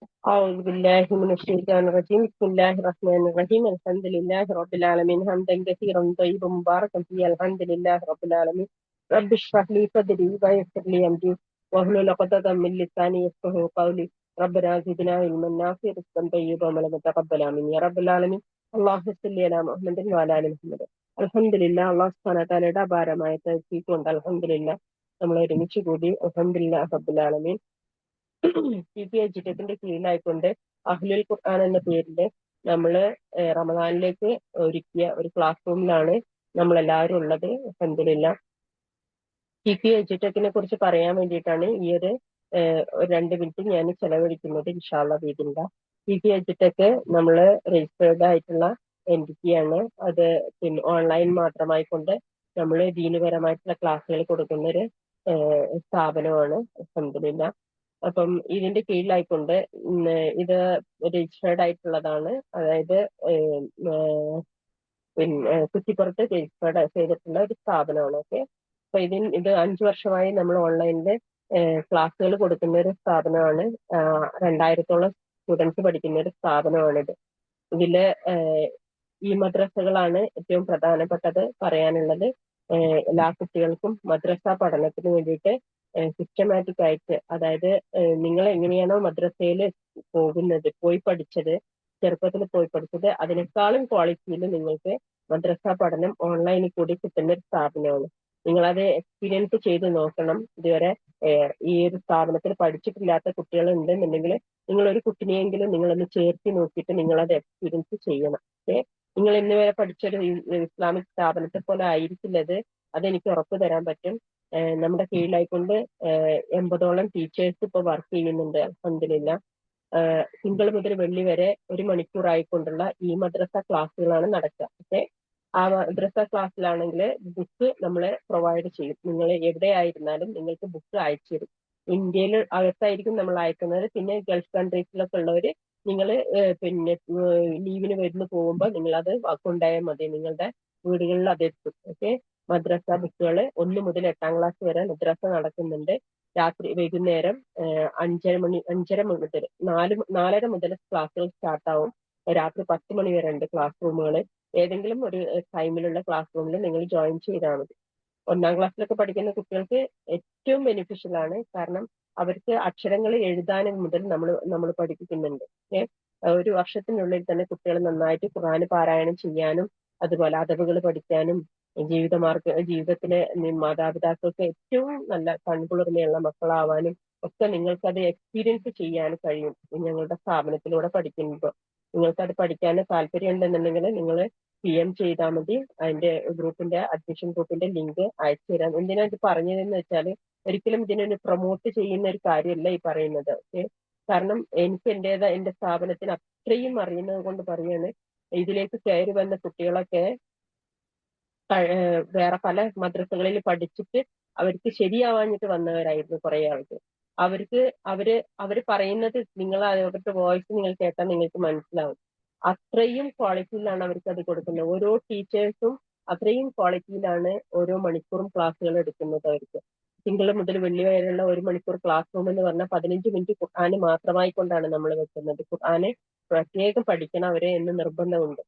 أعوذ بالله من الشيطان الرجيم. بسم الله الرحمن الرحيم. الحمد لله رب العالمين حمدا كثيرا طيبا مباركا فيه. الحمد لله رب العالمين. رب اشرح لي صدري ويسر لي أمري واحلل عقدة من لساني يفقهوا قولي. ربنا زدنا علما نافعا رزقا طيبا وعملا متقبلا آمين يا رب العالمين. اللهم صل على محمد وعلى آل محمد. അൽഹംദുലില്ലാ, അള്ളാഹു സുബ്ഹാനഹു വ തആലയുടെ അപാരമായ തൗഫീഖ് കൊണ്ട് അൽഹംദുലില്ലാ നമ്മൾ ഒരുമിച്ച് കൂടി. അൽഹംദുലില്ലാ റബ്ബിൽ ആലമീൻ. PPI എഡ്യൂക്കേഷന്റെ കീഴിലായിക്കൊണ്ട് അഹ്ലുൽ ഖുർആൻ എന്ന പേരിൽ നമ്മൾ റമദാനിലേക്ക് ഒരുക്കിയ ഒരു ക്ലാസ് റൂമിലാണ് നമ്മളെല്ലാവരും ഉള്ളത്. അൽഹംദുലില്ലാ. PPI എഡ്യൂടെക്കിനെ കുറിച്ച് പറയാൻ വേണ്ടിയിട്ടാണ് ഈ ഒരു 2 മിനിറ്റ് ഞാൻ ചെലവഴിക്കുന്നത്. ഇൻഷാ അല്ലാഹ് ബിഇദ്നില്ലാഹ്. PPI എഡ്യൂടെക് നമ്മൾ രജിസ്റ്റേർഡ് ആയിട്ടുള്ള എൻറ്റിറ്റിയാണ്. അത് പിന്നെ ഓൺലൈൻ മാത്രമായിക്കൊണ്ട് നമ്മൾ ദീനപരമായിട്ടുള്ള ക്ലാസ്സുകൾ കൊടുക്കുന്ന ഒരു സ്ഥാപനമാണ്. അൽഹംദുലില്ലാഹ്. അപ്പം ഇതിന്റെ കീഴിലായിക്കൊണ്ട് ഇത് രജിസ്റ്റേർഡ് ആയിട്ടുള്ളതാണ്. അതായത് പിന്നെ കുറ്റിപ്പുറത്ത് രജിസ്റ്റേർഡ് ചെയ്തിട്ടുള്ള ഒരു സ്ഥാപനമാണ്. ഓക്കെ. അപ്പൊ ഇത് 5 വർഷമായി നമ്മൾ ഓൺലൈനിൽ ക്ലാസ്സുകൾ കൊടുക്കുന്ന ഒരു സ്ഥാപനമാണ്. 2000-ഓളം സ്റ്റുഡൻസ് പഠിക്കുന്ന ഒരു സ്ഥാപനമാണിത്. ഇതില് ഈ മദ്രസകളാണ് ഏറ്റവും പ്രധാനപ്പെട്ടത് പറയാനുള്ളത്. എല്ലാ കുട്ടികൾക്കും മദ്രസ പഠനത്തിന് വേണ്ടിയിട്ട് സിസ്റ്റമാറ്റിക് ആയിട്ട്, അതായത് നിങ്ങൾ എങ്ങനെയാണോ മദ്രസയിൽ പോയി പഠിച്ചത്, ചെറുപ്പത്തിൽ പോയി പഠിച്ചത്, അതിനേക്കാളും ക്വാളിറ്റിയിൽ നിങ്ങൾക്ക് മദ്രസ പഠനം ഓൺലൈനിൽ കൂടി കിട്ടുന്ന ഒരു സ്ഥാപനമാണ്. നിങ്ങളത് എക്സ്പീരിയൻസ് ചെയ്ത് നോക്കണം. ഇതുവരെ ഈ ഒരു സ്ഥാപനത്തിൽ പഠിച്ചിട്ടില്ലാത്ത കുട്ടികൾ ഉണ്ടെന്നുണ്ടെങ്കിൽ നിങ്ങൾ ഒരു കുട്ടിനെയെങ്കിലും നിങ്ങളൊന്ന് ചേർത്തി നോക്കിയിട്ട് നിങ്ങളത് എക്സ്പീരിയൻസ് ചെയ്യണം. ഓക്കെ. നിങ്ങൾ ഇന്ന് വരെ പഠിച്ചൊരു ഇസ്ലാമിക് സ്ഥാപനത്തെ പോലെ ആയിരിക്കില്ലത്, അതെനിക്ക് ഉറപ്പ് തരാൻ പറ്റും. നമ്മുടെ കീഴിലായിക്കൊണ്ട് 80ഓളം ടീച്ചേഴ്സ് ഇപ്പോൾ വർക്ക് ചെയ്യുന്നുണ്ട്. അൽഹംദുലില്ലാഹ്. തിങ്കൾ മുതൽ വെള്ളി വരെ 1 മണിക്കൂർ ആയിക്കൊണ്ടുള്ള ഈ മദ്രസ ക്ലാസ്സുകളാണ് നടക്കുക. ഓക്കെ. ആ മദ്രസ ക്ലാസ്സിലാണെങ്കിൽ ബുക്ക് നമ്മൾ പ്രൊവൈഡ് ചെയ്യും. നിങ്ങൾ എവിടെയായിരുന്നാലും നിങ്ങൾക്ക് ബുക്ക് അയച്ചു തരും. ഇന്ത്യയിൽ അകത്തായിരിക്കും നമ്മൾ അയക്കുന്നത്. പിന്നെ ഗൾഫ് കൺട്രീസിലൊക്കെ ഉള്ളവർ നിങ്ങൾ പിന്നെ ലീവിന് വരുന്ന പോകുമ്പോൾ നിങ്ങൾ അത് കൊണ്ടുപോയാൽ മതി. നിങ്ങളുടെ വീടുകളിൽ അതെത്തും. ഓക്കെ. മദ്രസ ബുക്കുകൾ 1 മുതൽ 8-ാം ക്ലാസ് വരെ മദ്രസ നടക്കുന്നുണ്ട്. രാത്രി വൈകുന്നേരം 5:30 മുതൽ 4:30 മുതൽ ക്ലാസ്സുകൾ സ്റ്റാർട്ടാവും. രാത്രി 10 മണി വരെ ഉണ്ട് ക്ലാസ് റൂമുകൾ. ഏതെങ്കിലും ഒരു ടൈമിലുള്ള ക്ലാസ് റൂമിൽ നിങ്ങൾ ജോയിൻ ചെയ്താൽ മതി. 1-ാം ക്ലാസ്സിലൊക്കെ പഠിക്കുന്ന കുട്ടികൾക്ക് ഏറ്റവും ബെനിഫിഷ്യൽ ആണ്. കാരണം അവർക്ക് അക്ഷരങ്ങൾ എഴുതാനും മുതൽ നമ്മൾ പഠിപ്പിക്കുന്നുണ്ട്. ഒരു വർഷത്തിനുള്ളിൽ തന്നെ കുട്ടികൾ നന്നായിട്ട് ഖുർആൻ പാരായണം ചെയ്യാനും അതുപോലെ അദബുകൾ പഠിക്കാനും ജീവിതത്തിലെ മാതാപിതാക്കൾക്ക് ഏറ്റവും നല്ല കൺകുളിർമയുള്ള മക്കളാവാനും ഒക്കെ നിങ്ങൾക്കത് എക്സ്പീരിയൻസ് ചെയ്യാൻ കഴിയും. ഞങ്ങളുടെ സ്ഥാപനത്തിലൂടെ പഠിക്കുമ്പോൾ നിങ്ങൾക്കത് പഠിക്കാൻ താല്പര്യം ഉണ്ടെന്നുണ്ടെങ്കിൽ നിങ്ങൾ PM ചെയ്താൽ മതി. അതിന്റെ അഡ്മിഷൻ ഗ്രൂപ്പിന്റെ ലിങ്ക് അയച്ചു തരാം. എന്തിനാ ഇത് പറഞ്ഞതെന്ന് വെച്ചാൽ ഒരിക്കലും ഇതിനൊരു പ്രൊമോട്ട് ചെയ്യുന്ന ഒരു കാര്യമല്ല ഈ പറയുന്നത്. ഓക്കെ. കാരണം എനിക്ക് എന്റെ സ്ഥാപനത്തിന് അത്രയും അറിയുന്നത് കൊണ്ട് പറയാണ്. ഇതിലേക്ക് കയറി വന്ന കുട്ടികളൊക്കെ വേറെ പല മദ്രസകളിൽ പഠിച്ചിട്ട് അവർക്ക് ശരിയാവാഞ്ഞിട്ട് വന്നവരായിരുന്നു കുറെ ആൾക്ക്. അവർക്ക് അവര് പറയുന്നത് അവരുടെ വോയിസ് നിങ്ങൾ കേട്ടാൽ നിങ്ങൾക്ക് മനസ്സിലാവും. അത്രയും ക്വാളിറ്റിയിലാണ് അവർക്ക് അത് കൊടുക്കുന്നത്. ഓരോ ടീച്ചേഴ്സും അത്രയും ക്വാളിറ്റിയിലാണ് ഓരോ മണിക്കൂറും ക്ലാസ്സുകൾ എടുക്കുന്നത് അവർക്ക്. തിങ്കൾ മുതൽ വെള്ളി വരെയുള്ള 1 മണിക്കൂർ ക്ലാസ് റൂം എന്ന് പറഞ്ഞാൽ 15 മിനിറ്റ് ഖുർആന് മാത്രമായി കൊണ്ടാണ് നമ്മൾ വെക്കുന്നത്. ഖുർആന് പ്രത്യേകം പഠിക്കണം അവരെ എന്ന് നിർബന്ധമുണ്ട്.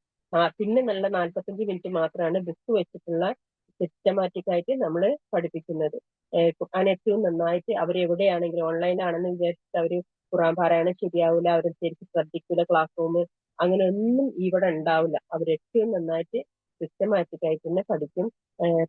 പിന്നെ നല്ല 45 മിനിറ്റ് മാത്രമാണ് ബുക്ക് വെച്ചിട്ടുള്ള സിസ്റ്റമാറ്റിക് ആയിട്ട് നമ്മൾ പഠിപ്പിക്കുന്നത്. ഖുർആൻ ഏറ്റവും നന്നായിട്ട് അവർ എവിടെയാണെങ്കിലും ഓൺലൈനാണെന്ന് വിചാരിച്ചിട്ട് അവർ ഖുർആൻ പാരായണം ശരിയാവില്ല, അവർ ശരിക്കും ശ്രദ്ധിക്കില്ല, ക്ലാസ് റൂം അങ്ങനെ ഒന്നും ഇവിടെ ഉണ്ടാവില്ല. അവർ ഏറ്റവും നന്നായിട്ട് സിസ്റ്റമാറ്റിക് ആയിട്ട് തന്നെ പഠിക്കും.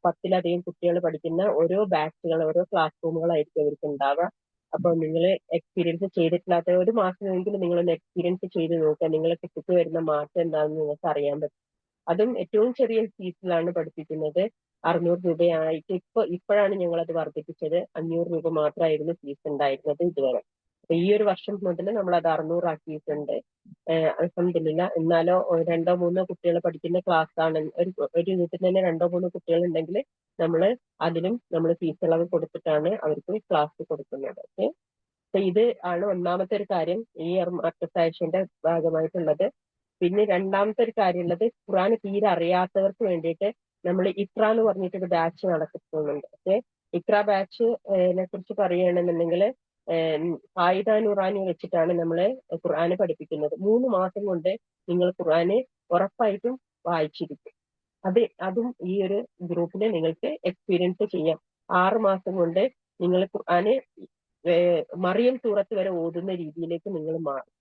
10-ലധികം കുട്ടികൾ പഠിക്കുന്ന ഓരോ ബാച്ചുകൾ, ഓരോ ക്ലാസ് റൂമുകളായിരിക്കും അവർക്ക് ഉണ്ടാവുക. അപ്പോൾ നിങ്ങൾ എക്സ്പീരിയൻസ് ചെയ്തിട്ടില്ലാത്ത 1 മാസമെങ്കിലും നിങ്ങളൊന്ന് എക്സ്പീരിയൻസ് ചെയ്ത് നോക്കുക. നിങ്ങളെ കുട്ടിക്ക് വരുന്ന മാറ്റം എന്താണെന്ന് നിങ്ങൾക്ക് അറിയാൻ പറ്റും. അതും ഏറ്റവും ചെറിയ ഫീസിലാണ് പഠിപ്പിക്കുന്നത്. 600 രൂപയായിട്ട് ഇപ്പോഴാണ് ഞങ്ങൾ അത് വർദ്ധിപ്പിച്ചത്. 500 രൂപ മാത്രമായിരുന്നു ഫീസ് ഉണ്ടായിരുന്നത് ഇതുവരെ. അപ്പൊ ഈ ഒരു വർഷം മുതൽ നമ്മൾ അത് 600 ആക്കിയിട്ടുണ്ട്. അൽഹംദുലില്ലാ. എന്നാലോ 2-3 കുട്ടികൾ പഠിക്കുന്ന ക്ലാസ് ആണ്. ഒരു വീട്ടിൽ തന്നെ 2-3 കുട്ടികൾ ഉണ്ടെങ്കിൽ അതിലും നമ്മൾ ഫീസ് ഇളവ് കൊടുത്തിട്ടാണ് അവർക്ക് ക്ലാസ് കൊടുക്കുന്നത്. ഓക്കെ. അപ്പൊ ഇത് ആണ് ഒന്നാമത്തെ ഒരു കാര്യം ഈ അർത്തസായഷന്റെ ഭാഗമായിട്ടുള്ളത്. പിന്നെ രണ്ടാമത്തെ ഒരു കാര്യം ഉള്ളത്, ഖുർആൻ തീരെ അറിയാത്തവർക്ക് വേണ്ടിയിട്ട് നമ്മൾ ഇഖ്റ എന്ന് പറഞ്ഞിട്ടൊരു ബാച്ച് നടക്കുന്നുണ്ട്. ഓക്കെ. ഇഖ്റ ബാച്ചിനെ കുറിച്ച് പറയുകയാണെന്നുണ്ടെങ്കിൽ ഫായിദ നൂറാനി വെച്ചിട്ടാണ് നമ്മൾ ഖുർആന് പഠിപ്പിക്കുന്നത്. 3 മാസം കൊണ്ട് നിങ്ങൾ ഖുർആന് ഉറപ്പായിട്ടും വായിച്ചിരിക്കും. അതും ഈ ഒരു ഗ്രൂപ്പിൽ നിങ്ങൾക്ക് എക്സ്പീരിയൻസ് ചെയ്യാം. 6 മാസം കൊണ്ട് നിങ്ങൾ ഖുർആന് മറിയം സൂറത്ത് വരെ ഓതുന്ന രീതിയിലേക്ക് നിങ്ങൾ മാറും.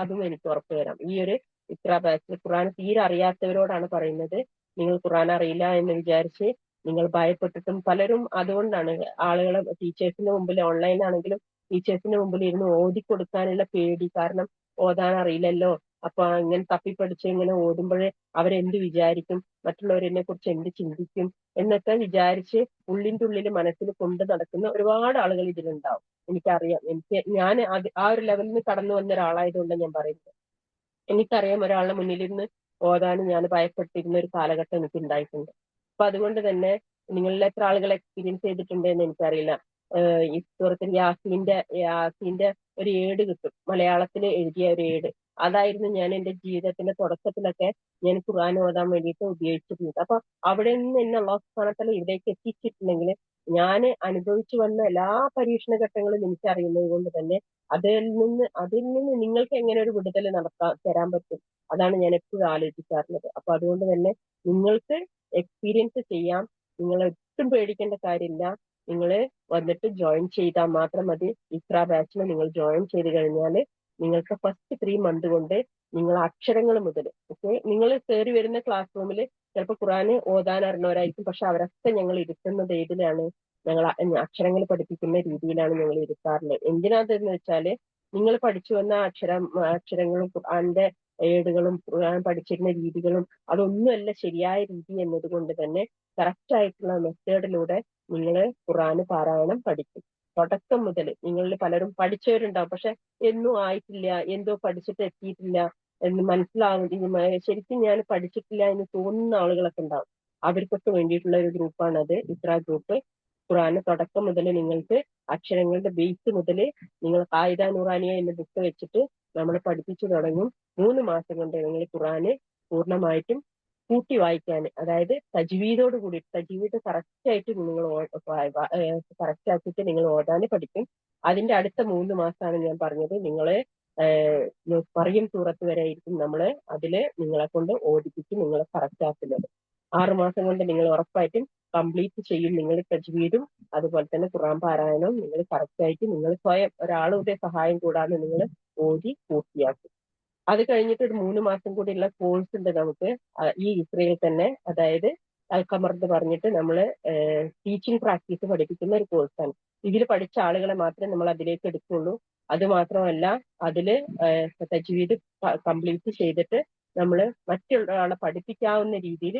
അതും എനിക്ക് ഉറപ്പ് തരാം. ഈ ഒരു ഇത്ര ബാച്ചിൽ ഖുർആൻ തീരെ അറിയാത്തവരോടാണ് പറയുന്നത്. നിങ്ങൾ ഖുർആൻ അറിയില്ല എന്ന് വിചാരിച്ച് നിങ്ങൾ ഭയപ്പെട്ടിട്ടും, പലരും അതുകൊണ്ടാണ് ആളുകളെ ടീച്ചേഴ്സിന്റെ മുമ്പിൽ, ഓൺലൈൻ ആണെങ്കിലും ടീച്ചേഴ്സിന്റെ മുമ്പിൽ ഇരുന്ന് ഓതി കൊടുക്കാനുള്ള പേടി. കാരണം ഓതാൻ അറിയില്ലല്ലോ, അപ്പൊ ഇങ്ങനെ തപ്പിപ്പടിച്ച് ഇങ്ങനെ ഓതുമ്പോഴേ അവരെന്ത് വിചാരിക്കും, മറ്റുള്ളവരെന്നെ കുറിച്ച് എന്ത് ചിന്തിക്കും എന്നൊക്കെ വിചാരിച്ച് ഉള്ളിന്റെ ഉള്ളിൽ മനസ്സിൽ കൊണ്ട് നടക്കുന്ന ഒരുപാട് ആളുകൾ ഇതിലുണ്ടാവും. എനിക്കറിയാം. ഞാൻ ആ ഒരു ലെവലിൽ നിന്ന് കടന്നു വന്ന ഒരാളായതുകൊണ്ട് ഞാൻ പറയുന്നത്. എനിക്കറിയാം, ഒരാളുടെ മുന്നിലിരുന്ന് ഓതാനും ഞാൻ ഭയപ്പെട്ടിരുന്ന ഒരു കാലഘട്ടം എനിക്ക് ഉണ്ടായിട്ടുണ്ട്. അപ്പൊ അതുകൊണ്ട് തന്നെ നിങ്ങളിൽ എത്ര ആളുകൾ എക്സ്പീരിയൻസ് ചെയ്തിട്ടുണ്ട് എന്ന് എനിക്കറിയില്ല. ഈ സൂറത്തുൽ യാസീന്റെ ഒരു ഏട് കിട്ടും, മലയാളത്തിൽ എഴുതിയ ഒരു ഏട്. അതായിരുന്നു ഞാൻ എന്റെ ജീവിതത്തിന്റെ തുടക്കത്തിലൊക്കെ ഞാൻ ഖുർആൻ ഓതാൻ വേണ്ടിയിട്ട് ഉപയോഗിച്ചിരുന്നത്. അപ്പൊ അവിടെ നിന്ന് എന്നെ അല്ലാഹു സുബ്ഹാനഹു വ തആല ഇവിടേക്ക് എത്തിച്ചിട്ടുണ്ടെങ്കിൽ, ഞാൻ അനുഭവിച്ചു വന്ന എല്ലാ പരീക്ഷണ ഘട്ടങ്ങളും എനിക്കറിയുന്നത് കൊണ്ട് തന്നെ അതിൽ നിന്ന് നിങ്ങൾക്ക് എങ്ങനെ ഒരു വിടുതൽ തരാൻ പറ്റും, അതാണ് ഞാൻ എപ്പോഴും ആലോചിക്കാറുള്ളത്. അപ്പൊ അതുകൊണ്ട് തന്നെ നിങ്ങൾക്ക് എക്സ്പീരിയൻസ് ചെയ്യാം. നിങ്ങൾ ഒട്ടും പേടിക്കേണ്ട കാര്യമില്ല. നിങ്ങൾ വന്നിട്ട് ജോയിൻ ചെയ്താൽ മാത്രം മതി. ഇക്ര ബാച്ചിൽ നിങ്ങൾ ജോയിൻ ചെയ്ത് കഴിഞ്ഞാൽ നിങ്ങൾക്ക് ഫസ്റ്റ് 3 മന്ത് കൊണ്ട് നിങ്ങൾ അക്ഷരങ്ങൾ മുതൽ, ഓക്കെ, നിങ്ങൾ കയറി വരുന്ന ക്ലാസ് റൂമിൽ ചിലപ്പോൾ ഖുർആൻ ഓതാൻ അറിഞ്ഞവരായിരിക്കും. പക്ഷെ അവരൊക്കെ ഞങ്ങൾ ഇരുത്തുന്നത് ഏതിലാണ്? ഞങ്ങൾ അക്ഷരങ്ങൾ പഠിപ്പിക്കുന്ന രീതിയിലാണ് ഞങ്ങൾ ഇരുത്താറുള്ളത്. എന്തിനാതെന്ന് വെച്ചാല്, നിങ്ങൾ പഠിച്ചു വന്ന അക്ഷരങ്ങളും ഖുർആന്റെ ഏടുകളും ഖുർആൻ പഠിച്ചിരുന്ന രീതികളും അതൊന്നുമല്ല ശരിയായ രീതി എന്നതുകൊണ്ട് തന്നെ കറക്റ്റ് ആയിട്ടുള്ള മെത്തേഡിലൂടെ നിങ്ങൾ ഖുർആന് പാരായണം പഠിക്കും. തുടക്കം മുതൽ നിങ്ങളിൽ പലരും പഠിച്ചവരുണ്ടാവും, പക്ഷെ എന്നും ആയിട്ടില്ല, എന്തോ പഠിച്ചിട്ട് എത്തിയിട്ടില്ല എന്ന് മനസ്സിലാവുന്ന, ശരിക്കും ഞാൻ പഠിച്ചിട്ടില്ല എന്ന് തോന്നുന്ന ആളുകളൊക്കെ ഉണ്ടാവും. അവർക്കൊക്കെ വേണ്ടിയിട്ടുള്ള ഒരു ഗ്രൂപ്പാണ് അത്, ഇസ്ര ഗ്രൂപ്പ്. ഖുർആന് തുടക്കം മുതൽ നിങ്ങൾക്ക് അക്ഷരങ്ങളുടെ ബേസ് മുതൽ നിങ്ങൾ ഖായിദ നൂറാനിയ എന്ന ബുക്ക് വെച്ചിട്ട് നമ്മൾ പഠിപ്പിച്ചു തുടങ്ങും. 3 മാസം കൊണ്ട് നിങ്ങൾ ഖുർആന് പൂർണ്ണമായിട്ടും കൂട്ടി വായിക്കാൻ, അതായത് തജ്വീദോട് കൂടി, തജ്വീദ് കറക്റ്റ് ആയിട്ട് നിങ്ങൾ കറക്റ്റ് ആക്കിയിട്ട് നിങ്ങൾ ഓതാന് പഠിക്കും. അതിന്റെ അടുത്ത 3 മാസമാണ് ഞാൻ പറഞ്ഞത്. നിങ്ങള് മറിയം സൂറത്ത് വരെ ആയിരിക്കും നമ്മള് അതില് നിങ്ങളെ കൊണ്ട് ഓടിപ്പിച്ച് നിങ്ങളെ കറക്റ്റ് ആക്കുന്നത്. 6 മാസം കൊണ്ട് നിങ്ങൾ ഉറപ്പായിട്ടും കംപ്ലീറ്റ് ചെയ്യും. നിങ്ങൾ തജ്വീദും അതുപോലെ തന്നെ ഖുർആൻ പാരായണവും നിങ്ങൾ കറക്റ്റ് ആയിട്ട് നിങ്ങൾ സ്വയം ഒരാളുടെ സഹായം കൂടാതെ നിങ്ങൾ ഓതി പൂർത്തിയാക്കും. അത് കഴിഞ്ഞിട്ട് ഒരു 3 മാസം കൂടിയുള്ള കോഴ്സ് ഉണ്ട് നമുക്ക് ഈ ഇസ്രയിൽ തന്നെ. അതായത് അൽഖമർ എന്ന് പറഞ്ഞിട്ട് നമ്മൾ ടീച്ചിങ് പ്രാക്ടീസ് പഠിപ്പിക്കുന്ന ഒരു കോഴ്സാണ്. ഇതിൽ പഠിച്ച ആളുകളെ മാത്രമേ നമ്മൾ അതിലേക്ക് എടുക്കുള്ളൂ. അത് മാത്രമല്ല, അതില് തജ്വീദ് കംപ്ലീറ്റ് ചെയ്തിട്ട് നമ്മൾ മറ്റൊരാളെ പഠിപ്പിക്കാവുന്ന രീതിയിൽ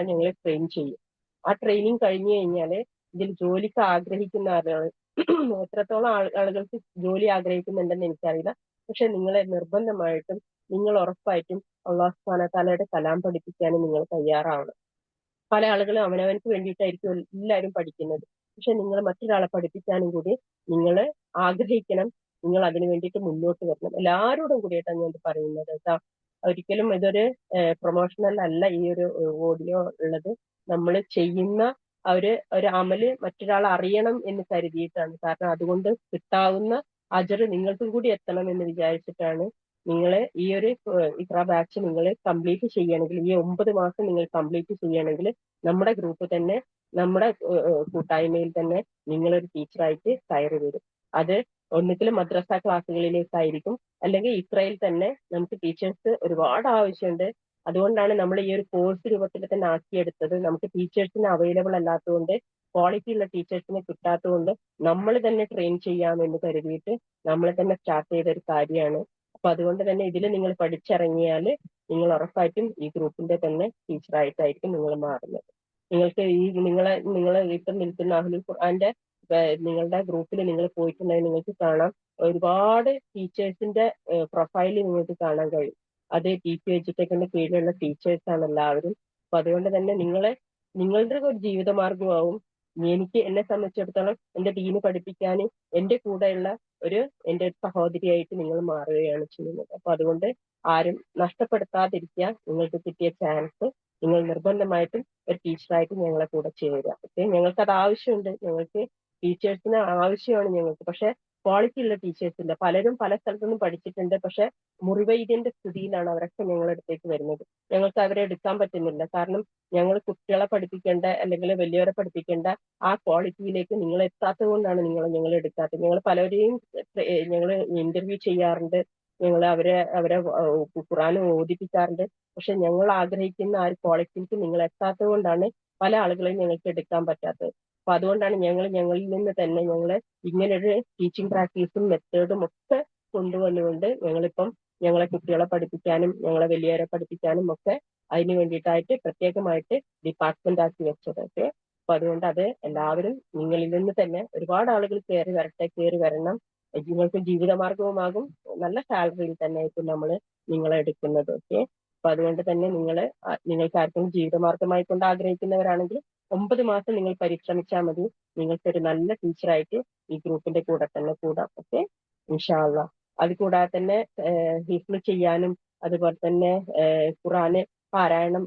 ഞങ്ങൾ ട്രെയിൻ ചെയ്യും. ആ ട്രെയിനിങ് കഴിഞ്ഞു കഴിഞ്ഞാൽ ഇതിൽ ജോലിക്ക് ആഗ്രഹിക്കുന്ന ആളുകൾ, എത്രത്തോളം ആളുകൾക്ക് ജോലി ആഗ്രഹിക്കുന്നുണ്ടെന്ന് എനിക്കറിയില്ല, പക്ഷെ നിങ്ങളെ നിർബന്ധമായിട്ടും നിങ്ങൾ ഉറപ്പായിട്ടും അല്ലാഹു സുബ്ഹാനഹു വ തആലയുടെ കലാം പഠിപ്പിക്കാനും നിങ്ങൾ തയ്യാറാവണം. പല ആളുകളും അവനവനക്ക് വേണ്ടിയിട്ടായിരിക്കും എല്ലാവരും പഠിക്കുന്നത്. പക്ഷെ നിങ്ങൾ മറ്റൊരാളെ പഠിപ്പിക്കാനും കൂടി നിങ്ങൾ ആഗ്രഹിക്കണം. നിങ്ങൾ അതിനു വേണ്ടിയിട്ട് മുന്നോട്ട് വരണം. എല്ലാവരോടും കൂടിയിട്ടാണ് ഞാൻ ഇത് പറയുന്നത് കേട്ടോ. ഒരിക്കലും ഇതൊരു പ്രൊമോഷണൽ അല്ല ഈ ഒരു ഓഡിയോ ഉള്ളത്. നമ്മൾ ചെയ്യുന്ന ഒരു അമല് മറ്റൊരാൾ അറിയണം എന്ന് കരുതിയിട്ടാണ്. കാരണം അതുകൊണ്ട് കിട്ടാവുന്ന അജറ് നിങ്ങൾക്കും കൂടി എത്തണം എന്ന് വിചാരിച്ചിട്ടാണ്. നിങ്ങളെ ഈ ഒരു ഇക്ര ബാച്ച് നിങ്ങൾ കംപ്ലീറ്റ് ചെയ്യണമെങ്കിൽ, ഈ 9 മാസം നിങ്ങൾ കംപ്ലീറ്റ് ചെയ്യണമെങ്കിൽ നമ്മുടെ ഗ്രൂപ്പ് തന്നെ, നമ്മുടെ കൂട്ടായ്മയിൽ തന്നെ നിങ്ങളൊരു ടീച്ചറായിട്ട് കയറി വരും. അത് ഒന്നുകിൽ മദ്രസ ക്ലാസ്സുകളിലേക്കായിരിക്കും, അല്ലെങ്കിൽ ഇക്രയിൽ തന്നെ നമുക്ക് ടീച്ചേഴ്സ് ഒരുപാട് ആവശ്യമുണ്ട്. അതുകൊണ്ടാണ് നമ്മൾ ഈ ഒരു കോഴ്സ് രൂപത്തിൽ തന്നെ ആക്കിയെടുത്തത്. നമുക്ക് ടീച്ചേഴ്സിന് അവൈലബിൾ അല്ലാത്തതുകൊണ്ട്, ക്വാളിറ്റി ഉള്ള ടീച്ചേഴ്സിനെ കിട്ടാത്തതുകൊണ്ട് നമ്മൾ തന്നെ ട്രെയിൻ ചെയ്യാമെന്ന് കരുതിയിട്ട് നമ്മൾ തന്നെ സ്റ്റാർട്ട് ചെയ്ത ഒരു കാര്യമാണ്. അപ്പൊ അതുകൊണ്ട് തന്നെ ഇതിൽ നിങ്ങൾ പഠിച്ചിറങ്ങിയാൽ നിങ്ങൾ ഉറപ്പായിട്ടും ഈ ഗ്രൂപ്പിന്റെ തന്നെ ടീച്ചറായിട്ടായിരിക്കും നിങ്ങൾ മാറുന്നത്. നിങ്ങൾക്ക് നിങ്ങളെ ഇപ്പം നിൽക്കുന്ന അഹ്ലുൽ ഖുർആന്റെ നിങ്ങളുടെ ഗ്രൂപ്പിൽ നിങ്ങൾ പോയിട്ടുണ്ടെങ്കിൽ നിങ്ങൾക്ക് കാണാം, ഒരുപാട് ടീച്ചേഴ്സിന്റെ പ്രൊഫൈൽ നിങ്ങൾക്ക് കാണാൻ കഴിയും. അത് TQ എഡ്യൂടെക്കിന്റെ കീഴിലുള്ള ടീച്ചേഴ്സ് ആണ് എല്ലാവരും. അപ്പൊ അതുകൊണ്ട് തന്നെ നിങ്ങളുടെ ഒരു ജീവിതമാർഗമാവും. എന്നെ സംബന്ധിച്ചിടത്തോളം എന്റെ ദീന് പഠിപ്പിക്കാൻ എന്റെ കൂടെയുള്ള എന്റെ സഹോദരിയായിട്ട് നിങ്ങൾ മാറുകയാണ് ചെയ്യുന്നത്. അപ്പൊ അതുകൊണ്ട് ആരും നഷ്ടപ്പെടുത്താതിരിക്കുക. നിങ്ങൾക്ക് കിട്ടിയ ചാൻസ് നിങ്ങൾ നിർബന്ധമായിട്ടും ഒരു ടീച്ചറായിട്ട് ഞങ്ങളെ കൂടെ ചേരുക. ഓക്കെ, ഞങ്ങൾക്ക് അത് ആവശ്യമുണ്ട്. ഞങ്ങൾക്ക് ടീച്ചേഴ്സിന് ആവശ്യമാണ് ഞങ്ങൾക്ക്. പക്ഷെ ക്വാളിറ്റി ഉള്ള ടീച്ചേഴ്സ് ഇല്ല. പലരും പല സ്ഥലത്തുനിന്നും പഠിച്ചിട്ടുണ്ട്. പക്ഷെ മുറിവൈദ്യന്റെ സ്ഥിതിയിലാണ് അവരൊക്കെ ഞങ്ങളുടെ അടുത്തേക്ക് വരുന്നത്. ഞങ്ങൾക്ക് അവരെ എടുക്കാൻ പറ്റുന്നില്ല. കാരണം ഞങ്ങൾ കുട്ടികളെ പഠിപ്പിക്കേണ്ട അല്ലെങ്കിൽ വലിയവരെ പഠിപ്പിക്കേണ്ട ആ ക്വാളിറ്റിയിലേക്ക് നിങ്ങൾ എത്താത്തത് കൊണ്ടാണ് ഞങ്ങൾ എടുക്കാത്തത്. ഞങ്ങൾ പലരെയും ഞങ്ങൾ ഇന്റർവ്യൂ ചെയ്യാറുണ്ട്. ഞങ്ങൾ അവരെ ഖുർആൻ ഓദിപ്പിക്കാറുണ്ട്. പക്ഷെ ഞങ്ങൾ ആഗ്രഹിക്കുന്ന ആ ഒരു ക്വാളിറ്റിക്ക് നിങ്ങൾ എത്താത്തത് കൊണ്ടാണ് പല ആളുകളെയും ഞങ്ങൾക്ക് എടുക്കാൻ പറ്റാത്തത്. അപ്പൊ അതുകൊണ്ടാണ് ഞങ്ങളിൽ നിന്ന് തന്നെ ഇങ്ങനൊരു ടീച്ചിങ് പ്രാക്ടീസും മെത്തേഡും ഒക്കെ കൊണ്ടുവന്നുകൊണ്ട് ഞങ്ങളിപ്പം ഞങ്ങളെ കുട്ടികളെ പഠിപ്പിക്കാനും ഞങ്ങളെ വലിയവരെ പഠിപ്പിക്കാനും ഒക്കെ അതിന് വേണ്ടിയിട്ടായിട്ട് പ്രത്യേകമായിട്ട് ഡിപ്പാർട്ട്മെന്റ് ആക്കി വെച്ചത്. ഓക്കെ. അപ്പൊ അതുകൊണ്ട് അത് എല്ലാവരും നിങ്ങളിൽ നിന്ന് തന്നെ ഒരുപാട് ആളുകൾ കയറി വരണം. നിങ്ങൾക്ക് ജീവിതമാർഗവുമാകും. നല്ല സാലറിയിൽ തന്നെ ആയിരിക്കും നമ്മൾ നിങ്ങളെ എടുക്കുന്നത്. ഓക്കെ. അപ്പൊ അതുകൊണ്ട് തന്നെ നിങ്ങൾക്ക് ആർക്കും ജീവിതമാർഗമായി കൊണ്ട് ആഗ്രഹിക്കുന്നവരാണെങ്കിൽ 9 മാസം നിങ്ങൾ പരിശ്രമിച്ചാൽ മതി. നിങ്ങൾക്ക് ഒരു നല്ല ടീച്ചറായിട്ട് ഈ ഗ്രൂപ്പിന്റെ കൂടെ തന്നെ കൂടാം. ഓക്കെ, ഇൻഷാ അള്ളാ. അത് കൂടാതെ തന്നെ ഹിഫ്ള് ചെയ്യാനും അതുപോലെ തന്നെ ഖുറാന് പാരായണം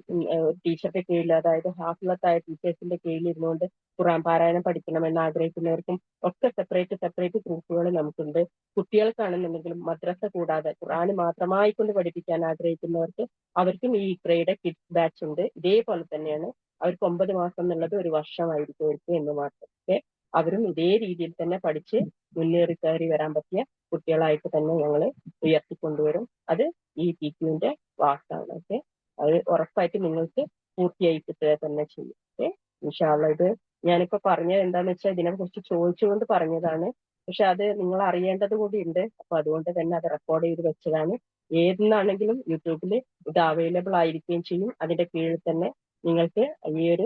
ടീച്ചറുടെ കീഴിൽ, അതായത് ഹാഫിളത്തായ ടീച്ചേഴ്സിന്റെ കീഴിൽ ഇരുന്നുകൊണ്ട് ഖുറാൻ പാരായണം പഠിക്കണമെന്ന് ആഗ്രഹിക്കുന്നവർക്കും ഒക്കെ സെപ്പറേറ്റ് ഗ്രൂപ്പുകൾ നമുക്കുണ്ട്. കുട്ടികൾക്കാണെന്നുണ്ടെങ്കിലും മദ്രസ കൂടാതെ ഖുറാന് മാത്രമായി കൊണ്ട് പഠിപ്പിക്കാൻ ആഗ്രഹിക്കുന്നവർക്ക് അവർക്കും ഈ ഇക്രയുടെ കിഡ്സ് ബാച്ച് ഉണ്ട്. ഇതേപോലെ തന്നെയാണ്. അവർക്ക് 9 മാസം എന്നുള്ളത് ഒരു വർഷമായിരിക്കും അവർക്ക് എന്ന് മാത്രം. ഓക്കെ. അവരും ഇതേ രീതിയിൽ തന്നെ പഠിച്ച് മുന്നേറി കയറി വരാൻ പറ്റിയ കുട്ടികളായിട്ട് തന്നെ ഞങ്ങൾ ഉയർത്തിക്കൊണ്ടുവരും. അത് ഈ PQ-ന്റെ വാക്കാണ്. ഓക്കെ. അത് ഉറപ്പായിട്ട് നിങ്ങൾക്ക് പൂർത്തിയായി കിട്ടുക തന്നെ ചെയ്യും. ഓക്കെ, ഇൻഷാ അള്ളാ. ഇത് ഞാനിപ്പോ പറഞ്ഞത് എന്താന്ന് വെച്ചാൽ ഇതിനെ കുറിച്ച് ചോദിച്ചുകൊണ്ട് പറഞ്ഞതാണ്. പക്ഷെ അത് നിങ്ങൾ അറിയേണ്ടത് കൂടി ഉണ്ട്. അപ്പൊ അതുകൊണ്ട് തന്നെ അത് റെക്കോർഡ് ചെയ്ത് വെച്ചതാണ്. ഏതെന്നാണെങ്കിലും യൂട്യൂബിൽ ഇത് അവൈലബിൾ ആയിരിക്കുകയും ചെയ്യും. അതിന്റെ കീഴിൽ തന്നെ നിങ്ങൾക്ക് ഈ ഒരു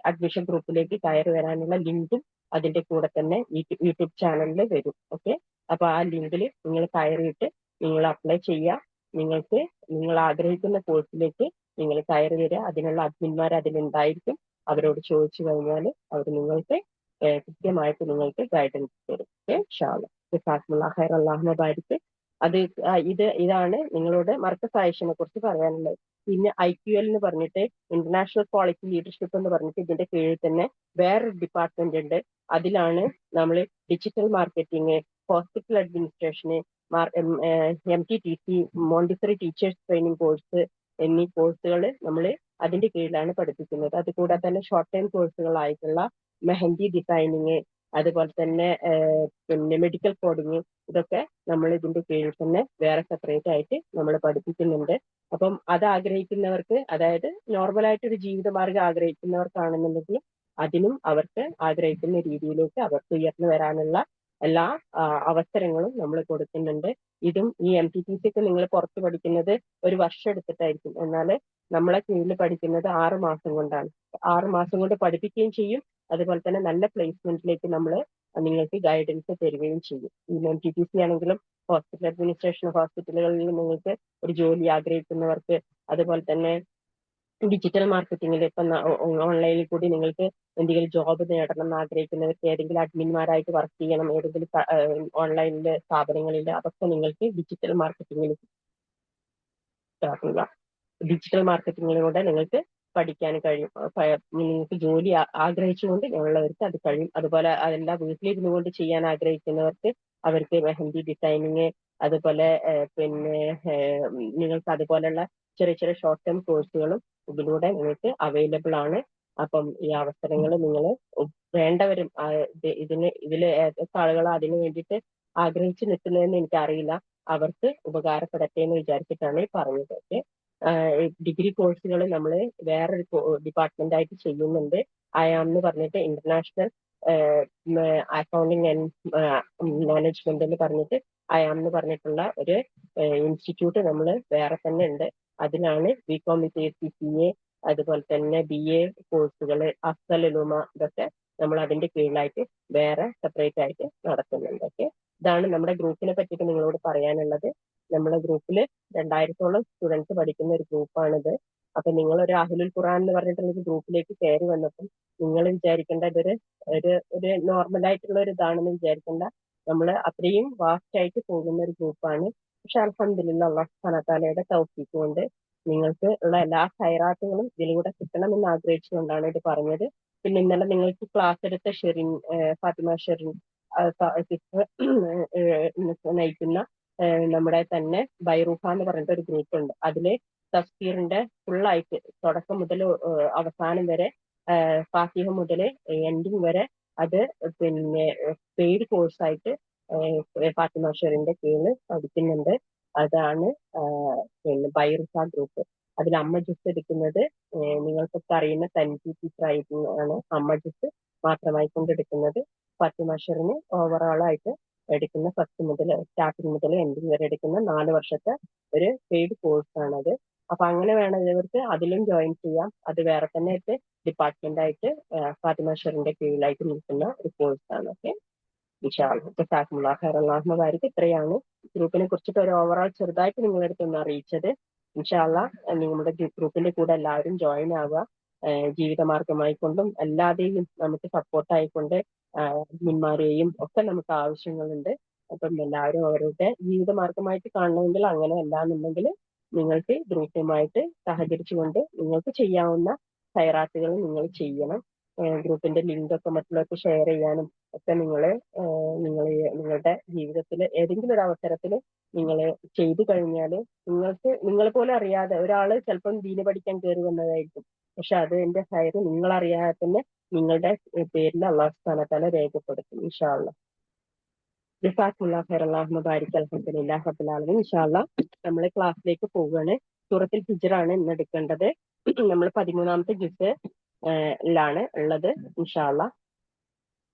അഡ്മിഷൻ ഗ്രൂപ്പിലേക്ക് കയറി വരാനുള്ള ലിങ്കും അതിന്റെ കൂടെ തന്നെ യൂട്യൂബ് ചാനലിൽ വരും. ഓക്കെ. അപ്പൊ ആ ലിങ്കിൽ നിങ്ങൾ കയറിയിട്ട് നിങ്ങൾ അപ്ലൈ ചെയ്യുക. നിങ്ങൾ ആഗ്രഹിക്കുന്ന കോഴ്സിലേക്ക് നിങ്ങൾ കയറി വരിക. അതിനുള്ള അഡ്മിന്മാർ അതിലുണ്ടായിരിക്കും. അവരോട് ചോദിച്ചു കഴിഞ്ഞാൽ അവർ നിങ്ങൾക്ക് കൃത്യമായിട്ട് നിങ്ങൾക്ക് ഗൈഡൻസ് തരും. ഇൻഷാ അല്ലാഹ്. ഖൈർ. അല്ലാഹു ബാരിക്. അത് ഇതാണ് നിങ്ങളോട് മർക്കസ് ആയിഷനെ കുറിച്ച് പറയാനുള്ളത്. പിന്നെ IQL എന്ന് പറഞ്ഞിട്ട് ഇന്റർനാഷണൽ ക്വാളിറ്റി ലീഡർഷിപ്പ് എന്ന് പറഞ്ഞിട്ട് ഇതിന്റെ കീഴിൽ തന്നെ വേറൊരു ഡിപ്പാർട്ട്മെന്റ് ഉണ്ട്. അതിലാണ് നമ്മൾ ഡിജിറ്റൽ മാർക്കറ്റിംഗ്, ഹോസ്പിറ്റൽ അഡ്മിനിസ്ട്രേഷന്, MTTC, Montessori teachers training course എന്നീ കോഴ്സുകൾ നമ്മൾ അതിന്റെ കീഴിലാണ് പഠിപ്പിക്കുന്നത്. അതുകൂടാതെ തന്നെ ഷോർട്ട് ടൈം കോഴ്സുകളായിട്ടുള്ള മെഹന്തി ഡിസൈനിങ്, അതുപോലെ തന്നെ പിന്നെ മെഡിക്കൽ കോഡിങ്, ഇതൊക്കെ നമ്മൾ ഇതിന്റെ കീഴിൽ തന്നെ വേറെ സെപ്പറേറ്റ് ആയിട്ട് നമ്മൾ പഠിപ്പിക്കുന്നുണ്ട്. അപ്പം അത് ആഗ്രഹിക്കുന്നവർക്ക്, അതായത് നോർമലായിട്ടൊരു ജീവിതമാർഗം ആഗ്രഹിക്കുന്നവർക്കാണെന്നുണ്ടെങ്കിൽ അതിനും അവർക്ക് ആഗ്രഹിക്കുന്ന രീതിയിലേക്ക് അവർക്ക് ഉയർന്നു വരാനുള്ള എല്ലാ അവസരങ്ങളും നമ്മൾ കൊടുക്കുന്നുണ്ട്. ഇതും ഈ MTTC ഒക്കെ നിങ്ങൾ പുറത്ത് പഠിക്കുന്നത് ഒരു വർഷം എടുത്തിട്ടായിരിക്കും. എന്നാൽ നമ്മളെ കീഴിൽ പഠിക്കുന്നത് 6 മാസം കൊണ്ടാണ്. 6 മാസം കൊണ്ട് പഠിപ്പിക്കുകയും ചെയ്യും. അതുപോലെ തന്നെ നല്ല പ്ലേസ്മെന്റിലേക്ക് നമ്മൾ നിങ്ങൾക്ക് ഗൈഡൻസ് തരികയും ചെയ്യും. ഈ MTTC ആണെങ്കിലും ഹോസ്പിറ്റൽ അഡ്മിനിസ്ട്രേഷൻ, ഹോസ്പിറ്റലുകളിൽ നിങ്ങൾക്ക് ഒരു ജോലി ആഗ്രഹിക്കുന്നവർക്ക്, അതുപോലെ തന്നെ ഡിജിറ്റൽ മാർക്കറ്റിംഗിൽ ഇപ്പം ഓൺലൈനിൽ കൂടി നിങ്ങൾക്ക് എന്തെങ്കിലും ജോബ് നേടണം എന്ന് ആഗ്രഹിക്കുന്നവർക്ക്, ഏതെങ്കിലും അഡ്മിന്മാരായിട്ട് വർക്ക് ചെയ്യണം ഏതെങ്കിലും ഓൺലൈനിലെ സ്ഥാപനങ്ങളിൽ, അതൊക്കെ നിങ്ങൾക്ക് ഡിജിറ്റൽ മാർക്കറ്റിങ്ങിലൂടെ നിങ്ങൾക്ക് പഠിക്കാൻ കഴിയും. നിങ്ങൾക്ക് ജോലി ആഗ്രഹിച്ചുകൊണ്ട് ഞങ്ങളുള്ളവർക്ക് അത് കഴിയും. അതുപോലെ അതെല്ലാം വീട്ടിലിരുന്നു കൊണ്ട് ചെയ്യാൻ ആഗ്രഹിക്കുന്നവർക്ക് അവർക്ക് മെഹന്തി ഡിസൈനിങ്, അതുപോലെ പിന്നെ നിങ്ങൾക്ക് അതുപോലെയുള്ള ചെറിയ ഷോർട്ട് ടേം കോഴ്സുകളും ഇതിലൂടെ നിങ്ങൾക്ക് അവൈലബിൾ ആണ്. അപ്പം ഈ അവസരങ്ങൾ നിങ്ങൾ വേണ്ടവരും ഇതിൽ ഏതൊക്കെ ആളുകൾ അതിന് വേണ്ടിയിട്ട് ആഗ്രഹിച്ചു നിൽക്കുന്നതെന്ന് എനിക്കറിയില്ല. അവർക്ക് ഉപകാരപ്പെടട്ടെ എന്ന് വിചാരിച്ചിട്ടാണ് ഈ പറഞ്ഞത്. ഓക്കെ. ഡിഗ്രി കോഴ്സുകൾ നമ്മൾ വേറൊരു ഡിപ്പാർട്ട്മെന്റ് ആയിട്ട് ചെയ്യുന്നുണ്ട്. IAM എന്ന് പറഞ്ഞിട്ട് ഇന്റർനാഷണൽ അക്കൗണ്ടിങ് ആൻഡ് മാനേജ്മെന്റ് എന്ന് പറഞ്ഞിട്ട് IAM എന്ന് പറഞ്ഞിട്ടുള്ള ഒരു ഇൻസ്റ്റിറ്റ്യൂട്ട് നമ്മൾ വേറെ തന്നെ ഉണ്ട്. അതിലാണ് BCom with CA, അതുപോലെ തന്നെ BA കോഴ്സുകൾ, അഫ്സൽ ഉലൂമ, ഇതൊക്കെ നമ്മൾ അതിന്റെ കീഴിലായിട്ട് വേറെ സെപ്പറേറ്റ് ആയിട്ട് നടത്തുന്നുണ്ട്. ഓക്കെ. ഇതാണ് നമ്മുടെ ഗ്രൂപ്പിനെ പറ്റിയിട്ട് നിങ്ങളോട് പറയാനുള്ളത്. നമ്മുടെ ഗ്രൂപ്പിൽ 2000-ഓളം സ്റ്റുഡൻസ് പഠിക്കുന്ന ഒരു ഗ്രൂപ്പാണിത്. അപ്പൊ നിങ്ങൾ ഒരു അഹ്ലുൽ ഖുർആൻ എന്ന് പറഞ്ഞിട്ടുള്ള ഒരു ഗ്രൂപ്പിലേക്ക് കയറി വന്നപ്പോൾ നിങ്ങൾ വിചാരിക്കേണ്ട ഒരു നോർമൽ ആയിട്ടുള്ള ഒരു ഇതാണെന്ന് വിചാരിക്കേണ്ട. നമ്മൾ അത്രയും വാസ്റ്റ് ആയിട്ട് പോകുന്ന ഒരു ഗ്രൂപ്പാണ്. പക്ഷെ അൽഹംദുലില്ലാഹ് അല്ലാഹു സുബ്ഹാനഹു വ തആലയുടെ തൗഫീഖ് കൊണ്ട് നിങ്ങൾക്ക് ഉള്ള എല്ലാ ഹൈറാത്തുകളും ഇതിലൂടെ കിട്ടണമെന്ന് ആഗ്രഹിച്ചുകൊണ്ടാണ് ഇത് പറഞ്ഞത്. പിന്നെ ഇന്നലെ നിങ്ങൾക്ക് ക്ലാസ് എടുത്ത ഫാത്തിമ ഷെറിൻ സിസ്റ്റർ നയിക്കുന്ന നമ്മുടെ തന്നെ ബൈറൂഹ എന്ന് പറഞ്ഞിട്ട് ഒരു ഗ്രൂപ്പ് ഉണ്ട്. അതില് തഫ്സീറിന്റെ ഫുള്ളായിട്ട് തുടക്കം മുതൽ അവസാനം വരെ, ഫാത്തിഹ മുതൽ എൻഡിങ് വരെ അത് പിന്നെ പെയ്ഡ് കോഴ്സായിട്ട് ഫാത്തിമ ഷെറിന്റെ കീഴിൽ പഠിക്കുന്നുണ്ട്. അതാണ് പിന്നെ ബൈറുഹ ഗ്രൂപ്പ്. അതിൽ അമ്മ ജിസ് എടുക്കുന്നത് നിങ്ങൾക്കൊക്കെ അറിയുന്ന തൻജി ടീച്ചറാണ് അമ്മ ജിസ് മാത്രമായി കൊണ്ടെടുക്കുന്നത്. ഫാത്തിമ ഷെറിന് ഓവറോൾ ആയിട്ട് എടുക്കുന്ന ഫസ്റ്റ് മുതൽ സ്റ്റാർട്ടിങ് മുതൽ എൻഡിങ് വരെ എടുക്കുന്ന 4 വർഷത്തെ ഒരു പെയ്ഡ് കോഴ്സാണത്. അപ്പൊ അങ്ങനെ വേണമെന്നവർക്ക് അതിലും ജോയിൻ ചെയ്യാം. അത് വേറെ തന്നെ ഡിപ്പാർട്ട്മെന്റ് ആയിട്ട് ഫാത്തിമ ഷെറിന്റെ കീഴിലായിട്ട് നിൽക്കുന്ന ഒരു കോഴ്സാണ്. ഓക്കെ, ഇൻഷാല്ലാഹ് ഇത്രയാണ് ഗ്രൂപ്പിനെ കുറിച്ചിട്ട് ഒരു ഓവറോൾ ചെറുതായിട്ട് നിങ്ങളുടെ അടുത്ത് ഒന്ന് അറിയിച്ചത്. ഇൻഷാല്ലാഹ് നിങ്ങളുടെ ഗ്രൂപ്പിന്റെ കൂടെ എല്ലാവരും ജോയിൻ ആവുക. ജീവിതമാർഗമായിക്കൊണ്ടും അല്ലാതെയും നമുക്ക് സപ്പോർട്ടായിക്കൊണ്ട് അഡ്മിന്മാരെയും ഒക്കെ നമുക്ക് ആവശ്യങ്ങളുണ്ട്. അപ്പം എല്ലാവരും അവരുടെ ജീവിതമാർഗമായിട്ട് കാണണമെങ്കിൽ, അങ്ങനെ അല്ലാന്നുണ്ടെങ്കിൽ നിങ്ങൾക്ക് ഗ്രൂപ്പുമായിട്ട് സഹകരിച്ചുകൊണ്ട് നിങ്ങൾക്ക് ചെയ്യാവുന്ന ഹൈറാത്തുകൾ നിങ്ങൾ ചെയ്യണം. ഗ്രൂപ്പിന്റെ ലിങ്ക് ഒക്കെ മറ്റുള്ളവർക്ക് ഷെയർ ചെയ്യാനും ഒക്കെ നിങ്ങളുടെ ജീവിതത്തിൽ ഏതെങ്കിലും ഒരു അവസരത്തിൽ നിങ്ങൾ ചെയ്തു കഴിഞ്ഞാൽ നിങ്ങളെ പോലെ അറിയാതെ ഒരാള് ചിലപ്പം ദീന് പഠിക്കാൻ കയറി വന്നതായിരിക്കും. പക്ഷെ അതിന്റെ ഹൈർ നിങ്ങളറിയാതെ തന്നെ നിങ്ങളുടെ പേരിൽ അള്ളാഹു സുബ്ഹാനഹു വ തആല രേഖപ്പെടുത്തും. ഇൻഷാ അല്ലാഹ്. ജസാക്കുമുല്ലാഹു ഖൈറൻ. അല്ലാഹുമ്മ ബാരിക് അൽഹംദുലില്ലാഹി റബ്ബിൽ ആലമീൻ. ഇൻഷാ അല്ലാഹ് നമ്മൾ ക്ലാസ്സിലേക്ക് പോവുകയാണ്. സൂറത്തുൽ ഹിജ്റാണ് ഇന്ന് എടുക്കേണ്ടത്. നമ്മൾ 13ാമത്തെ ലാണ് ഉള്ളത്. ഇൻഷാ അല്ലാഹ്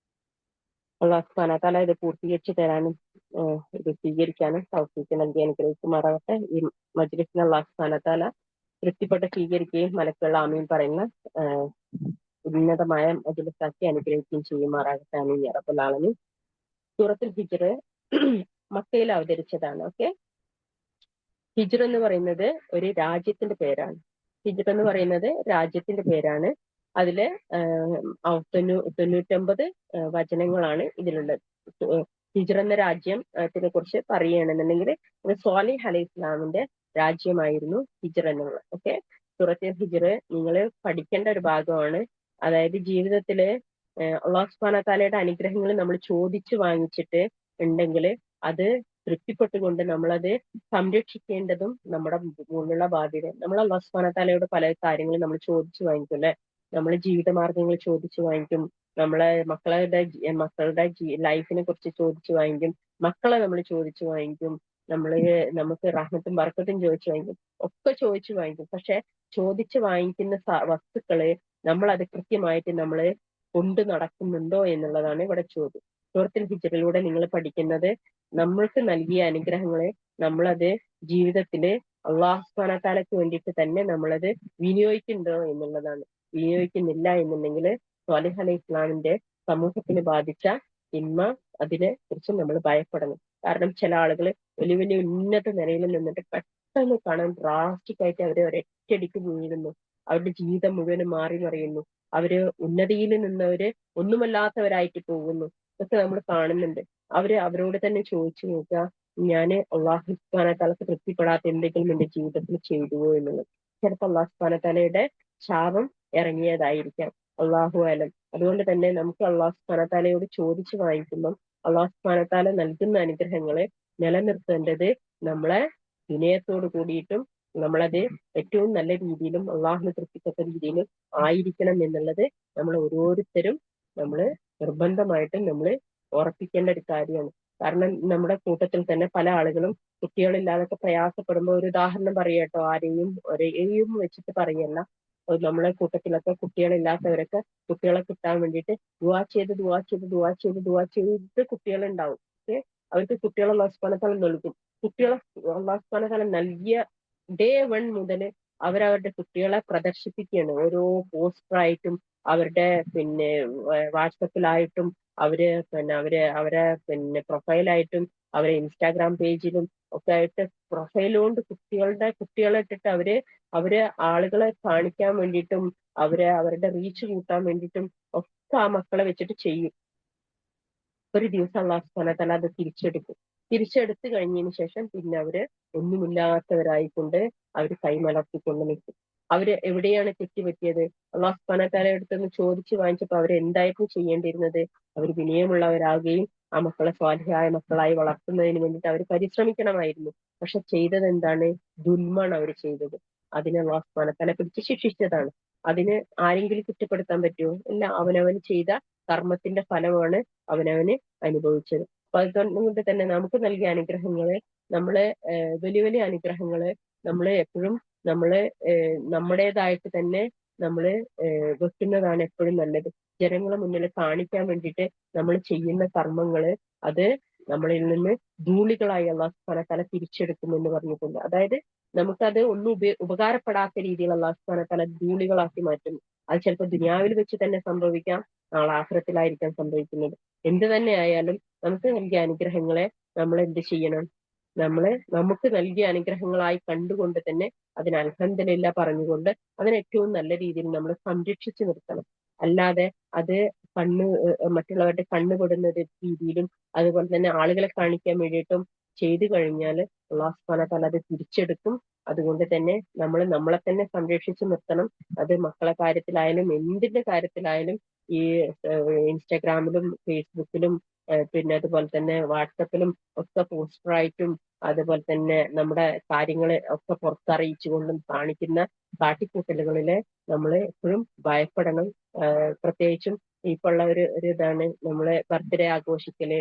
അള്ളാഹു സുബ്ഹാനഹു വ തആല ഇത് പൂർത്തീകരിച്ച് തരാനും ഇത് സ്വീകരിക്കാനും തൗഫീഖ് നൽകി അനുഗ്രഹിക്കുമാറാകട്ടെ. ഈ മജ്ലിസിനെ അള്ളാഹു സുബ്ഹാനഹു വ തആല തൃപ്തിപ്പെട്ട് സ്വീകരിക്കുകയും മലക്കുകൾ ആമീൻ പറയുന്ന ഉന്നതമായ മജ്ലിസാക്കി അനുഗ്രഹിക്കുകയും ചെയ്യുമാറാകട്ടെ. ആമീൻ യാ റബ്ബൽ ആലമീൻ. സൂറത്തുൽ ഹിജ്ർ മക്കയിൽ അവതരിച്ചതാണ്. ഓക്കെ, ഹിജ്ർ എന്ന് പറയുന്നത് ഒരു രാജ്യത്തിന്റെ പേരാണ്. ഹിജ്ർ എന്ന് പറയുന്നത് രാജ്യത്തിന്റെ പേരാണ്. അതില് 99 വചനങ്ങളാണ് ഇതിലുള്ളത്. ഹിജ്ർ എന്ന രാജ്യത്തിനെ കുറിച്ച് പറയുകയാണെന്നുണ്ടെങ്കിൽ ഇത് സ്വാലിഹ് അലൈഹി ഇസ്ലാമിന്റെ രാജ്യമായിരുന്നു ഹിജ്ർ എന്നുള്ളത്. ഓക്കെ, സൂറത്തുൽ ഹിജ്ർ നിങ്ങൾ പഠിക്കേണ്ട ഒരു ഭാഗമാണ്. അതായത് ജീവിതത്തില് അള്ളാഹു സുബ്ഹാനഹു വ തആലയുടെ അനുഗ്രഹങ്ങൾ നമ്മൾ ചോദിച്ചു വാങ്ങിച്ചിട്ട് ഉണ്ടെങ്കിൽ അത് തൃപ്തിപ്പെട്ടുകൊണ്ട് നമ്മളത് സംരക്ഷിക്കേണ്ടതും നമ്മുടെ മുന്നിലുള്ള ബാധ്യത. നമ്മൾ അള്ളാഹു സുബ്ഹാനഹു വ തആലയോട് പല കാര്യങ്ങളും നമ്മൾ ചോദിച്ചു വാങ്ങിക്കും അല്ലെ. നമ്മൾ ജീവിതമാർഗങ്ങൾ ചോദിച്ചു വാങ്ങിക്കും, നമ്മളെ മക്കളുടെ ലൈഫിനെ കുറിച്ച് ചോദിച്ചു വാങ്ങിക്കും, മക്കളെ നമ്മൾ ചോദിച്ചു വാങ്ങിക്കും, നമുക്ക് റഹ്മത്തും ബർക്കത്തും ചോദിച്ചു വാങ്ങിക്കും, ഒക്കെ ചോദിച്ചു വാങ്ങിക്കും. പക്ഷെ ചോദിച്ചു വാങ്ങിക്കുന്ന വസ്തുക്കള് നമ്മൾ അത് കൃത്യമായിട്ട് നമ്മൾ കൊണ്ടു നടക്കുന്നുണ്ടോ എന്നുള്ളതാണ് ഇവിടെ ചോദ്യം. സൂറത്തുൽ ഹിജ്റിലൂടെ നിങ്ങൾ പഠിക്കുന്നത് നമ്മൾക്ക് നൽകിയ അനുഗ്രഹങ്ങളെ നമ്മളത് ജീവിതത്തില് അള്ളാഹു സുബ്ഹാനഹു വ തആലയ്ക്ക് വേണ്ടിയിട്ട് തന്നെ നമ്മളത് വിനിയോഗിക്കുന്നുണ്ടോ എന്നുള്ളതാണ്. വിനിയോഗിക്കുന്നില്ല എന്നുണ്ടെങ്കിൽ സ്വാലിഹ് അലൈഹി ഇസ്ലാമിന്റെ സമൂഹത്തിന് ബാധിച്ച തിന്മ, അതിനെ കുറിച്ച് നമ്മൾ ഭയപ്പെടണം. കാരണം ചില ആളുകൾ വലിയ വലിയ ഉന്നത നിലയിൽ നിന്നിട്ട് പെട്ടെന്ന് കാണാൻ ഡ്രാസ്റ്റിക് ആയിട്ട് അവരെ ഒരൊറ്റയടിക്ക് വീഴുന്നു. അവരുടെ ജീവിതം മുഴുവനും മാറി മറിയുന്നു. അവര് ഉന്നതിയിൽ നിന്നവര് ഒന്നുമല്ലാത്തവരായിട്ട് പോകുന്നു. ഇതൊക്കെ നമ്മൾ കാണുന്നുണ്ട്. അവരോട് തന്നെ ചോദിച്ചു നോക്കുക, ഞാന് അള്ളാഹു സുബ്ഹാനഹു വ തആലക്ക് തൃപ്തിപ്പെടാത്ത എന്തെങ്കിലും എന്റെ ജീവിതത്തിൽ ചെയ്തുവോ എന്നുള്ളത്. ചിലപ്പോൾ അള്ളാഹു സുബ്ഹാനഹു വ തആലയുടെ ശാപം ഇറങ്ങിയതായിരിക്കാം. അള്ളാഹു അലം. അതുകൊണ്ട് തന്നെ നമുക്ക് അള്ളാഹു സുബ്ഹാനഹു വ തആലയോട് ചോദിച്ചു വാങ്ങിക്കുമ്പം അള്ളാഹു സുബ്ഹാനഹു വ തആല നൽകുന്ന അനുഗ്രഹങ്ങളെ നിലനിർത്തേണ്ടത് നമ്മളെ വിനയത്തോട് കൂടിയിട്ടും നമ്മളത് ഏറ്റവും നല്ല രീതിയിലും അള്ളാഹുവിന് തൃപ്തിപ്പെട്ട രീതിയിലും ആയിരിക്കണം എന്നുള്ളത് നമ്മൾ ഓരോരുത്തരും നിർബന്ധമായിട്ടും നമ്മൾ ഉറപ്പിക്കേണ്ട ഒരു കാര്യമാണ്. കാരണം നമ്മുടെ കൂട്ടത്തിൽ തന്നെ പല ആളുകളും കുട്ടികളില്ലാതൊക്കെ പ്രയാസപ്പെടുമ്പോൾ, ഒരു ഉദാഹരണം പറയാട്ടോ, ഒരേയും വെച്ചിട്ട് പറയല്ല, നമ്മളെ കൂട്ടത്തിലൊക്കെ കുട്ടികളില്ലാത്തവരൊക്കെ കുട്ടികളെ കിട്ടാൻ വേണ്ടിയിട്ട് ദുആ ചെയ്ത് കുട്ടികളുണ്ടാവും. അവർക്ക് കുട്ടികളെ അല്ലാഹു സുബ്ഹാനഹു വ തആല നൽകും. കുട്ടികളെ അല്ലാഹു സുബ്ഹാനഹു വ തആല നൽകിയ ഡേ 1 മുതൽ അവരവരുടെ കുട്ടികളെ പ്രദർശിപ്പിക്കുകയാണ്. ഓരോ പോസ്റ്ററായിട്ടും അവരുടെ വാട്സപ്പിലായിട്ടും അവരെ പ്രൊഫൈലായിട്ടും അവരെ ഇൻസ്റ്റാഗ്രാം പേജിലും ഒക്കെ ആയിട്ട് പ്രൊഫൈലുകൊണ്ട് കുട്ടികളെ ഇട്ടിട്ട് അവര് ആളുകളെ കാണിക്കാൻ വേണ്ടിയിട്ടും അവരുടെ റീച്ച് കൂട്ടാൻ വേണ്ടിയിട്ടും ഒക്കെ ആ മക്കളെ വെച്ചിട്ട് ചെയ്യും. ഒരു ദിവസം അല്ലാഹു സുബ്ഹാനഹു വ തആല അത് തിരിച്ചെടുക്കും. തിരിച്ചെടുത്തു കഴിഞ്ഞതിന് ശേഷം പിന്നെ അവര് ഒന്നുമില്ലാത്തവരായിക്കൊണ്ട് അവർ കൈമലർത്തിക്കൊണ്ട് നിൽക്കും. അവര് എവിടെയാണ് തെറ്റുപറ്റിയത്? അള്ളാഹു സുബ്ഹാനഹു വ തആല അടുത്തൊന്ന് ചോദിച്ചു വാങ്ങിച്ചപ്പോൾ അവർ എന്തായിരുന്നു ചെയ്യേണ്ടിയിരുന്നത്? അവർ വിനയമുള്ളവരാകുകയും ആ മക്കളെ സ്വാലിഹായ മക്കളായി വളർത്തുന്നതിന് വേണ്ടിയിട്ട് അവർ പരിശ്രമിക്കണമായിരുന്നു. പക്ഷെ ചെയ്തത് എന്താണ്? ദുൽമാണ് അവർ ചെയ്തത്. അതിനെ അള്ളാഹു സുബ്ഹാനഹു വ തആല പിടിച്ച് ശിക്ഷിച്ചതാണ്. അതിന് ആരെങ്കിലും കുറ്റപ്പെടുത്താൻ പറ്റുമോ? ഇല്ല. അവനവൻ ചെയ്ത കർമ്മത്തിന്റെ ഫലമാണ് അവനവന് അനുഭവിച്ചത്. അപ്പൊ അതുകൊണ്ട് തന്നെ നമുക്ക് നൽകിയ അനുഗ്രഹങ്ങള്, നമ്മളെ വലിയ വലിയ അനുഗ്രഹങ്ങള് നമ്മള് എപ്പോഴും നമ്മള് നമ്മുടേതായിട്ട് തന്നെ നമ്മള് വെക്കുന്നതാണ് എപ്പോഴും നല്ലത്. ജനങ്ങളെ മുന്നിൽ കാണിക്കാൻ വേണ്ടിയിട്ട് നമ്മൾ ചെയ്യുന്ന കർമ്മങ്ങള് അത് നമ്മളിൽ നിന്ന് ധൂളികളായി അള്ളാഹു സുബ്ഹാനഹു വ തആല തിരിച്ചെടുക്കുമെന്ന് പറഞ്ഞിട്ടുണ്ട്. അതായത് നമുക്കത് ഒന്നും ഉപകാരപ്പെടാത്ത രീതിയിൽ അള്ളാഹു സുബ്ഹാനഹു വ തആല ധൂളികളാക്കി മാറ്റും. അത് ചിലപ്പോൾ ദുനിയാവിൽ വെച്ച് തന്നെ സംഭവിക്കാം, നാളെ ആഖിറത്തിലായിരിക്കാം സംഭവിക്കുന്നത്. എന്ത് തന്നെ ആയാലും നമുക്ക് നൽകിയ അനുഗ്രഹങ്ങളെ നമ്മൾ എന്ത് ചെയ്യണം? നമുക്ക് നൽകിയ അനുഗ്രഹങ്ങളായി കണ്ടുകൊണ്ട് തന്നെ അതിന് അൽഹംദുലില്ലാ പറഞ്ഞുകൊണ്ട് അതിന് ഏറ്റവും നല്ല രീതിയിൽ നമ്മൾ സംരക്ഷിച്ചു നിർത്തണം. അല്ലാതെ അത് മറ്റുള്ളവരുടെ കണ്ണുപെടുന്ന രീതിയിലും അതുപോലെ തന്നെ ആളുകളെ കാണിക്കാൻ വേണ്ടിയിട്ടും ചെയ്തു കഴിഞ്ഞാൽ അള്ളാഹു സുബ്ഹാനഹു വ തആല അത് തിരിച്ചെടുക്കും. അതുകൊണ്ട് തന്നെ നമ്മൾ നമ്മളെ തന്നെ സംരക്ഷിച്ചു നിർത്തണം. അത് മക്കളെ കാര്യത്തിലായാലും എന്തിന്റെ കാര്യത്തിലായാലും ഈ ഇൻസ്റ്റാഗ്രാമിലും ഫേസ്ബുക്കിലും പിന്നെ അതുപോലെ തന്നെ വാട്സപ്പിലും ഒക്കെ പോസ്റ്ററായിട്ടും അതുപോലെ തന്നെ നമ്മുടെ കാര്യങ്ങളെ ഒക്കെ പുറത്തറിയിച്ചുകൊണ്ടും കാണിക്കുന്ന കാട്ടിക്കൂട്ടലുകളില് നമ്മൾ എപ്പോഴും ഭയപ്പെടണം. പ്രത്യേകിച്ചും ഇപ്പൊ ഉള്ള ഒരു ഇതാണ് നമ്മള് ബർത്ത്ഡേ ആഘോഷിക്കല്,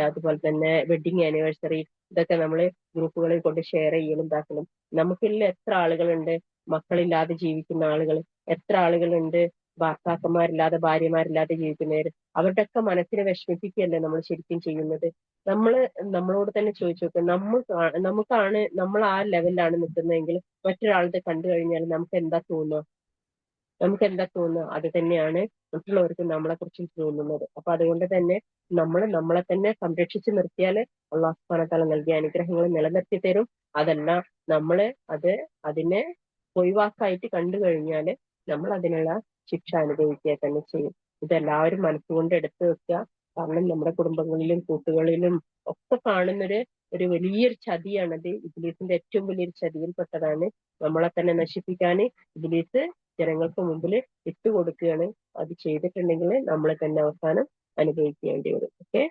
അതുപോലെ തന്നെ വെഡിങ് ആനിവേഴ്സറി, ഇതൊക്കെ നമ്മള് ഗ്രൂപ്പുകളിൽ കൊണ്ട് ഷെയർ ചെയ്യലും ഇതാക്കലും. നമുക്കില്ല എത്ര ആളുകളുണ്ട് മക്കളില്ലാതെ ജീവിക്കുന്ന ആളുകൾ, എത്ര ആളുകളുണ്ട് ഭർത്താക്കന്മാരില്ലാതെ ഭാര്യമാരില്ലാതെ ജീവിക്കുന്നവര്. അവരുടെയൊക്കെ മനസ്സിനെ വിഷമിപ്പിക്കുകയല്ലേ നമ്മൾ ശരിക്കും ചെയ്യുന്നത്. നമ്മളോട് തന്നെ ചോദിച്ചു നോക്കുക, നമ്മൾ ആ ലെവലിലാണ് നിൽക്കുന്നതെങ്കിൽ മറ്റൊരാളുടെ കണ്ടു കഴിഞ്ഞാൽ നമുക്ക് എന്താ തോന്നുക? അത് തന്നെയാണ് മറ്റുള്ളവർക്ക് നമ്മളെ കുറിച്ച് തോന്നുന്നത്. അപ്പൊ അതുകൊണ്ട് തന്നെ നമ്മളെ തന്നെ സംരക്ഷിച്ചു നിർത്തിയാല് അള്ളാഹു സുബ്ഹാനഹു വ തആല നൽകിയ അനുഗ്രഹങ്ങൾ നിലനിർത്തി തരും. അതല്ല നമ്മള് അതിനെ ഒഴിവാക്കായിട്ട് കണ്ടു കഴിഞ്ഞാല് നമ്മൾ അതിനുള്ള ശിക്ഷ അനുഭവിക്കുക തന്നെ ചെയ്യും. ഇതെല്ലാവരും മനസ്സുകൊണ്ട് എടുത്തു വെക്കുക. കാരണം നമ്മുടെ കുടുംബങ്ങളിലും കൂട്ടുകളിലും ഒക്കെ കാണുന്നൊരു വലിയൊരു ചതിയാണത്. ഇബ്ലീസിന്റെ ഏറ്റവും വലിയൊരു ചതിയിൽപ്പെട്ടതാണ്. നമ്മളെ തന്നെ നശിപ്പിക്കാന് ഇബ്ലീസ് ജനങ്ങൾക്ക് മുമ്പിൽ ഇട്ടുകൊടുക്കുകയാണ്. അത് ചെയ്തിട്ടുണ്ടെങ്കിൽ നമ്മളെ തന്നെ അവസാനം അനുഭവിക്കേണ്ടി വരും. ഓക്കെ,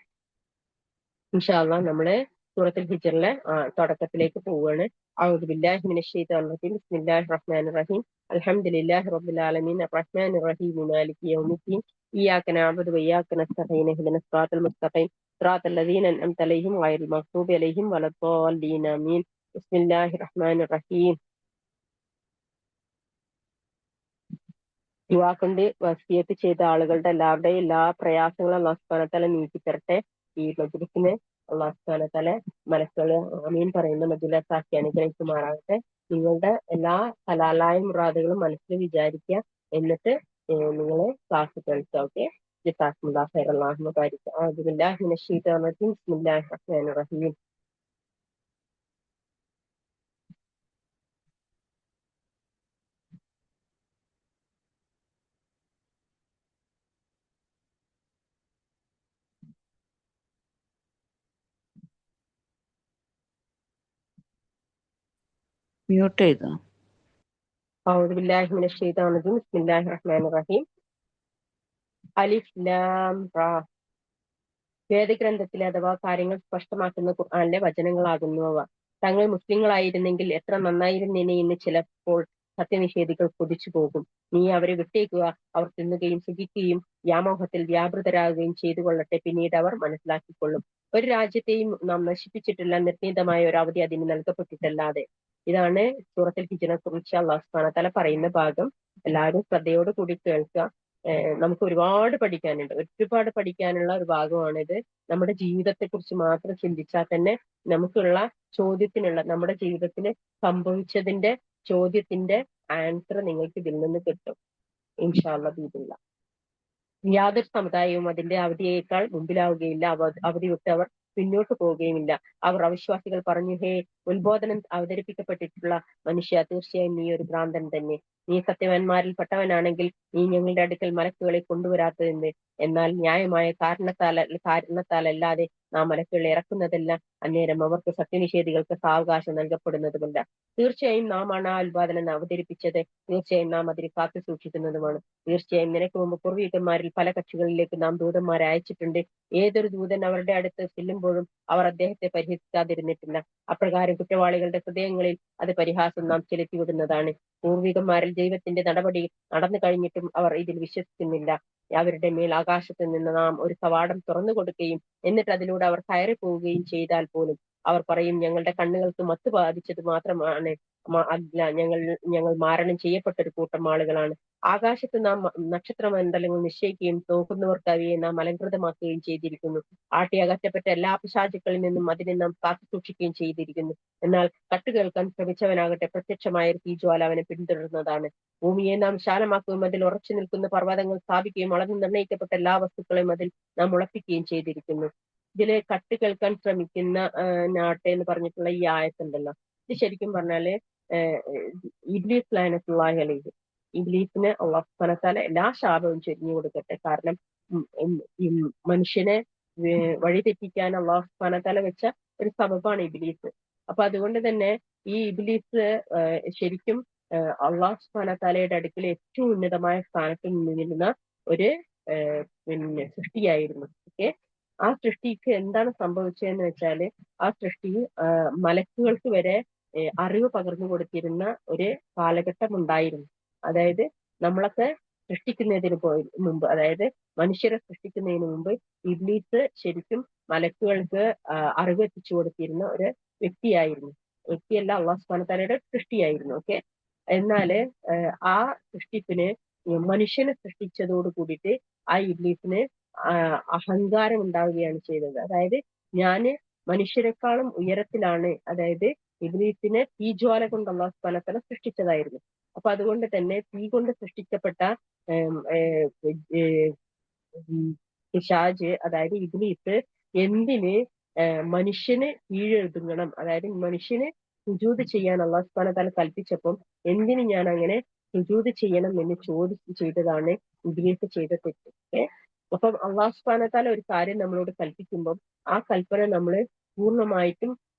ഇൻഷാ അല്ലാഹ് നമ്മള് സൂറത്തുൽ ഹിജ്റിലെ തുടക്കത്തിലേക്ക് പോവുകയാണ്. അഊദു ബില്ലാഹി മിനശ് ശൈത്വാനിർ റജീം. ബിസ്മില്ലാഹിർ റഹ്മാനിർ റഹീം. അൽഹംദുലില്ലാഹി റബ്ബിൽ ആലമീൻ അർറഹ്മാനിർ റഹീം മാലികി യൗമിദ്ദീൻ ഇയ്യാക നഅ്ബുദു വഇയ്യാക നസ്തഈൻ ഇഹ്ദിനസ് സിറാത്തൽ മുസ്തഖീം സിറാത്തൽ ലദീന അൻഅംത അലൈഹിം ഗൈറിൽ മഗ്ദൂബി അലൈഹിം വലദ്ദാല്ലീൻ ആമീൻ. ബിസ്മില്ലാഹിർ റഹ്മാനിർ റഹീം. ദുആ കൊണ്ട് വസിയത്ത് ചെയ്ത ആളുകളുടെ എല്ലാവരുടെയും എല്ലാ പ്രയാസങ്ങളും അല്ലാഹു സുബ്ഹാനഹു വ തആല നീക്കി തരട്ടെ. ഈ മജ്‌ലിസിനെ അല്ലാഹു സുബ്ഹാനഹു വ തആല മനസ്സുകൾ ആമീൻ പറയുന്ന മജ്‌ലിസാക്കി അനുഗ്രഹിക്കുമാറാകട്ടെ. നിങ്ങളുടെ എല്ലാ ഹലാലായ മുറാദുകളും മനസ്സിൽ വിചാരിക്കുക. എന്നിട്ട് നിങ്ങൾ ക്ലാസ് കേൾക്കുക. ഓക്കെ, ജസാക്കുമുല്ലാഹു ഖൈറൻ. അല്ലാഹുമ്മ ബാരിക്. അഊദു ബില്ലാഹി മിനശ് ശൈത്വാനിർ റജീം. ബിസ്മില്ലാഹിർ റഹ്മാനിർ റഹീം. മ്യൂട്ട് ചെയ്തോ? അഊദു ബില്ലാഹി മിനശ് ശൈത്വാനിർ റജീം. ബിസ്മില്ലാഹിർ റഹ്മാനിർ റഹീം. അലിഫ് ലാം റാ. വേദഗ്രന്ഥത്തിലെ അഥവാ കാര്യങ്ങൾ സ്പഷ്ടമാക്കുന്ന ഖുർആനിലെ വചനങ്ങളാകുന്നു അവ. തങ്ങൾ മുസ്ലിങ്ങളായിരുന്നെങ്കിൽ എത്ര നന്നായിരുന്നേനെ എന്ന് ചിലപ്പോൾ സത്യനിഷേധികൾ കൊതിച്ചു പോകും. നീ അവരെ വിട്ടേക്കുക. അവർ തിന്നുകയും സുഖിക്കുകയും വ്യാമോഹത്തിൽ വ്യാപൃതരാകുകയും ചെയ്തു കൊള്ളട്ടെ. പിന്നീട് അവർ മനസ്സിലാക്കിക്കൊള്ളും. ഒരു രാജ്യത്തെയും നാം നശിപ്പിച്ചിട്ടില്ല, നിർണീതമായ ഒരു അവധി അതിന് നൽകപ്പെട്ടിട്ടല്ലാതെ. ഇതാണ് സൂറത്തുൽ ഹിജ്റിനെ കുറിച്ച് അല്ലാഹു സുബ്ഹാനഹു വ തആല പറയുന്ന ഭാഗം. എല്ലാവരും ശ്രദ്ധയോട് കൂടി കേൾക്കുക. നമുക്ക് ഒരുപാട് പഠിക്കാനുള്ള ഒരു ഭാഗമാണിത്. നമ്മുടെ ജീവിതത്തെ കുറിച്ച് മാത്രം ചിന്തിച്ചാൽ തന്നെ നമുക്കുള്ള നമ്മുടെ ജീവിതത്തിൽ സംഭവിച്ചതിന്റെ ചോദ്യത്തിന്റെ ആൻസർ നിങ്ങൾക്ക് ഇതിൽ നിന്ന് കിട്ടും ഇൻഷാ അല്ലാഹ് ബിഇദ്നില്ലാ. യാതൊരു സമുദായവും അതിന്റെ അവധിയേക്കാൾ മുമ്പിലാവുകയില്ല. അവധി വിട്ട് അവർ പിന്നോട്ട് പോവുകയുമില്ല. അവർ അവിശ്വാസികൾ പറഞ്ഞു, ഹേ ഉത്ബോധനം അവതരിപ്പിക്കപ്പെട്ടിട്ടുള്ള മനുഷ്യ, തീർച്ചയായും നീ ഒരു ഭ്രാന്തൻ തന്നെ. നീ സത്യവാന്മാരിൽ പെട്ടവനാണെങ്കിൽ നീ ഞങ്ങളുടെ അടുക്കൽ മലക്കുകളെ കൊണ്ടുവരാത്തതെന്ന്. എന്നാൽ ന്യായമായ കാരണത്താലല്ലാതെ നാം മലക്കുകളെ ഇറക്കുന്നതല്ല. അന്നേരം അവർക്ക് സത്യനിഷേധികൾക്ക് സാവകാശം നൽകപ്പെടുന്നതുമല്ല. തീർച്ചയായും നാം ആണ് ആ ഉത്പാദനം അവതരിപ്പിച്ചത്. തീർച്ചയായും നാം അതിന് കാത്തു സൂക്ഷിക്കുന്നതുമാണ്. തീർച്ചയായും നിനക്ക് മുമ്പ് പൂർവികന്മാരിൽ പല കക്ഷികളിലേക്ക് നാം ദൂതന്മാരെ അയച്ചിട്ടുണ്ട്. ഏതൊരു ദൂതൻ അവരുടെ അടുത്ത് ചെല്ലുമ്പോഴും അവർ അദ്ദേഹത്തെ പരിഹസിക്കാതിരുന്നിട്ടില്ല. അപ്രകാരം കുറ്റവാളികളുടെ ഹൃദയങ്ങളിൽ അത് പരിഹാസം നാം ചെലുത്തിവിടുന്നതാണ്. പൂർവികന്മാരിൽ ദൈവത്തിന്റെ നടപടി നടന്നു കഴിഞ്ഞിട്ടും അവർ ഇതിൽ വിശ്വസിക്കുന്നില്ല. അവരുടെ മേൽ ആകാശത്ത് നിന്ന് നാം ഒരു കവാടം തുറന്നു കൊടുക്കുകയും എന്നിട്ട് അതിലൂടെ അവർ കയറി പോവുകയും ചെയ്താൽ പോലും അവർ പറയും, ഞങ്ങളുടെ കണ്ണുകൾക്ക് മത്ത് ബാധിച്ചത് മാത്രമാണ്, അല്ല, ഞങ്ങൾ മാരണം ചെയ്യപ്പെട്ട ഒരു കൂട്ടം ആളുകളാണ്. ആകാശത്ത് നാം നക്ഷത്രമണ്ഡലങ്ങൾ നിശ്ചയിക്കുകയും നോക്കുന്നവർക്ക് അവയെ നാം അലങ്കൃതമാക്കുകയും ചെയ്തിരിക്കുന്നു. അകറ്റപ്പെട്ട എല്ലാ പിശാചുക്കളിൽ നിന്നും അതിനെ നാം കാത്തു സൂക്ഷിക്കുകയും ചെയ്തിരിക്കുന്നു. എന്നാൽ കട്ടുകേൾക്കാൻ ശ്രമിച്ചവനാകട്ടെ പ്രത്യക്ഷമായ ഒരു തീജ്വാല അവനെ പിന്തുടരുന്നതാണ്. ഭൂമിയെ നാം വിശാലമാക്കുകയും അതിൽ ഉറച്ചു നിൽക്കുന്ന പർവ്വതങ്ങൾ സ്ഥാപിക്കുകയും അളന്ന് നിർണ്ണയിക്കപ്പെട്ട എല്ലാ വസ്തുക്കളെയും അതിൽ നാം ഉളപ്പിക്കുകയും ചെയ്തിരിക്കുന്നു. ഇതില് കട്ട് കേൾക്കാൻ ശ്രമിക്കുന്ന നാട്ടെ എന്ന് പറഞ്ഞിട്ടുള്ള ഈ ആയത്തുണ്ടല്ലോ, ഇത് ശരിക്കും പറഞ്ഞാല് ഇബ്ലീസ് ലഅനത്തുല്ലാഹി അലൈഹി, ഇബ്ലീസിന് അല്ലാഹു സുബ്ഹാനഹു വ തആല എല്ലാ ശാപവും ചൊരിഞ്ഞു കൊടുക്കട്ടെ. കാരണം ഈ മനുഷ്യനെ വഴിതെറ്റിക്കാൻ അല്ലാഹു സുബ്ഹാനഹു വ തആല വെച്ച ഒരു സബബാണ് ഇബ്ലീസ്. അപ്പൊ അതുകൊണ്ട് തന്നെ ഈ ഇബ്ലീസ് ശരിക്കും അള്ളാഹു സുബ്ഹാനഹു വ തആലയുടെ അടുക്കൽ ഏറ്റവും ഉന്നതമായ സ്ഥാനത്ത് നിന്നിരുന്ന ഒരു സൃഷ്ടിയായിരുന്നു. ഓക്കെ, ആ സൃഷ്ടിക്ക് എന്താണ് സംഭവിച്ചതെന്ന് വെച്ചാല്, ആ സൃഷ്ടി മലക്കുകൾക്ക് വരെ അറിവ് പകർന്നു കൊടുത്തിരുന്ന ഒരു കാലഘട്ടം ഉണ്ടായിരുന്നു. അതായത് നമ്മളൊക്കെ സൃഷ്ടിക്കുന്നതിന് മുമ്പ്, അതായത് മനുഷ്യരെ സൃഷ്ടിക്കുന്നതിന് മുമ്പ് ഇബ്ലീസ് ശരിക്കും മലക്കുകൾക്ക് അറിവ് എത്തിച്ചു കൊടുത്തിരുന്ന ഒരു വ്യക്തിയായിരുന്നു. വ്യക്തിയല്ല, അള്ളാഹു സുബ്ഹാനഹു വ തആലയുടെ സൃഷ്ടിയായിരുന്നു. ഓക്കെ, എന്നാല് ആ സൃഷ്ടിപ്പിന് മനുഷ്യനെ സൃഷ്ടിച്ചതോട് കൂടിയിട്ട് ആ ഇബ്ലീസിന് അഹങ്കാരം ഉണ്ടാവുകയാണ് ചെയ്തത്. അതായത് ഞാന് മനുഷ്യരെക്കാളും ഉയരത്തിലാണ്, അതായത് ഇബ്ലീസിനെ തീജ്വാല കൊണ്ട് അല്ലാഹു സുബ്ഹാനഹു വ തആല സൃഷ്ടിച്ചതായിരുന്നു. അപ്പൊ അതുകൊണ്ട് തന്നെ തീ കൊണ്ട് സൃഷ്ടിക്കപ്പെട്ട പിശാച്, അതായത് ഇബ്ലീസ് എന്തിന് മനുഷ്യന് കീഴൊതുങ്ങണം, അതായത് മനുഷ്യന് സുജൂദ് ചെയ്യാൻ അല്ലാഹു സുബ്ഹാനഹു വ തആല കൽപ്പിച്ചപ്പം എന്തിന് ഞാൻ അങ്ങനെ സുജൂദ് ചെയ്യണം എന്ന് ചെയ്തതാണ് ഇബ്ലീസ് ചെയ്ത തെറ്റ്. അപ്പം അള്ളാഹു സുബ്ഹാനഹു വ തആല ഒരു കാര്യം നമ്മളോട് കൽപ്പിക്കുമ്പോൾ ആ കൽപ്പന നമ്മൾ പൂർണ്ണമായിട്ടും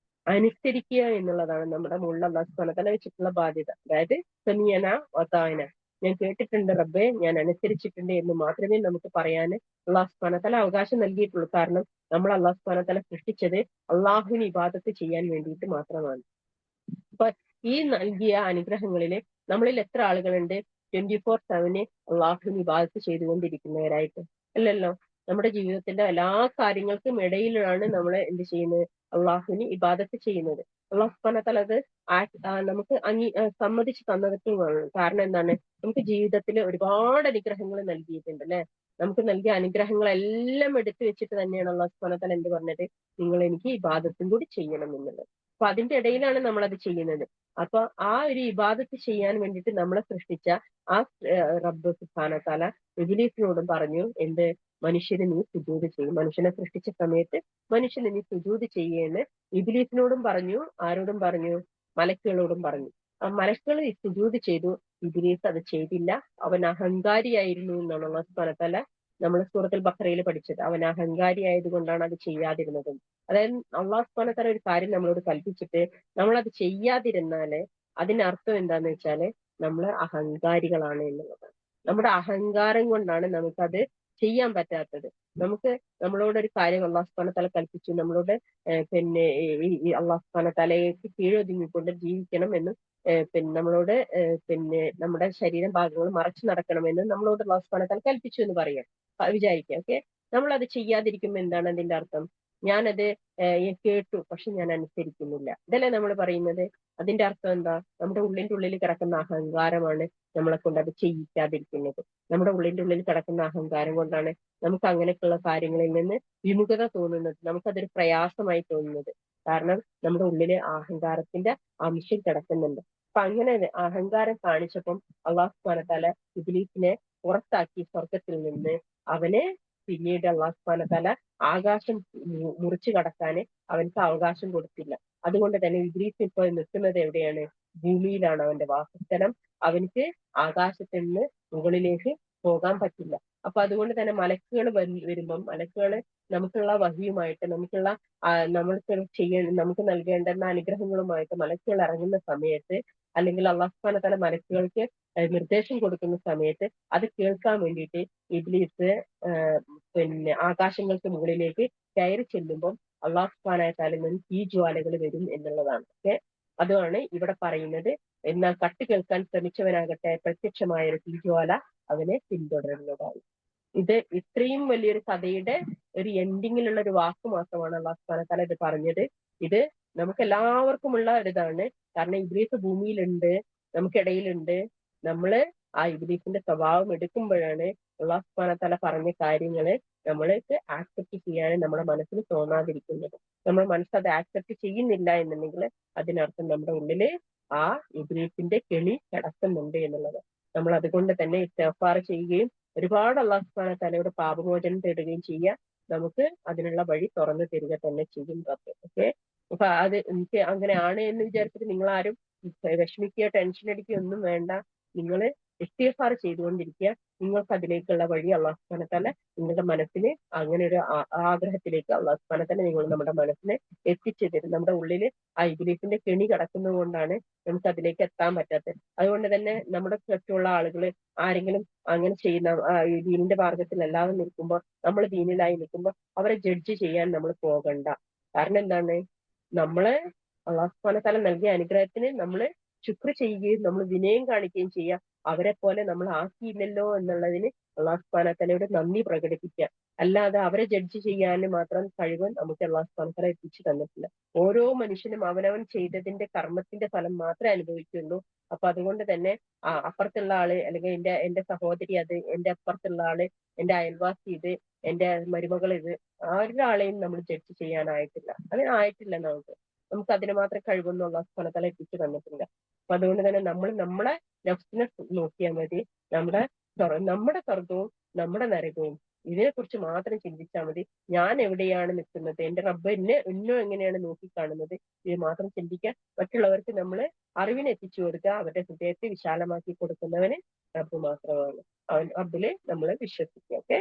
അനുസരിക്കുക എന്നുള്ളതാണ് നമ്മുടെ മുകളിൽ അള്ളാഹു സുബ്ഹാനഹു വ തആല വെച്ചിട്ടുള്ള ബാധ്യത. അതായത് സമീഅന വതഅന, ഞാൻ കേട്ടിട്ടുണ്ട് റബ്ബേ, ഞാൻ അനുസരിച്ചിട്ടുണ്ട് എന്ന് മാത്രമേ നമുക്ക് പറയാൻ അള്ളാഹു സുബ്ഹാനഹു വ തആല അവകാശം നൽകിയിട്ടുള്ളൂ. കാരണം നമ്മൾ അള്ളാഹു സുബ്ഹാനഹു വ തആല സൃഷ്ടിച്ചത് അള്ളാഹുവിന് ഇബാദത്ത് ചെയ്യാൻ വേണ്ടിയിട്ട് മാത്രമാണ്. അപ്പൊ ഈ നൽകിയ അനുഗ്രഹങ്ങളില് നമ്മളിൽ എത്ര ആളുകളുണ്ട് 24/7 അള്ളാഹുവിന് ഇബാദത്ത് ചെയ്തുകൊണ്ടിരിക്കുന്നവരായിട്ട്? അല്ലല്ലോ. നമ്മുടെ ജീവിതത്തിന്റെ എല്ലാ കാര്യങ്ങൾക്കും ഇടയിലാണ് നമ്മൾ എന്ത് ചെയ്യുന്നത്? അള്ളാഹുവിന് ഇബാദത്ത് ചെയ്യുന്നത്. അള്ളാഹു സുബ്ഹാനഹു വ തആല അത് നമുക്ക് സമ്മതിച്ചു തന്നതൊക്കെയാണ്. കാരണം എന്താണ്? നമുക്ക് ജീവിതത്തിൽ ഒരുപാട് അനുഗ്രഹങ്ങൾ നൽകിയിട്ടുണ്ട് അല്ലെ. നമുക്ക് നൽകിയ അനുഗ്രഹങ്ങളെല്ലാം എടുത്തു വെച്ചിട്ട് തന്നെയാണ് അള്ളാഹു സുബ്ഹാനഹു വ തആല എന്ത് പറഞ്ഞത്? നിങ്ങൾ എനിക്ക് ഇബാദത്തും കൂടി ചെയ്യണം എന്നുള്ളത്. അപ്പൊ അതിന്റെ ഇടയിലാണ് നമ്മൾ അത് ചെയ്യുന്നത്. അപ്പൊ ആ ഒരു ഇബാദത്ത് ചെയ്യാൻ വേണ്ടിയിട്ട് നമ്മളെ സൃഷ്ടിച്ച ആ റബ്ബ് സുബ്ഹാനഹു വ തആല ഇബ്ലീസിനോടും പറഞ്ഞു, എന്ത്? മനുഷ്യന് നീ സുജൂദ് ചെയ്യും. മനുഷ്യനെ സൃഷ്ടിച്ച സമയത്ത് മനുഷ്യന് നീ സുജൂദ് ചെയ്യേന്ന് ഇബ്ലീസിനോടും പറഞ്ഞു. ആരോടും പറഞ്ഞു? മലക്കുകളോടും പറഞ്ഞു. ആ മലക്കുകൾ സുജൂദ് ചെയ്തു, ഇബ്ലീസ് അത് ചെയ്തില്ല. അവൻ അഹങ്കാരിയായിരുന്നു എന്നാണ് അല്ലാഹു സുബ്ഹാനഹു വ തആല നമ്മൾ സൂറത്തുൽ ബഖറയിൽ പഠിച്ചത്. അവൻ അഹങ്കാരി ആയതുകൊണ്ടാണ് അത് ചെയ്യാതിരുന്നത്. അതായത് അള്ളാഹു സുബ്ഹാനഹു വ തആല ഒരു കാര്യം നമ്മളോട് കൽപ്പിച്ചിട്ട് നമ്മൾ അത് ചെയ്യാതിരുന്നാല് അതിനർത്ഥം എന്താന്ന് വെച്ചാല് നമ്മൾ അഹങ്കാരികളാണ് എന്നുള്ളതാണ്. നമ്മുടെ അഹങ്കാരം കൊണ്ടാണ് നമുക്കത് ചെയ്യാൻ പറ്റാത്തത്. നമുക്ക് നമ്മളോടൊരു കാര്യം അള്ളാഹു സുബ്ഹാനഹു വ തആല കൽപ്പിച്ചു, നമ്മളോട് പിന്നെ ഈ അള്ളാഹു സുബ്ഹാനഹു വ തആലയ്ക്ക് കീഴൊതുങ്ങിക്കൊണ്ട് ജീവിക്കണം എന്നും പിന്നെ നമ്മളോട് പിന്നെ നമ്മുടെ ശരീര ഭാഗങ്ങൾ മറച്ചു നടക്കണമെന്ന് നമ്മളോട് അള്ളാഹു സുബ്ഹാനഹു വ തആല കൽപ്പിച്ചു എന്ന് പറയാം, വിചാരിക്കാം. ഓക്കെ, നമ്മൾ അത് ചെയ്യാതിരിക്കുമ്പോ എന്താണ് അതിന്റെ അർത്ഥം? ഞാനത് കേട്ടു, പക്ഷെ ഞാൻ അനുസരിക്കുന്നില്ല, ഇതല്ലേ നമ്മൾ പറയുന്നത്. അതിന്റെ അർത്ഥം എന്താ? നമ്മുടെ ഉള്ളിന്റെ ഉള്ളിൽ കിടക്കുന്ന അഹങ്കാരമാണ് നമ്മളെ കൊണ്ട് അത് ചെയ്യിക്കാതിരിക്കുന്നത്. നമ്മുടെ ഉള്ളിന്റെ ഉള്ളിൽ കിടക്കുന്ന അഹങ്കാരം കൊണ്ടാണ് നമുക്ക് അങ്ങനെയൊക്കെയുള്ള കാര്യങ്ങളിൽ നിന്ന് വിമുഖത തോന്നുന്നത്, നമുക്കതൊരു പ്രയാസമായി തോന്നുന്നത്. കാരണം നമ്മുടെ ഉള്ളില് അഹങ്കാരത്തിന്റെ അംശം കിടക്കുന്നുണ്ട്. അപ്പൊ അങ്ങനെ അഹങ്കാരം കാണിച്ചപ്പം അള്ളാഹു സുബ്ഹാനഹു വ തആല ഇബ്ലീസിനെ പുറത്താക്കി സ്വർഗത്തിൽ നിന്ന്. അവനെ പിന്നീട് അള്ളാഹു സുബ്ഹാനഹു വ തആല ആകാശം മുറിച്ചു കടക്കാന് അവൻക്ക് അവകാശം കൊടുത്തില്ല. അതുകൊണ്ട് തന്നെ ഇദ്രീസ് ഇപ്പോൾ നിൽക്കുന്നത് എവിടെയാണ്? ഭൂമിയിലാണ് അവന്റെ വാസസ്ഥലം. അവൻക്ക് ആകാശത്തിൽ നിന്ന് മുകളിലേക്ക് പോകാൻ പറ്റില്ല. അപ്പൊ അതുകൊണ്ട് തന്നെ മലക്കുകൾ വരുമ്പം മലക്കുകൾ നമുക്കുള്ള വഹിയുമായിട്ട് നമുക്കുള്ള നമുക്ക് നൽകേണ്ടുന്ന അനുഗ്രഹങ്ങളുമായിട്ട് മലക്കുകൾ ഇറങ്ങുന്ന സമയത്ത്, അല്ലെങ്കിൽ അള്ളാഹു സുബ്ഹാനഹു വ തആല മലക്കുകൾക്ക് നിർദ്ദേശം കൊടുക്കുന്ന സമയത്ത് അത് കേൾക്കാൻ വേണ്ടിയിട്ട് ഇബ്ലീസ് പിന്നെ ആകാശങ്ങൾക്ക് മുകളിലേക്ക് കയറി ചെല്ലുമ്പോൾ അള്ളാഹു സുബ്ഹാനഹു വ തആലയിൽ നിന്ന് തീജ്വാലകൾ വരും എന്നുള്ളതാണ്. ഓക്കെ, അതാണ് ഇവിടെ പറയുന്നത്. എന്നാൽ കട്ട് കേൾക്കാൻ ശ്രമിച്ചവനാകട്ടെ പ്രത്യക്ഷമായ ഒരു തീജ്വാല അവനെ പിന്തുടരുന്നതായി. ഇത് ഇത്രയും വലിയൊരു കഥയുടെ ഒരു എൻഡിങ്ങിലുള്ള ഒരു വാക്ക് മാത്രമാണ് അള്ളാഹു സുബ്ഹാനഹു വ തആല ഇത് പറഞ്ഞത്. ഇത് നമുക്ക് എല്ലാവർക്കുമുള്ള ഒരിതാണ്. കാരണം ഇബ്ലീസ് ഭൂമിയിലുണ്ട്, നമുക്കിടയിലുണ്ട്. നമ്മള് ആ ഇബ്ലീസിന്റെ സ്വഭാവം എടുക്കുമ്പോഴാണ് അള്ളാഹു സുബ്ഹാനഹു വ തആല പറഞ്ഞ കാര്യങ്ങള് നമ്മൾക്ക് ആക്സെപ്റ്റ് ചെയ്യാൻ നമ്മുടെ മനസ്സിൽ തോന്നാതിരിക്കുന്നത്. നമ്മുടെ മനസ്സ് അത് ആക്സെപ്റ്റ് ചെയ്യുന്നില്ല എന്നുണ്ടെങ്കിൽ അതിനർത്ഥം നമ്മുടെ ഉള്ളില് ആ ഇബ്ലീസിന്റെ കെണി കിടക്കുന്നുണ്ട് എന്നുള്ളത്. നമ്മൾ അതുകൊണ്ട് തന്നെ ഇസ്തിഗ്ഫാർ ചെയ്യുകയും ഒരുപാട് അള്ളാഹു സുബ്ഹാനഹു വ തആലയോട് പാപമോചനം തേടുകയും ചെയ്യുക. നമുക്ക് അതിനുള്ള വഴി തുറന്നു തരിക തന്നെ ചെയ്യും റബ്ബ്. ഓക്കെ, അപ്പൊ അത് എനിക്ക് അങ്ങനെയാണ് എന്ന് വിചാരിച്ചിട്ട് നിങ്ങൾ ആരും വിഷമിക്കുക, ടെൻഷൻ അടിക്കുക ഒന്നും വേണ്ട. നിങ്ങൾ ഇസ്തിഗ്ഫാർ ചെയ്തുകൊണ്ടിരിക്കുക. നിങ്ങൾക്ക് അതിലേക്കുള്ള വഴി അള്ളാഹു സുബ്ഹാനഹു വ തആല നിങ്ങളുടെ മനസ്സിന് അങ്ങനെ ഒരു ആഗ്രഹത്തിലേക്ക് അള്ളാഹു സുബ്ഹാനഹു വ തആല നിങ്ങൾ നമ്മുടെ മനസ്സിനെ എത്തിച്ചു തരും. നമ്മുടെ ഉള്ളിൽ ആ ഇബ്ലീസിന്റെ കെണി കിടക്കുന്നത് കൊണ്ടാണ് നമുക്ക് അതിലേക്ക് എത്താൻ പറ്റാത്തത്. അതുകൊണ്ട് തന്നെ നമ്മുടെ ചുറ്റുമുള്ള ആളുകൾ ആരെങ്കിലും അങ്ങനെ ചെയ്യുന്ന ഈ ദീനിന്റെ മാർഗത്തിലല്ലാതെ നിൽക്കുമ്പോൾ, നമ്മൾ ദീനിലായി നിൽക്കുമ്പോൾ അവരെ ജഡ്ജ് ചെയ്യാൻ നമ്മൾ പോകണ്ട. കാരണം എന്താണ്? നമ്മളെ അള്ളാഹു സുബ്ഹാനഹു വ തആല നൽകിയ അനുഗ്രഹത്തിന് നമ്മൾ ശുക്ർ ചെയ്യുകയും നമ്മൾ വിനയം കാണിക്കുകയും ചെയ്യുക. അവരെ പോലെ നമ്മൾ ആക്കിയില്ലല്ലോ എന്നുള്ളതിന് അള്ളാഹു സുബ്ഹാനഹു വ തആലയോട് നന്ദി പ്രകടിപ്പിക്കുക. അല്ലാതെ അവരെ ജഡ്ജ് ചെയ്യാൻ മാത്രം കഴിവ് നമുക്ക് അള്ളാഹു സുബ്ഹാനഹു വ തആല എത്തിച്ചു തന്നിട്ടില്ല. ഓരോ മനുഷ്യനും അവനവൻ ചെയ്തതിന്റെ കർമ്മത്തിന്റെ ഫലം മാത്രമേ അനുഭവിക്കുള്ളൂ. അപ്പൊ അതുകൊണ്ട് തന്നെ അപ്പുറത്തുള്ള ആള്, അല്ലെങ്കിൽ എന്റെ സഹോദരി അത്, എന്റെ അപ്പുറത്തുള്ള ആള്, എന്റെ അയൽവാസി ഇത്, എന്റെ മരുമകൾ ഇത്, ഒരാളെയും നമ്മൾ ജഡ്ജ് ചെയ്യാനായിട്ടില്ല. അതിനായിട്ടില്ല. നമുക്ക് അതിന് മാത്രം കഴിവൊന്നും അള്ളാഹു സുബ്ഹാനഹു വ തആല എത്തിച്ചു തന്നിട്ടില്ല. അപ്പൊ അതുകൊണ്ട് തന്നെ നമ്മൾ നമ്മളെ നഫ്സിനെ നോക്കിയാൽ മതി. നമ്മുടെ സ്വർഗവും നമ്മുടെ നരകവും ഇതിനെക്കുറിച്ച് മാത്രം ചിന്തിച്ചാൽ മതി. ഞാൻ എവിടെയാണ് നിൽക്കുന്നത്, എന്റെ റബ്ബ് എന്നെ എങ്ങനെയാണ് നോക്കിക്കാണുന്നത്, ഇത് മാത്രം ചിന്തിക്കുക. മറ്റുള്ളവർക്ക് നമ്മൾ അറിവിനെ എത്തിച്ചു കൊടുക്കുക. അവരുടെ ഹൃദയത്തെ വിശാലമാക്കി കൊടുക്കുന്നവന് റബ്ബ് മാത്രമാണ്. റബ്ബില് നമ്മൾ വിശ്വസിക്കുക. ഓക്കെ,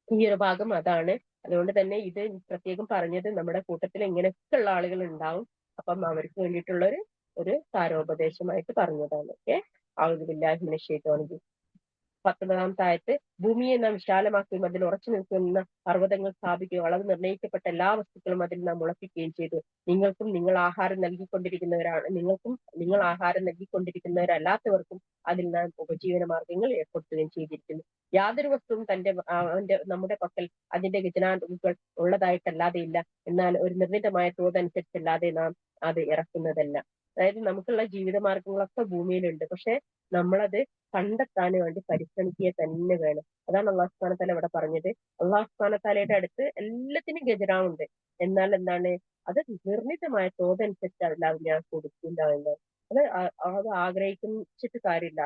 ഈ ഒരു ഭാഗം അതാണ്. അതുകൊണ്ട് തന്നെ ഇത് പ്രത്യേകം പറഞ്ഞത് നമ്മുടെ കൂട്ടത്തിൽ ഇങ്ങനെയൊക്കെയുള്ള ആളുകൾ ഉണ്ടാവും. അപ്പം അവർക്ക് വേണ്ടിയിട്ടുള്ള ഒരു സാരോപദേശമായിട്ട് പറഞ്ഞതാണ്. ഓക്കെ, ഔദു ബില്ലാഹി മിനശ് ശൈത്വാനിർ റജീം. 19-ാമത്തെ ആയത്ത്, ഭൂമിയെ നാം വിശാലമാക്കുകയും അതിൽ ഉറച്ചു നിൽക്കുന്ന പർവ്വതങ്ങൾ സ്ഥാപിക്കുകയും അളവ് നിർണ്ണയിക്കപ്പെട്ട എല്ലാ വസ്തുക്കളും അതിൽ നാം മുളപ്പിക്കുകയും ചെയ്തു. നിങ്ങൾ ആഹാരം നൽകിക്കൊണ്ടിരിക്കുന്നവരല്ലാത്തവർക്കും അതിൽ നാം ഉപജീവന മാർഗങ്ങൾ ഏർപ്പെടുത്തുകയും ചെയ്തിരിക്കുന്നു. യാതൊരു വസ്തുവും നമ്മുടെ പക്കൽ അതിന്റെ ഖജനാവുകൾ ഉള്ളതായിട്ടല്ലാതെ ഇല്ല. എന്നാൽ ഒരു നിർണിതമായ തോതനുസരിച്ചല്ലാതെ നാം അത് ഇറക്കുന്നതല്ല. അതായത് നമുക്കുള്ള ജീവിത മാർഗങ്ങളൊക്കെ ഭൂമിയിലുണ്ട്. പക്ഷെ നമ്മളത് കണ്ടെത്താൻ വേണ്ടി പരിശ്രമിക്കുക തന്നെ വേണം. അതാണ് അള്ളാഹു സുബ്ഹാനഹു വ തആല ഇവിടെ പറഞ്ഞത്. അള്ളാഹു സുബ്ഹാനഹു വ തആലയുടെ അടുത്ത് എല്ലാത്തിനും ഖജനാവുണ്ട്. എന്നാൽ എന്താണ്? അത് നിർണിതമായ തോതനുസരിച്ചല്ല ഞാൻ കൊടുക്കില്ല എന്നാണ്. അത് ആഗ്രഹിച്ചിട്ട് കാര്യമില്ല.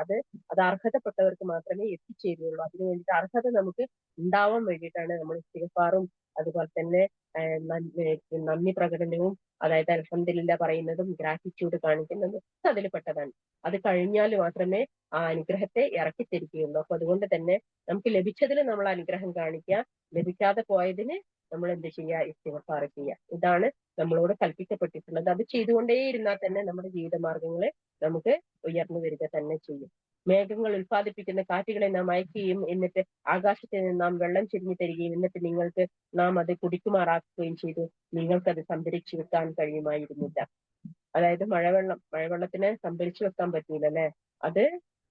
അത് അർഹതപ്പെട്ടവർക്ക് മാത്രമേ എത്തിച്ചേരുള്ളൂ. അതിനു വേണ്ടിയിട്ട് അർഹത നമുക്ക് ഉണ്ടാവാൻ വേണ്ടിയിട്ടാണ് നമ്മൾ ഇസ്തിഗ്ഫാറും അതുപോലെ തന്നെ നന്ദി പ്രകടനവും, അതായത് അൽഹംദുലില്ലാ പറയുന്നതും ഗ്രാറ്റിറ്റ്യൂഡ് കാണിക്കുന്നതും അതിൽ പെട്ടതാണ്. അത് കഴിഞ്ഞാൽ മാത്രമേ ആ അനുഗ്രഹത്തെ ഇറക്കിത്തരികയുള്ളൂ. അപ്പൊ അതുകൊണ്ട് തന്നെ നമുക്ക് ലഭിച്ചതിൽ നമ്മൾ അനുഗ്രഹം കാണിക്കുക, ലഭിക്കാതെ പോയതിന് നമ്മൾ എന്ത് ചെയ്യുക? ഇസ്തിഗ്ഫാർ ചെയ്യുക. ഇതാണ് നമ്മളോട് കൽപ്പിക്കപ്പെട്ടിട്ടുള്ളത്. അത് ചെയ്തുകൊണ്ടേയിരുന്നാൽ തന്നെ നമ്മുടെ ജീവിതമാർഗങ്ങളെ നമുക്ക് ഉയർന്നു വരിക തന്നെ ചെയ്യും. മേഘങ്ങൾ ഉൽപ്പാദിപ്പിക്കുന്ന കാറ്റുകളെ നാം അയക്കുകയും എന്നിട്ട് ആകാശത്തിൽ നിന്ന് നാം വെള്ളം ചൊരിഞ്ഞു തരികയും എന്നിട്ട് നിങ്ങൾക്ക് നാം അത് കുടിക്കുമാറാക്കുകയും ചെയ്തു. നിങ്ങൾക്കത് സംഭരിച്ചു വെക്കാൻ കഴിയുമായിരുന്നില്ല. അതായത് മഴവെള്ളത്തിനെ സംഭരിച്ചു വെക്കാൻ പറ്റൂല അല്ലെ? അത്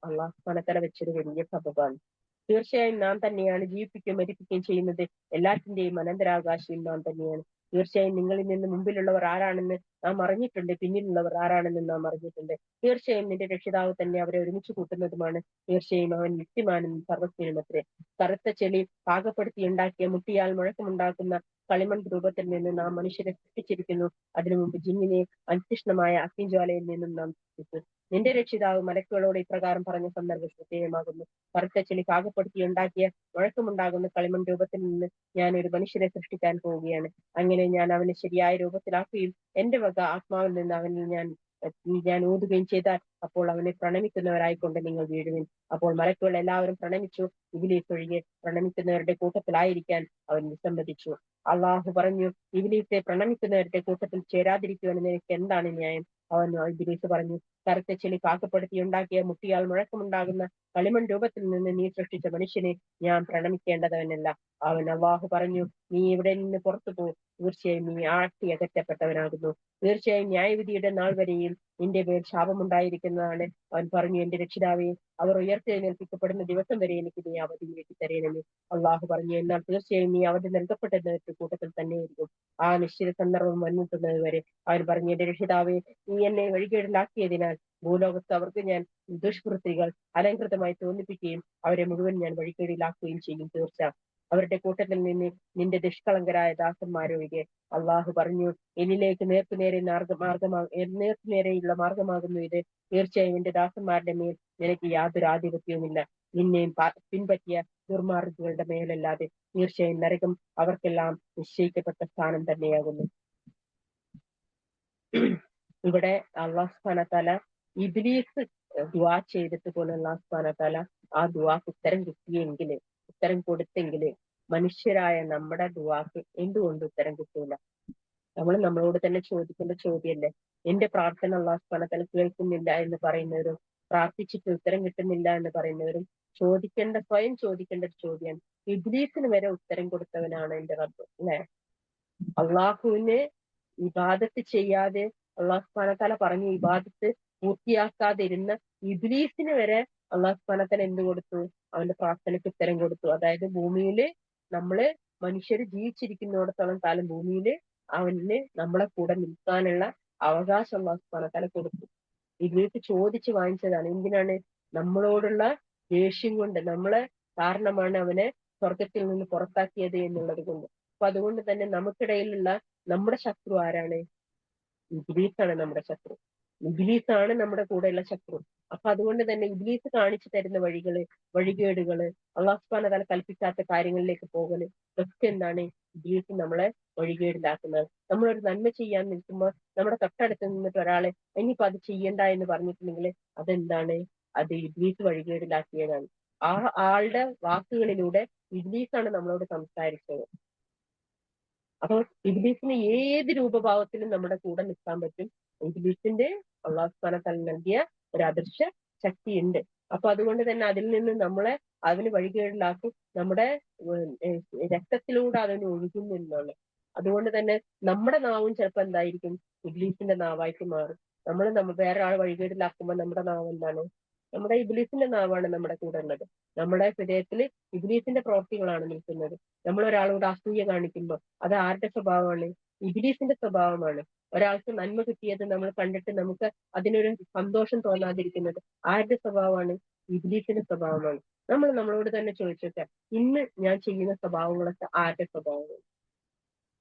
അള്ളാഹു സുബ്ഹാനഹു വ തആല വെച്ചൊരു വലിയ സബബാണ്. തീർച്ചയായും നാം തന്നെയാണ് ജീവിപ്പിക്കുകയും മരിപ്പിക്കുകയും ചെയ്യുന്നത്. എല്ലാറ്റിന്റെയും അനന്തരാവകാശിയും നാം തന്നെയാണ്. തീർച്ചയായും നിങ്ങളിൽ നിന്ന് മുമ്പിലുള്ളവർ ആരാണെന്ന് നാം അറിഞ്ഞിട്ടുണ്ട്, പിന്നിലുള്ളവർ ആരാണെന്ന് നാം അറിഞ്ഞിട്ടുണ്ട്. തീർച്ചയായും നിന്റെ രക്ഷിതാവ് തന്നെ അവരെ ഒരുമിച്ച് കൂട്ടുന്നതുമാണ്. തീർച്ചയായും അവൻ യുക്തിമാനും സർവ്വജ്ഞനുമത്രേ. കറുത്ത ചെളി പാകപ്പെടുത്തി ഉണ്ടാക്കിയ മുട്ടിയാൽ മുഴക്കമുണ്ടാക്കുന്ന കളിമൺ രൂപത്തിൽ നിന്ന് നാം മനുഷ്യരെ സൃഷ്ടിച്ചിരിക്കുന്നു. അതിനു മുമ്പ് ജിന്നിനെ അത്യുഷ്ണമായ അഗ്നിജ്വാലയിൽ നിന്നും നാം സൃഷ്ടിച്ചു. നിന്റെ രക്ഷിതാവ് മലക്കുകളോട് ഇപ്രകാരം പറഞ്ഞ സന്ദർഭം ശ്രദ്ധേയമാകുന്നു. കറുത്ത ചെളി പാകപ്പെടുത്തി ഉണ്ടാക്കിയ വഴക്കമുണ്ടാകുന്ന കളിമൺ രൂപത്തിൽ നിന്ന് ഞാൻ ഒരു മനുഷ്യരെ സൃഷ്ടിക്കാൻ പോവുകയാണ്. അങ്ങനെ ഞാൻ അവനെ ശരിയായ രൂപത്തിലാക്കുകയും എന്റെ വക ആത്മാവിൽ നിന്ന് അവനിൽ ഞാൻ ഊതുകയും ചെയ്താൽ അപ്പോൾ അവനെ പ്രണമിക്കുന്നവരായിക്കൊണ്ട് നിങ്ങൾ വീഴുവിൻ. അപ്പോൾ മലക്കുകൾ എല്ലാവരും പ്രണമിച്ചു. ഇബ്ലീസ് ഒഴികെ പ്രണമിക്കുന്നവരുടെ കൂട്ടത്തിലായിരിക്കാൻ അവൻ വിസമ്മതിച്ചു. അള്ളാഹു പറഞ്ഞു, ഇബ്ലീസെ, പ്രണമിക്കുന്നവരുടെ കൂട്ടത്തിൽ ചേരാതിരിക്കുവാൻ നിനക്ക് എന്താണ് ന്യായം? അവൻ ഇബ്ലീസ് പറഞ്ഞു, കറുത്ത ചെളി പാകപ്പെടുത്തി ഉണ്ടാക്കിയ മുട്ടിയാൽ മുഴക്കമുണ്ടാകുന്ന കളിമൺ രൂപത്തിൽ നിന്ന് നീ സൃഷ്ടിച്ച മനുഷ്യനെ ഞാൻ പ്രണമിക്കേണ്ടതവനല്ല. അള്ളാഹു പറഞ്ഞു, നീ ഇവിടെ നിന്ന് പുറത്തു പോ, തീർച്ചയായും നീ അകറ്റപ്പെട്ടവനാകുന്നു. തീർച്ചയായും ന്യായവിധിയുടെ നാൾ വരെയും നിന്റെ പേർ ശാപമുണ്ടായിരിക്കുന്നതാണ്. അവൻ പറഞ്ഞു, എന്റെ രക്ഷിതാവേ, അവർ ഉയർത്തെഴുന്നേൽപ്പിക്കപ്പെടുന്ന ദിവസം വരെ എനിക്ക് നീ അവധി നീട്ടി തരേണമേ. അള്ളാഹു പറഞ്ഞു, എന്നാൽ തീർച്ചയായും നീ അവധി നൽകപ്പെട്ടതിന്റെ കൂട്ടത്തിൽ തന്നെയായിരിക്കും ആ നിശ്ചിത സന്ദർഭം വന്നിട്ടുന്നത് വരെ. അവൻ പറഞ്ഞു, എന്റെ രക്ഷിതാവേ, നീ എന്നെ വഴികേടിലാക്കിയതിനാൽ ഭൂലോകത്ത് അവർക്ക് ഞാൻ ദുഷ്കൃതികൾ അലങ്കൃതമായി തോന്നിപ്പിക്കുകയും അവരെ മുഴുവൻ ഞാൻ വഴികേടിലാക്കുകയും ചെയ്യും. തീർച്ച അവരുടെ കൂട്ടത്തിൽ നിന്ന് നിന്റെ നിഷ്കളങ്കരായ ദാസന്മാരൊഴികെ. അള്ളാഹു പറഞ്ഞു, എന്നിലേക്ക് നേർക്കുനേരെയുള്ള മാർഗമാകുന്നു ഇത്. തീർച്ചയായും എന്റെ ദാസന്മാരുടെ മേൽ നിനക്ക് യാതൊരു ആധിപത്യവുമില്ല. നിന്നെയും പിൻപറ്റിയ ദുർമാർഗികളുടെ മേലല്ലാതെ. തീർച്ചയായും നരകം അവർക്കെല്ലാം നിശ്ചയിക്കപ്പെട്ട സ്ഥാനം തന്നെയാകുന്നു. ഇവിടെ അള്ളാഹു സുബ്ഹാനഹു വ തആല ഇബ്ലീസ് ദുആ ചെയ്തിട്ട് പോലും അള്ളാഹു സുബ്ഹാനഹു വ തആല ആ ദുആക്ക് ഉത്തരം കൊടുത്തെങ്കിൽ മനുഷ്യരായ നമ്മുടെ ദുആക്ക് എന്തുകൊണ്ട് ഉത്തരം കിട്ടൂല? നമ്മളോട് തന്നെ ചോദിക്കേണ്ട ചോദ്യമല്ലേ? എന്റെ പ്രാർത്ഥന അള്ളാഹു സുബ്ഹാനഹു വ തആല കേൾക്കുന്നില്ല എന്ന് പറയുന്നവരും പ്രാർത്ഥിച്ചിട്ട് ഉത്തരം കിട്ടുന്നില്ല എന്ന് പറയുന്നവരും സ്വയം ചോദിക്കേണ്ട ഒരു ചോദ്യമാണ്. ഇബ്ലീസിന് വരെ ഉത്തരം കൊടുത്തവനാണ് എന്റെ റബ്ബ്, അല്ലെ? അള്ളാഹുവിന് ഇബാദത്ത് ചെയ്യാതെ അള്ളാഹു സുബ്ഹാനഹു വ തആല പറഞ്ഞു ഇബാദത്ത് പൂർത്തിയാക്കാതിരുന്ന ഇബ്ലീസിന് വരെ അള്ളാഹു സുബ്ഹാനഹു വ തആല എന്ത് കൊടുത്തു? അവന്റെ പ്രാർത്ഥനയ്ക്ക് ഉത്തരം കൊടുത്തു. അതായത് ഭൂമിയില് നമ്മള് മനുഷ്യര് ജീവിച്ചിരിക്കുന്നിടത്തോളം കാലം ഭൂമിയില് അവന് നമ്മളെ കൂടെ നിൽക്കാനുള്ള അവകാശം അള്ളാഹു സുബ്ഹാനഹു വ തആല കൊടുത്തു. ഇബ്ലീസ് ചോദിച്ചു വാങ്ങിച്ചതാണ്. എന്തിനാണ്? നമ്മളോടുള്ള ദേഷ്യം കൊണ്ട്, നമ്മളെ കാരണമാണ് അവനെ സ്വർഗത്തിൽ നിന്ന് പുറത്താക്കിയത് എന്നുള്ളത് കൊണ്ട്. അപ്പൊ അതുകൊണ്ട് തന്നെ നമുക്കിടയിലുള്ള നമ്മുടെ ശത്രു ആരാണ്? ഇബ്ലീസാണ് നമ്മുടെ ശത്രു. ഇബ്ലീസാണ് നമ്മുടെ കൂടെയുള്ള ശത്രു. അപ്പൊ അതുകൊണ്ട് തന്നെ ഇബ്ലീസ് കാണിച്ചു തരുന്ന വഴികേടുകള്, അള്ളാഹു സുബ്ഹാനഹു വ തആല കൽപ്പിക്കാത്ത കാര്യങ്ങളിലേക്ക് പോകല്, ഇതൊക്കെ എന്താണ്? ഇബ്ലീസ് നമ്മളെ വഴികേടിലാക്കുന്നത്. നമ്മളൊരു നന്മ ചെയ്യാൻ നിൽക്കുമ്പോൾ നമ്മുടെ തൊട്ടടുത്ത് നിന്നിട്ട് ഒരാളെ ഇനിയിപ്പോ അത് ചെയ്യണ്ട എന്ന് പറഞ്ഞിട്ടുണ്ടെങ്കിൽ അതെന്താണ്? അത് ഇബ്ലീസ് വഴികേടിലാക്കിയതാണ്. ആ ആളുടെ വാക്കുകളിലൂടെ ഇബ്ലീസാണ് നമ്മളോട് സംസാരിച്ചത്. അപ്പൊ ഇബ്ലീസിന് ഏത് രൂപഭാവത്തിലും നമ്മുടെ കൂടെ നിൽക്കാൻ പറ്റും. ഇബ്ലീസിന്റെ അള്ളാഹു സുബ്ഹാനഹു വ തആല നൽകിയ ഒരു അദൃശ്യ ശക്തിയുണ്ട്. അപ്പൊ അതുകൊണ്ട് തന്നെ അതിൽ നിന്ന് നമ്മളെ അതിന് വഴികേടിലാക്കും. നമ്മുടെ രക്തത്തിലൂടെ അതിന് ഒഴുകുന്നുള്ളത്. അതുകൊണ്ട് തന്നെ നമ്മുടെ നാവും ചിലപ്പോൾ എന്തായിരിക്കും? ഇബ്ലീസിന്റെ നാവായിട്ട് മാറും. നമ്മൾ വേറെ ആൾ വഴികേടിലാക്കുമ്പോൾ നമ്മുടെ നാവ് എന്താണ്? നമ്മുടെ ഇബ്ലീസിന്റെ നാവാണ് നമ്മുടെ കൂടെ ഉള്ളത്. നമ്മുടെ ഹൃദയത്തിൽ ഇബ്ലീസിന്റെ പ്രവൃത്തികളാണ് നിൽക്കുന്നത്. നമ്മൾ ഒരാളോട് അസൂയ കാണിക്കുമ്പോൾ അത് ആരുടെ സ്വഭാവമാണ്? ഇബ്ലീസിന്റെ സ്വഭാവമാണ്. ഒരാൾക്ക് നന്മ കിട്ടിയത് നമ്മൾ കണ്ടിട്ട് നമുക്ക് അതിനൊരു സന്തോഷം തോന്നാതിരിക്കുന്നത് ആരുടെ സ്വഭാവമാണ്? ഇബ്ലീസിന്റെ സ്വഭാവമാണ്. നമ്മളോട് തന്നെ ചോദിച്ചോട്ടെ, ഇന്ന് ഞാൻ ചെയ്യുന്ന സ്വഭാവങ്ങളൊക്കെ ആരുടെ സ്വഭാവമാണ്?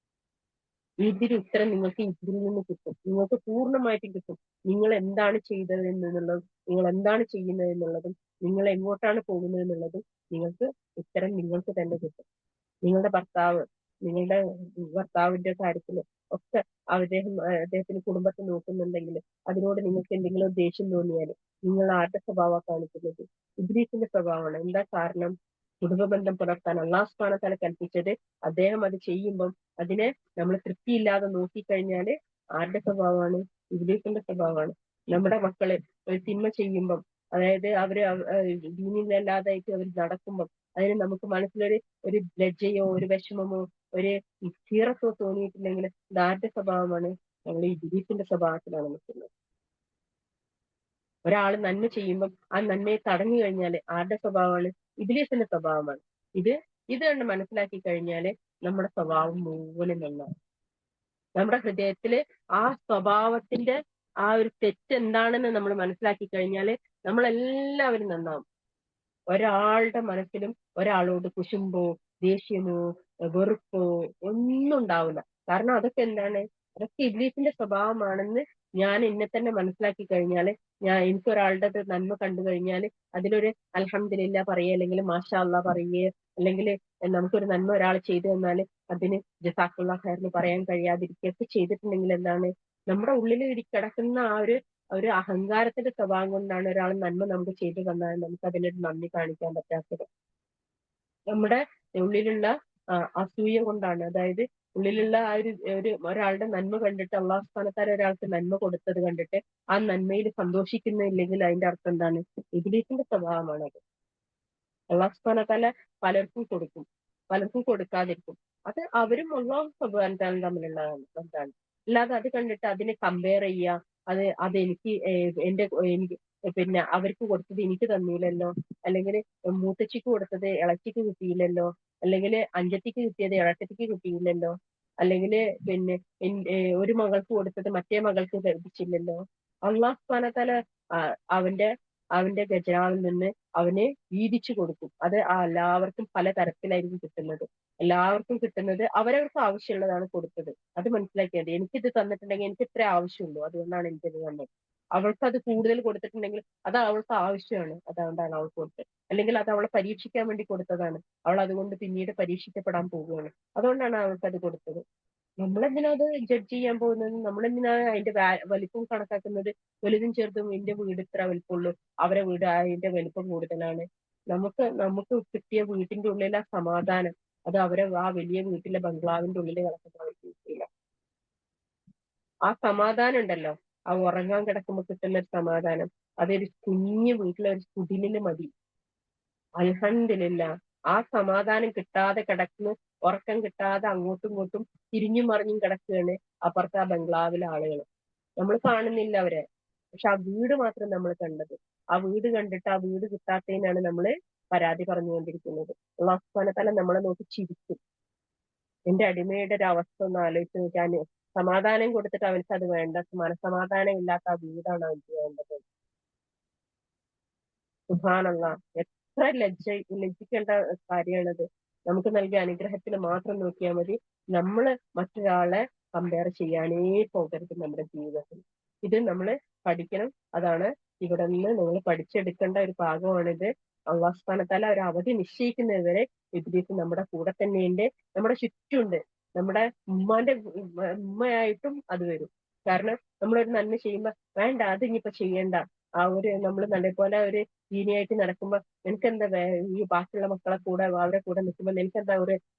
ഇതിന് ഉത്തരം നിങ്ങൾക്ക് ഇതിൽ നിന്ന് കിട്ടും. നിങ്ങൾക്ക് പൂർണ്ണമായിട്ടും കിട്ടും. നിങ്ങൾ എന്താണ് ചെയ്തത് എന്നുള്ളതും നിങ്ങൾ എന്താണ് ചെയ്യുന്നത് എന്നുള്ളതും നിങ്ങൾ എങ്ങോട്ടാണ് പോകുന്നത് എന്നുള്ളതും ഉത്തരം നിങ്ങൾക്ക് തന്നെ കിട്ടും. നിങ്ങളുടെ ഭർത്താവിന്റെ കാര്യത്തിൽ ഒക്കെ അദ്ദേഹത്തിന് കുടുംബത്തെ നോക്കുന്നുണ്ടെങ്കിൽ അതിനോട് നിങ്ങൾക്ക് എന്തെങ്കിലും ദേഷ്യം തോന്നിയാൽ നിങ്ങൾ ആരുടെ സ്വഭാവം കാണിക്കുന്നത്? ഇബ്ലീസിന്റെ സ്വഭാവമാണ്. എന്താ കാരണം? കുടുംബബന്ധം പുലർത്താൻ അല്ലാഹു സുബ്ഹാനഹു വ തആല കൽപ്പിച്ചത് അദ്ദേഹം അത് ചെയ്യുമ്പം അതിനെ നമ്മൾ തൃപ്തിയില്ലാതെ നോക്കിക്കഴിഞ്ഞാല് ആരുടെ സ്വഭാവമാണ്? ഇബ്ലീസിന്റെ സ്വഭാവമാണ്. നമ്മുടെ മക്കള് ഒരു തിന്മ ചെയ്യുമ്പം, അതായത് അവര് ദീനിലല്ലാതായിട്ട് അവർ നടക്കുമ്പം അതിന് നമുക്ക് മനസ്സിലൊരു ലജ്ജയോ ഒരു വിഷമമോ ഒരു ചീറത്തോ തോന്നിയിട്ടില്ലെങ്കിൽ ഇത് ആരുടെ സ്വഭാവമാണ്? നമ്മൾ ഇബ്ലീസിന്റെ സ്വഭാവത്തിലാണ് നിൽക്കുന്നത്. ഒരാൾ നന്മ ചെയ്യുമ്പം ആ നന്മയെ തടഞ്ഞു കഴിഞ്ഞാൽ ആരുടെ സ്വഭാവമാണ്? ഇബ്ലീസിന്റെ സ്വഭാവമാണ്. ഇത് കണ്ട് മനസ്സിലാക്കി കഴിഞ്ഞാല് നമ്മുടെ സ്വഭാവം മുഴുവനും നന്നാവും. നമ്മുടെ ഹൃദയത്തില് ആ സ്വഭാവത്തിന്റെ ആ ഒരു തെറ്റ് എന്താണെന്ന് നമ്മൾ മനസ്സിലാക്കി കഴിഞ്ഞാല് നമ്മളെല്ലാവരും നന്നാവും. ഒരാളുടെ മനസ്സിലും ഒരാളോട് കുശുമ്പോ ദേഷ്യമോ വെറുപ്പോ ഒന്നും ഉണ്ടാവില്ല. കാരണം അതൊക്കെ എന്താണ്? അതൊക്കെ ഇബ്ലീസിന്റെ സ്വഭാവമാണെന്ന് ഞാൻ എന്നെ തന്നെ മനസ്സിലാക്കി കഴിഞ്ഞാൽ, എനിക്കൊരാളുടെ നന്മ കണ്ടു കഴിഞ്ഞാൽ അതിലൊരു അൽഹംദുലില്ലാ പറയുക, അല്ലെങ്കിൽ മാഷാ അള്ളാ പറയുക, അല്ലെങ്കിൽ നമുക്കൊരു നന്മ ഒരാൾ ചെയ്തു തന്നാൽ അതിന് ജസാഖുല്ലാ ഖൈർ എന്ന് പറയാൻ കഴിയാതിരിക്കുകയൊക്കെ ചെയ്തിട്ടുണ്ടെങ്കിൽ എന്താണ്, നമ്മുടെ ഉള്ളിൽ കിടക്കുന്ന ആ ഒരു അഹങ്കാരത്തിന്റെ സ്വഭാവം കൊണ്ടാണ് ഒരാൾ നന്മ നമുക്ക് ചെയ്തു തന്നാൽ നമുക്ക് അതിനൊരു നന്ദി കാണിക്കാൻ പറ്റാത്തത്. നമ്മുടെ ഉള്ളിലുള്ള അസൂയ കൊണ്ടാണ്. അതായത് ഉള്ളിലുള്ള ആ ഒരാളുടെ നന്മ കണ്ടിട്ട്, അള്ളാഹു സുബ്ഹാനഹു വ തആല ഒരാൾക്ക് നന്മ കൊടുത്തത് കണ്ടിട്ട് ആ നന്മയിൽ സന്തോഷിക്കുന്നില്ലെങ്കിൽ അതിന്റെ അർത്ഥം എന്താണ്? ഇബ്ലീസിന്റെ സ്വഭാവമാണ് അത്. അള്ളാഹു സുബ്ഹാനഹു വ തആല പലർക്കും കൊടുക്കും, പലർക്കും കൊടുക്കാതിരിക്കും. അത് അവരും അള്ളാഹു സുബ്ഹാനഹു വ തആലയും തമ്മിലുള്ള ബന്ധമാണ്. അല്ലാതെ അത് കണ്ടിട്ട് അതിനെ കമ്പയർ ചെയ്യുക, അതെനിക്ക് എനിക്ക് പിന്നെ അവർക്ക് കൊടുത്തത് എനിക്ക് തന്നില്ലല്ലോ, അല്ലെങ്കിൽ മൂത്തച്ചിക്ക് കൊടുത്തത് ഇളച്ചിക്ക് കിട്ടിയില്ലല്ലോ, അല്ലെങ്കിൽ അഞ്ചത്തിക്ക് കിട്ടിയത് ഇളച്ചത്തിക്ക് കിട്ടിയില്ലല്ലോ, അല്ലെങ്കിൽ പിന്നെ ഒരു മകൾക്ക് കൊടുത്തത് മറ്റേ മകൾക്ക് ലഭിച്ചില്ലല്ലോ. അള്ളാഹു സുബ്ഹാനഹു വ തആല അവന്റെ അവന്റെ ഖജനാവിൽ നിന്ന് അവന് വീതിച്ചു കൊടുക്കും. അത് എല്ലാവർക്കും പല തരത്തിലായിരിക്കും കിട്ടുന്നത്. എല്ലാവർക്കും കിട്ടുന്നത് അവരവർക്ക് ആവശ്യമുള്ളതാണ് കൊടുത്തത്. അത് മനസ്സിലാക്കിയത്, എനിക്കിത് തന്നിട്ടുണ്ടെങ്കിൽ എനിക്ക് ഇത്ര ആവശ്യമുള്ളൂ, അതുകൊണ്ടാണ് എനിക്കിത് തന്നത്. അവൾക്ക് അത് കൂടുതൽ കൊടുത്തിട്ടുണ്ടെങ്കിൽ അത് അവൾക്ക് ആവശ്യമാണ്, അതുകൊണ്ടാണ് അവൾക്ക് കൊടുത്തത്. അല്ലെങ്കിൽ അത് അവളെ പരീക്ഷിക്കാൻ വേണ്ടി കൊടുത്തതാണ്, അവൾ അതുകൊണ്ട് പിന്നീട് പരീക്ഷിക്കപ്പെടാൻ പോവുകയാണ്, അതുകൊണ്ടാണ് അവൾക്ക് അത് കൊടുത്തത്. നമ്മളെന്തിനാ അത് ജഡ്ജ് ചെയ്യാൻ പോകുന്നത്? നമ്മളെന്തിനാ അതിന്റെ വലിപ്പം കണക്കാക്കുന്നത്? വലുതും ചെറുതും, എന്റെ വീട് ഇത്ര വലിപ്പമുള്ളൂ, അവരെ വീട് അതിന്റെ വലിപ്പം കൂടുതലാണ്. നമുക്ക് നമുക്ക് കിട്ടിയ വീട്ടിന്റെ ഉള്ളിലെ സമാധാനം അത് അവരെ ആ വലിയ വീട്ടിലെ ബംഗ്ലാവിന്റെ ഉള്ളിൽ കിടക്കുന്ന അവർക്ക് കിട്ടിയില്ല. ആ സമാധാനം ഉണ്ടല്ലോ, ആ ഉറങ്ങാൻ കിടക്കുമ്പോൾ കിട്ടുന്ന ഒരു സമാധാനം, അതൊരു കുഞ്ഞു വീട്ടിലെ ഒരു കുടിലിന് മതി. അൽഹംദുലില്ലാ. ആ സമാധാനം കിട്ടാതെ കിടക്കുന്നു, ഉറക്കം കിട്ടാതെ അങ്ങോട്ടും ഇങ്ങോട്ടും തിരിഞ്ഞും മറിഞ്ഞും കിടക്കുകയാണ് അപ്പുറത്തെ ആ ബംഗ്ലാവിലെ ആളുകൾ. നമ്മൾ കാണുന്നില്ല അവരെ, പക്ഷെ ആ വീട് മാത്രം നമ്മൾ കണ്ടത്. ആ വീട് കണ്ടിട്ട് ആ വീട് കിട്ടാത്തതിനാണ് നമ്മൾ പരാതി പറഞ്ഞുകൊണ്ടിരിക്കുന്നത്. അല്ലാഹു സുബ്ഹാനഹു വ തആല നമ്മളെ നോക്കി ചിരിക്കും. എന്റെ അടിമയുടെ ഒരു അവസ്ഥ ഒന്ന് ആലോചിച്ച് നോക്കാൻ. സമാധാനം കൊടുത്തിട്ട് അവർക്ക് അത് വേണ്ട, മനസമാധാനം ഇല്ലാത്ത ആ വീടാണ് അവർക്ക് വേണ്ടത്. സുബ്ഹാനല്ലാഹ്, എത്ര ലജ്ജിക്കേണ്ട കാര്യമാണത്. നമുക്ക് നൽകിയ അനുഗ്രഹത്തിൽ മാത്രം നോക്കിയാൽ മതി. നമ്മള് മറ്റൊരാളെ കമ്പയർ ചെയ്യാനേ പോകരുത് നമ്മുടെ ജീവിതത്തിൽ. ഇത് നമ്മൾ പഠിക്കണം. അതാണ് ഇവിടെ നിന്ന് നിങ്ങൾ പഠിച്ചെടുക്കേണ്ട ഒരു ഭാഗമാണിത്. അല്ലാഹു സുബ്ഹാനഹു വ തആല ഒരു അവധി നിശ്ചയിക്കുന്നത് വരെ ഇബ്ലീസ് നമ്മുടെ കൂടെ തന്നെയുണ്ട്, നമ്മുടെ ചുറ്റുമുണ്ട്. നമ്മുടെ ഉമ്മയായിട്ടും അത് വരും. കാരണം നമ്മളൊരു നന്മ ചെയ്യുമ്പോ വേണ്ട അത് ഇനിയിപ്പോ ചെയ്യണ്ട, നമ്മൾ നല്ലപോലെ ഒരു ദീനിയായിട്ട് നടക്കുമ്പോ നിനക്കെന്താ ഈ ബാക്കിയുള്ള മക്കളെ കൂടെ അവരെ കൂടെ നിൽക്കുമ്പോ നിനക്കെന്താ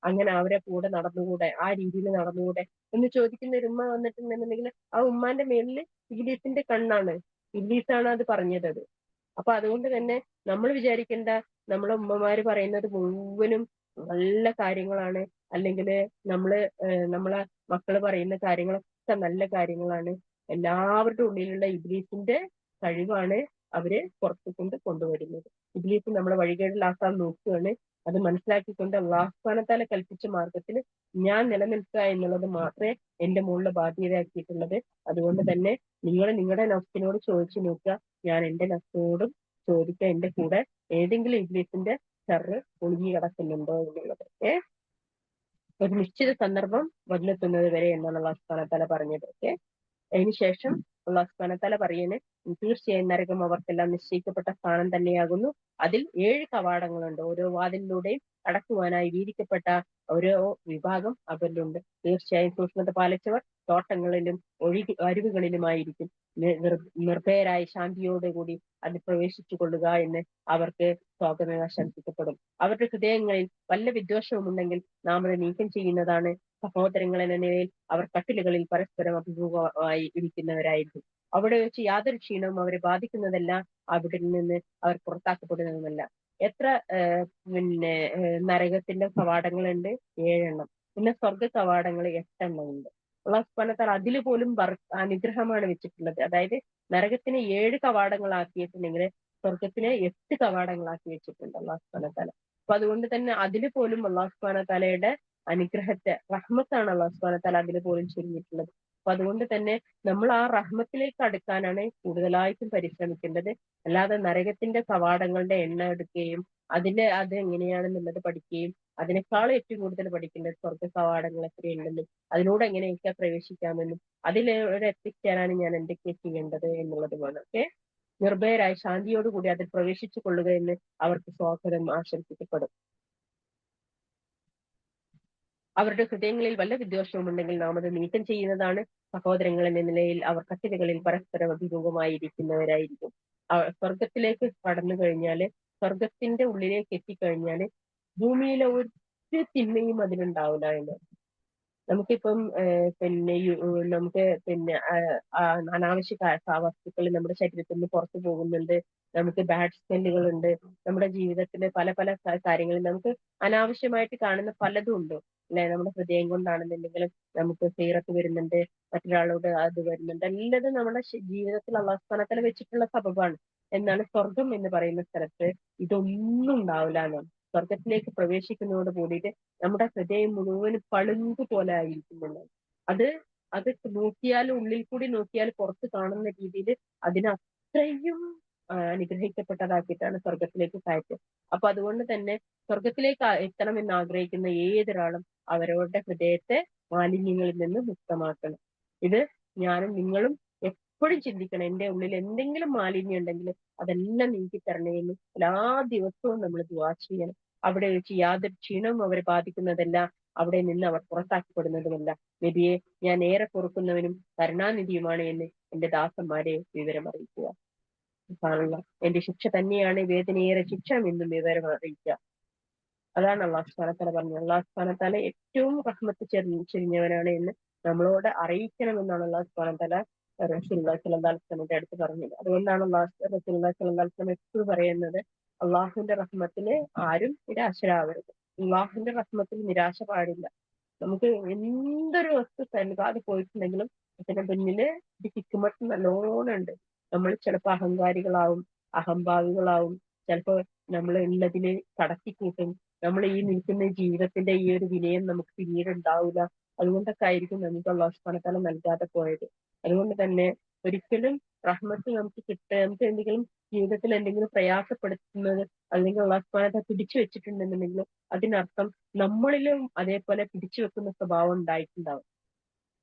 അങ്ങനെ അവരെ കൂടെ നടന്നുകൂടെ, ആ രീതിയിൽ നടന്നുകൂടെ എന്ന് ചോദിക്കുന്ന ഒരു ഉമ്മ വന്നിട്ടുണ്ടെന്നുണ്ടെങ്കിൽ ആ ഉമ്മാന്റെ മേലില് ഇബ്ലീസിന്റെ കണ്ണാണ്, ഇബ്ലീസാണ് അത് പറഞ്ഞത്. അപ്പൊ അതുകൊണ്ട് തന്നെ നമ്മൾ വിചാരിക്കേണ്ട നമ്മളെ ഉമ്മമാര് പറയുന്നത് മുഴുവനും നല്ല കാര്യങ്ങളാണ്, അല്ലെങ്കിൽ നമ്മളെ മക്കള് പറയുന്ന കാര്യങ്ങളൊക്കെ നല്ല കാര്യങ്ങളാണ്. എല്ലാവരുടെ ഉള്ളിലുള്ള ഇബ്ലീസിന്റെ കഴിവാണ് അവര് പുറത്തു കൊണ്ടുവരുന്നത്. ഇബ്ലീസ് നമ്മളെ വഴികേടിലാക്കാൻ നോക്കുകയാണ്. അത് മനസ്സിലാക്കിക്കൊണ്ട് അല്ലാഹു സുബ്ഹാനഹു വ തആല കൽപ്പിച്ച മാർഗത്തിൽ ഞാൻ നിലനിൽക്കുക എന്നുള്ളത് മാത്രമേ എന്റെ മുകളിൽ ബാധ്യതയാക്കിയിട്ടുള്ളത്. അതുകൊണ്ട് തന്നെ നിങ്ങൾ നിങ്ങളുടെ നഫ്സിനോട് ചോദിച്ചു നോക്കുക, ഞാൻ എന്റെ നഫ്സിനോടും ചോദിക്കുക, എന്റെ കൂടെ ഏതെങ്കിലും ഇബ്ലീസിന്റെ ഷർറ് ഒളിഞ്ഞു കിടക്കുന്നുണ്ടോ എന്നുള്ളത്. ഒരു നിശ്ചിത സന്ദർഭം വന്നെത്തുന്നത് വരെ എന്നാണ് അല്ലാഹു സുബ്ഹാനഹു വ തആല പറഞ്ഞത്. അതിനുശേഷം അല്ലാഹു സുബ്ഹാനഹു വ തആല പറയുന്നത്, തീർച്ചയായും നരകം അവർക്കെല്ലാം നിശ്ചയിക്കപ്പെട്ട സ്ഥാനം തന്നെയാകുന്നു. അതിൽ 7 കവാടങ്ങളുണ്ട്. ഓരോ വാതിലിലൂടെയും കടക്കുവാനായി വീതിക്കപ്പെട്ട ഓരോ വിഭാഗം അവരിലുണ്ട്. തീർച്ചയായും സൂക്ഷ്മത പാലിച്ചവർ തോട്ടങ്ങളിലും അരുവികളിലുമായിരിക്കും. നിർഭയരായി ശാന്തിയോടുകൂടി അതിൽ പ്രവേശിച്ചു കൊള്ളുക എന്ന് അവർക്ക് സ്വാഗതം ആശംസിക്കപ്പെടും. അവരുടെ ഹൃദയങ്ങളിൽ വല്ല വിദ്വേഷവും ഉണ്ടെങ്കിൽ നാം അത് നീക്കം ചെയ്യുന്നതാണ്. സഹോദരങ്ങൾ എന്ന നിലയിൽ അവർ കട്ടിലുകളിൽ പരസ്പരം അഭിമുഖമായി ഇരിക്കുന്നവരായിരിക്കും. അവിടെ വെച്ച് യാതൊരു ക്ഷീണവും അവരെ ബാധിക്കുന്നതല്ല, അവിടെ നിന്ന് അവർ പുറത്താക്കപ്പെടുന്നതുമല്ല. എത്ര പിന്നെ നരകത്തിന്റെ കവാടങ്ങളുണ്ട്? 7 പിന്നെ സ്വർഗ കവാടങ്ങൾ 8 ഉണ്ട്. അല്ലാഹു സുബ്ഹാനഹു വ തആല അതിൽ പോലും അനുഗ്രഹമാണ് വെച്ചിട്ടുള്ളത്. അതായത് നരകത്തിന് 7 കവാടങ്ങളാക്കിയിട്ടുണ്ടെങ്കിൽ സ്വർഗത്തിന് 8 കവാടങ്ങളാക്കി വെച്ചിട്ടുണ്ട് അല്ലാഹു സുബ്ഹാനഹു വ തആല. അപ്പൊ അതുകൊണ്ട് തന്നെ അതിൽ പോലും അല്ലാഹു സുബ്ഹാനഹു വ തആലയുടെ അനുഗ്രഹത്തെ, റഹ്മത്താണ് അല്ലാഹു സുബ്ഹാനഹു വ തആല അതിൽ പോലും ചൊരിഞ്ഞിട്ടുള്ളത്. അപ്പൊ അതുകൊണ്ട് തന്നെ നമ്മൾ ആ റഹ്മത്തിലേക്ക് അടുക്കാനാണ് കൂടുതലായിട്ടും പരിശ്രമിക്കേണ്ടത്. അല്ലാതെ നരകത്തിന്റെ കവാടങ്ങളുടെ എണ്ണം എടുക്കുകയും അത് എങ്ങനെയാണെന്നുള്ളത് പഠിക്കുകയും അതിനേക്കാൾ ഏറ്റവും കൂടുതൽ പഠിക്കേണ്ടത് സ്വർഗ കവാടങ്ങൾ എത്രയുണ്ടെന്നും അതിലൂടെ എങ്ങനെയൊക്കെ പ്രവേശിക്കാമെന്നും അതിലൂടെ എത്തിച്ചേരാനും ഞാൻ എന്തൊക്കെ ചെയ്യേണ്ടത് എന്നുള്ളതുമാണ്. ഓക്കെ, നിർഭയരായി ശാന്തിയോടുകൂടി അതിൽ പ്രവേശിച്ചു കൊള്ളുക എന്ന് അവർക്ക് സ്വാഗതം ആശംസിക്കപ്പെടും. അവരുടെ ഹൃദയങ്ങളിൽ വല്ല വിദ്വേഷവും ഉണ്ടെങ്കിൽ നാം അത് നീക്കം ചെയ്യുന്നതാണ്. സഹോദരങ്ങൾ എന്ന നിലയിൽ അവർ കട്ടിലുകളിൽ പരസ്പരം അഭിമുഖമായിരിക്കുന്നവരായിരിക്കും. സ്വർഗത്തിലേക്ക് കടന്നു കഴിഞ്ഞാല്, സ്വർഗത്തിന്റെ ഉള്ളിലേക്ക് എത്തിക്കഴിഞ്ഞാല് ഭൂമിയിലെ ഒരു തിന്മയും അതിലുണ്ടാവില്ല എന്ന്. നമുക്കിപ്പം പിന്നെ നമുക്ക് പിന്നെ അനാവശ്യ വസ്തുക്കൾ നമ്മുടെ ശരീരത്തിൽ നിന്ന് പുറത്തു പോകുന്നുണ്ട്. നമുക്ക് ബാഡ് സ്മെല്ലുകൾ ഉണ്ട്. നമ്മുടെ ജീവിതത്തിലെ പല പല കാര്യങ്ങളിൽ നമുക്ക് അനാവശ്യമായിട്ട് കാണുന്ന പലതും ഉണ്ട് അല്ലെ. നമ്മുടെ ഹൃദയം കൊണ്ടാണെന്നുണ്ടെങ്കിലും നമുക്ക് സീറത്ത് വരുന്നുണ്ട്, മറ്റൊരാളോട് അത് വരുന്നുണ്ട്. എല്ലാതും നമ്മുടെ ജീവിതത്തിൽ അള്ളാഹു സുബ്ഹാനഹു വ തആല വെച്ചിട്ടുള്ള സബബാണ്. എന്നാണ് സ്വർഗം എന്ന് പറയുന്ന സ്ഥലത്ത് ഇതൊന്നും ഉണ്ടാവില്ല എന്നാണ്. സ്വർഗത്തിലേക്ക് പ്രവേശിക്കുന്നതോട് കൂടിയിട്ട് നമ്മുടെ ഹൃദയം മുഴുവനും പളുങ്ക് പോലെ ആയിരിക്കുന്നുണ്ട്. അത് അത് നോക്കിയാൽ, ഉള്ളിൽ കൂടി നോക്കിയാൽ പുറത്ത് കാണുന്ന രീതിയിൽ അതിനത്രയും അനുഗ്രഹിക്കപ്പെട്ടതാക്കിയിട്ടാണ് സ്വർഗത്തിലേക്ക് കയറ്റം. അപ്പൊ അതുകൊണ്ട് തന്നെ സ്വർഗത്തിലേക്ക് എത്തണമെന്ന് ആഗ്രഹിക്കുന്ന ഏതൊരാളും അവരവരുടെ ഹൃദയത്തെ മാലിന്യങ്ങളിൽ നിന്ന് മുക്തമാക്കണം. ഇത് ഞാനും നിങ്ങളും എപ്പോഴും ചിന്തിക്കണം. എന്റെ ഉള്ളിൽ എന്തെങ്കിലും മാലിന്യം ഉണ്ടെങ്കിൽ അതെല്ലാം നീക്കി തരണേന്ന് എല്ലാ ദിവസവും നമ്മൾ ദുആ ചെയ്യണം. അവിടെ വെച്ച് യാതൊരു ക്ഷീണവും അവരെ ബാധിക്കുന്നതല്ല, അവിടെ നിന്ന് അവർ പുറത്താക്കപ്പെടുന്നതുമല്ല. നബിയെ, ഞാൻ ഏറെ പൊറുക്കുന്നവനും കരുണാനിധിയുമാണ് എന്ന് എന്റെ ദാസന്മാരെ വിവരം അറിയിക്കുക. എന്റെ ശിക്ഷ തന്നെയാണ് വേദനയേറെ ശിക്ഷ എന്നും വിവരം അറിയിക്കുക. അതാണ് അള്ളാഹു സുബ്ഹാനഹു വ തആല പറഞ്ഞത്. അള്ളാഹു സുബ്ഹാനഹു വ തആല ഏറ്റവും റഹ്മത്ത് ചൊരിഞ്ഞവനാണ് എന്ന് നമ്മളോട് അറിയിക്കണമെന്നാണ് അള്ളാഹു സുബ്ഹാനഹു വ തആല റസൂലുള്ളാഹി സ്വല്ലല്ലാഹു അലൈഹി വസല്ലമയുടെ അടുത്ത് പറഞ്ഞത്. അതുകൊണ്ടാണ് റസൂലുള്ളാഹി സ്വല്ലല്ലാഹു അലൈഹി വസല്ലം എപ്പോഴും പറയുന്നത്, അള്ളാഹുവിന്റെ റഹ്മത്തില് ആരും നിരാശരാവരുത്. അള്ളാഹുവിന്റെ റഹ്മത്തിൽ നിരാശ പാടില്ല. നമുക്ക് എന്തൊരു വസ്തു നൽകാതെ പോയിട്ടുണ്ടെങ്കിലും അതിന്റെ പിന്നില് ഒരു ഹിക്മത്ത് നല്ലോണം ഉണ്ട്. നമ്മൾ ചിലപ്പോൾ അഹങ്കാരികളാവും, അഹംഭാവികളാവും, ചിലപ്പോൾ നമ്മൾ ഉള്ളതില് കടത്തിക്കൂട്ടും. നമ്മൾ ഈ നിൽക്കുന്ന ജീവിതത്തിന്റെ ഈ ഒരു വിനയം നമുക്ക് പിന്നീട് ഉണ്ടാവില്ല. അതുകൊണ്ടൊക്കെ ആയിരിക്കും നമുക്ക് അല്ലാഹു സുബ്ഹാനഹു വ തആല നൽകാതെ പോയത്. അതുകൊണ്ട് തന്നെ ഒരിക്കലും റഹ്മത്ത് നമുക്ക് നമുക്ക് എന്തെങ്കിലും ജീവിതത്തിൽ എന്തെങ്കിലും പ്രയാസപ്പെടുത്തുന്നത് അല്ലെങ്കിൽ അല്ലാഹു സുബ്ഹാനഹു വ തആല പിടിച്ചു വെച്ചിട്ടുണ്ടെന്നുണ്ടെങ്കിൽ അതിനർത്ഥം നമ്മളിലും അതേപോലെ പിടിച്ചു വെക്കുന്ന സ്വഭാവം ഉണ്ടായിട്ടുണ്ടാവും.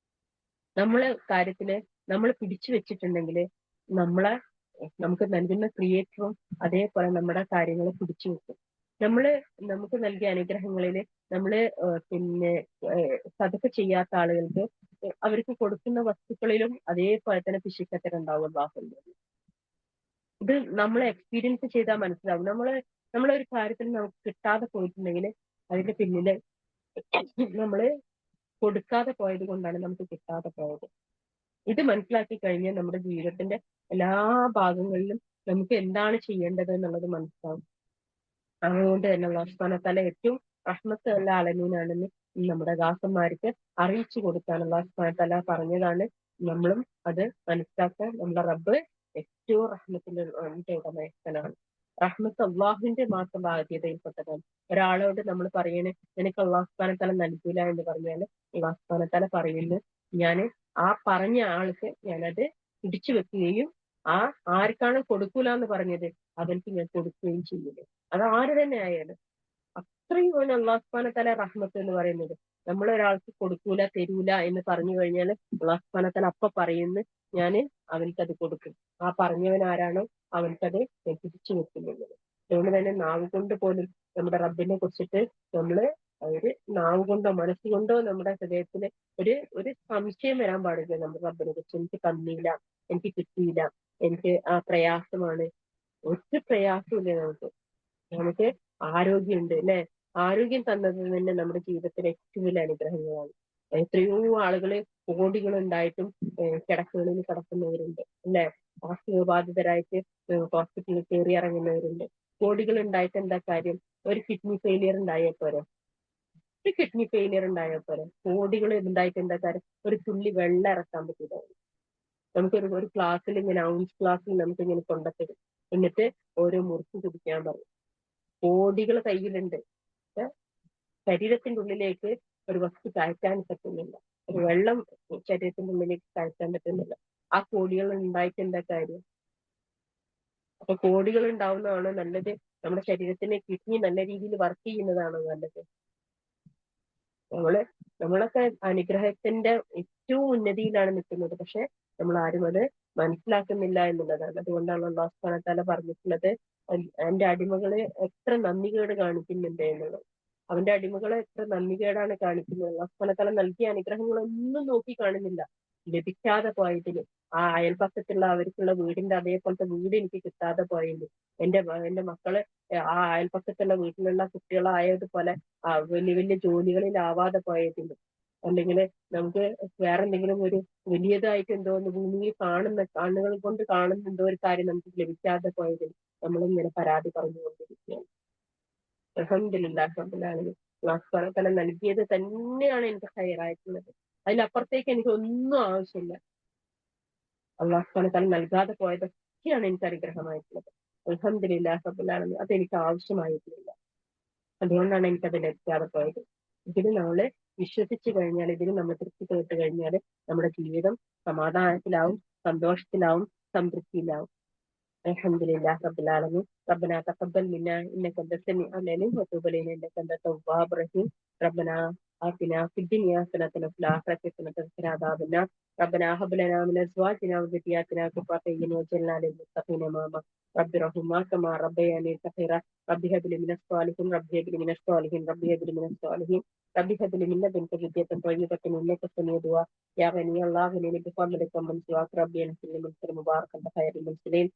നമ്മളെ കാര്യത്തില് നമ്മൾ പിടിച്ചു വെച്ചിട്ടുണ്ടെങ്കിൽ നമുക്ക് നൽകുന്ന ക്രിയേറ്ററും അതേപോലെ നമ്മുടെ കാര്യങ്ങളെ പിടിച്ചു വെക്കും. നമുക്ക് നൽകിയ അനുഗ്രഹങ്ങളില് നമ്മള് പിന്നെ സദഖ ചെയ്യാത്ത ആളുകൾക്ക് അവർക്ക് കൊടുക്കുന്ന വസ്തുക്കളിലും അതേപോലെ തന്നെ പിശുക്കത്തരുണ്ടാവും അല്ലാഹുവിന്റെ. ഇത് നമ്മളെ എക്സ്പീരിയൻസ് ചെയ്താൽ മനസ്സിലാവും. നമ്മളൊരു കാര്യത്തിൽ നമുക്ക് കിട്ടാതെ പോയിട്ടുണ്ടെങ്കിൽ അതിന്റെ പിന്നില് നമ്മള് കൊടുക്കാതെ പോയത് കൊണ്ടാണ് നമുക്ക് കിട്ടാതെ പോയത്. ഇത് മനസ്സിലാക്കി കഴിഞ്ഞാൽ നമ്മുടെ ജീവിതത്തിന്റെ എല്ലാ ഭാഗങ്ങളിലും നമുക്ക് എന്താണ് ചെയ്യേണ്ടത് എന്നുള്ളത് മനസ്സിലാവും. അതുകൊണ്ട് തന്നെ അല്ലാഹു സുബ്ഹാനഹു വ തആല ഏറ്റവും റഹ്മത്ത് ഉള്ള ആലമീനാണെന്ന് നമ്മുടെ ദാസന്മാർക്ക് അറിയിച്ചു കൊടുക്കാൻ അല്ലാഹു സുബ്ഹാനഹു വ തആല പറഞ്ഞതാണ്. നമ്മളും അത് മനസ്സിലാക്കാൻ നമ്മുടെ റബ്ബ് ഏറ്റവും റഹ്മത്തിന്റെ ഉടമസ്ഥനാണ്. റഹ്മത്ത് അള്ളാഹുവിന്റെ മാത്രം ബാധ്യതയിൽപ്പെട്ടതാണ്. ഒരാളോട് നമ്മൾ പറയണേ നിനക്ക് അല്ലാഹു സുബ്ഹാനഹു വ തആല നൽകൂല എന്ന് പറഞ്ഞാൽ അല്ലാഹു സുബ്ഹാനഹു വ തആല പറയുന്നത്, ഞാൻ ആ പറഞ്ഞ ആൾക്ക് ഞാനത് പിടിച്ചു വെക്കുകയും ആർക്കാണ് കൊടുക്കൂല എന്ന് പറഞ്ഞത് അവർക്ക് ഞാൻ കൊടുക്കുകയും ചെയ്യുന്നു. അത് ആര് തന്നെ ആയാലും. അത്രയും അല്ലാഹു സുബ്ഹാനഹു വ തആല റഹ്മത്ത് എന്ന് പറയുന്നത്. നമ്മൾ ഒരാൾക്ക് കൊടുക്കൂല, തരൂല എന്ന് പറഞ്ഞു കഴിഞ്ഞാൽ അല്ലാഹു സുബ്ഹാനഹു വ തആല അപ്പൊ പറയുന്നു, ഞാന് അവൻക്കത് കൊടുക്കും. ആ പറഞ്ഞവൻ ആരാണോ അവൻക്കത് പിടിച്ചു വെക്കുന്നുള്ളത്. അതുകൊണ്ട് തന്നെ നാവ് കൊണ്ട് പോലും നമ്മുടെ റബ്ബിനെ കുറിച്ചിട്ട് നമ്മള് ഒരു നാവ് കൊണ്ടോ മനസ്സുകൊണ്ടോ നമ്മുടെ ഹൃദയത്തിന് ഒരു സംശയം വരാൻ പാടില്ല. നമ്മുടെ റബ്ബിനെ കുറിച്ച് എനിക്ക് തന്നില്ല, എനിക്ക് കിട്ടിയില്ല, എനിക്ക് ആ പ്രയാസമാണ്. ഒരു പ്രയാസവും ഇല്ല നമുക്ക് ആരോഗ്യമുണ്ട് അല്ലെ. ആരോഗ്യം തന്നത് തന്നെ നമ്മുടെ ജീവിതത്തിലെ ഏറ്റവും വലിയ അനുഗ്രഹങ്ങളാണ്. എത്രയോ ആളുകള് കോടികൾ ഉണ്ടായിട്ടും കിടക്കുകളിൽ കിടക്കുന്നവരുണ്ട് അല്ലെ. അസുഖബാധിതരായിട്ട് ഹോസ്പിറ്റലിൽ കയറി ഇറങ്ങുന്നവരുണ്ട്. കോടികൾ ഉണ്ടായിട്ട് എന്താ കാര്യം? ഒരു കിഡ്നി ഫെയിലിയർ ഉണ്ടായാൽ പോരെ, ഒരു കിഡ്നി ഫെയിലിയർ ഉണ്ടായാൽ പോരെ. കോടികൾ ഉണ്ടായിട്ട് എന്താ കാര്യം? ഒരു തുള്ളി വെള്ളം ഇറക്കാൻ പറ്റില്ല. ഒരു ക്ലാസ്സിൽ ഇങ്ങനെ ഔൺസ് ക്ലാസ്സിൽ നമുക്ക് ഇങ്ങനെ കൊണ്ടുത്തരും. എന്നിട്ട് ഓരോ മുറിച്ച് കുടിക്കാൻ പറയും. കോടികൾ കയ്യിലുണ്ട്, ശരീരത്തിന്റെ ഉള്ളിലേക്ക് ഒരു വസ്തു കയറ്റാൻ പറ്റുന്നില്ല. ഒരു വെള്ളം ശരീരത്തിന്റെ ഉള്ളിലേക്ക് കയറ്റാൻ പറ്റുന്നില്ല. ആ കോടികൾ ഉണ്ടായിട്ട് എന്താ കാര്യം? അപ്പൊ കോടികൾ ഉണ്ടാവുന്നതാണോ നല്ലത്? നമ്മുടെ ശരീരത്തിന് കിഡ്നി നല്ല രീതിയിൽ വർക്ക് ചെയ്യുന്നതാണോ നല്ലത്? നമ്മള് നമ്മളൊക്കെ അനുഗ്രഹത്തിന്റെ ഏറ്റവും ഉന്നതിയിലാണ് നിൽക്കുന്നത്. പക്ഷെ നമ്മൾ ആരും അത് മനസ്സിലാക്കുന്നില്ല എന്നുള്ളതാണ്. അതുകൊണ്ടാണ് അല്ലാഹു സുബ്ഹാനഹു വ തആല പറഞ്ഞിട്ടുള്ളത്, എന്റെ അടിമകള് എത്ര നന്ദികേട് കാണിക്കുന്നുണ്ട് എന്നുള്ളത്. അവന്റെ അടിമകളെ എത്ര നന്ദികേടാണ് കാണിക്കുന്നത്. അല്ലാഹു സുബ്ഹാനഹു വ തആല നൽകിയ അനുഗ്രഹങ്ങളൊന്നും നോക്കി കാണുന്നില്ല. ലഭിക്കാതെ പോയതില്, ആ അയൽപക്കത്തുള്ള അവർക്കുള്ള വീടിന്റെ അതേപോലത്തെ വീട് എനിക്ക് കിട്ടാതെ പോയതില്, എന്റെ മക്കള് ആ അയൽപക്കത്തുള്ള വീട്ടിലുള്ള കുട്ടികളായതുപോലെ വലിയ വലിയ ജോലികളിലാവാതെ പോയതില്, അല്ലെങ്കിൽ നമുക്ക് വേറെ എന്തെങ്കിലും ഒരു വലിയതായിട്ട് എന്തോ ഒന്ന് ഭൂമിയിൽ കാണുന്ന കണ്ണുകൾ കൊണ്ട് കാണുന്ന എന്തോ ഒരു കാര്യം നമുക്ക് ലഭിക്കാതെ പോയതിൽ നമ്മളിങ്ങനെ പരാതി പറഞ്ഞുകൊണ്ടിരിക്കുകയാണ്. അൽഹംദുലില്ലാഹി റബ്ബിൽ ആലമീൻ. അല്ലാഹു സുബ്ഹാനഹു വ തആല നൽകിയത് തന്നെയാണ് എനിക്ക് ഹൈറായിട്ടുള്ളത്. അതിലപ്പുറത്തേക്ക് എനിക്ക് ഒന്നും ആവശ്യമില്ല. അല്ലാഹു സുബ്ഹാനഹു വ തആല നൽകാതെ പോയതൊക്കെയാണ് എനിക്ക് അനുഗ്രഹമായിട്ടുള്ളത്. അൽഹംദുലില്ലാഹി റബ്ബിൽ ആലമീൻ. അതെനിക്ക് ആവശ്യമായിട്ടില്ല. അതുകൊണ്ടാണ് എനിക്കത് ലഭിക്കാതെ പോയത്. ഇതിന് നമ്മള് വിശ്വസിച്ചു കഴിഞ്ഞാൽ, ഇതിന് നമ്മൾ തൃപ്തി കേട്ട് കഴിഞ്ഞാൽ നമ്മുടെ ജീവിതം സമാധാനത്തിലാവും, സന്തോഷത്തിലാവും, സംതൃപ്തിയിലാവും. الحمد لله رب العالمين. ربنا تقبل منا إنك أنت السميع العليم وتب علينا إنك أنت التواب الرحيم. ربنا آتنا في الدنيا حسنة وفي الآخرة حسنة وقنا عذاب النار. ربنا هب لنا من أزواجنا وذرياتنا قرة أعين واجعلنا للمتقين إماما. رب ارحمهما كما ربياني صغيرا. رب هب لي من الصالحين، رب هب لي من الصالحين، رب هب لي من الصالحين، رب هب لي من لدنك ذرية طيبة إنك سميع الدعاء. يا غني الله غنيني بفضلك ومن سواك. ربي انزل لي منزل مبارك أنت خير المنزلين.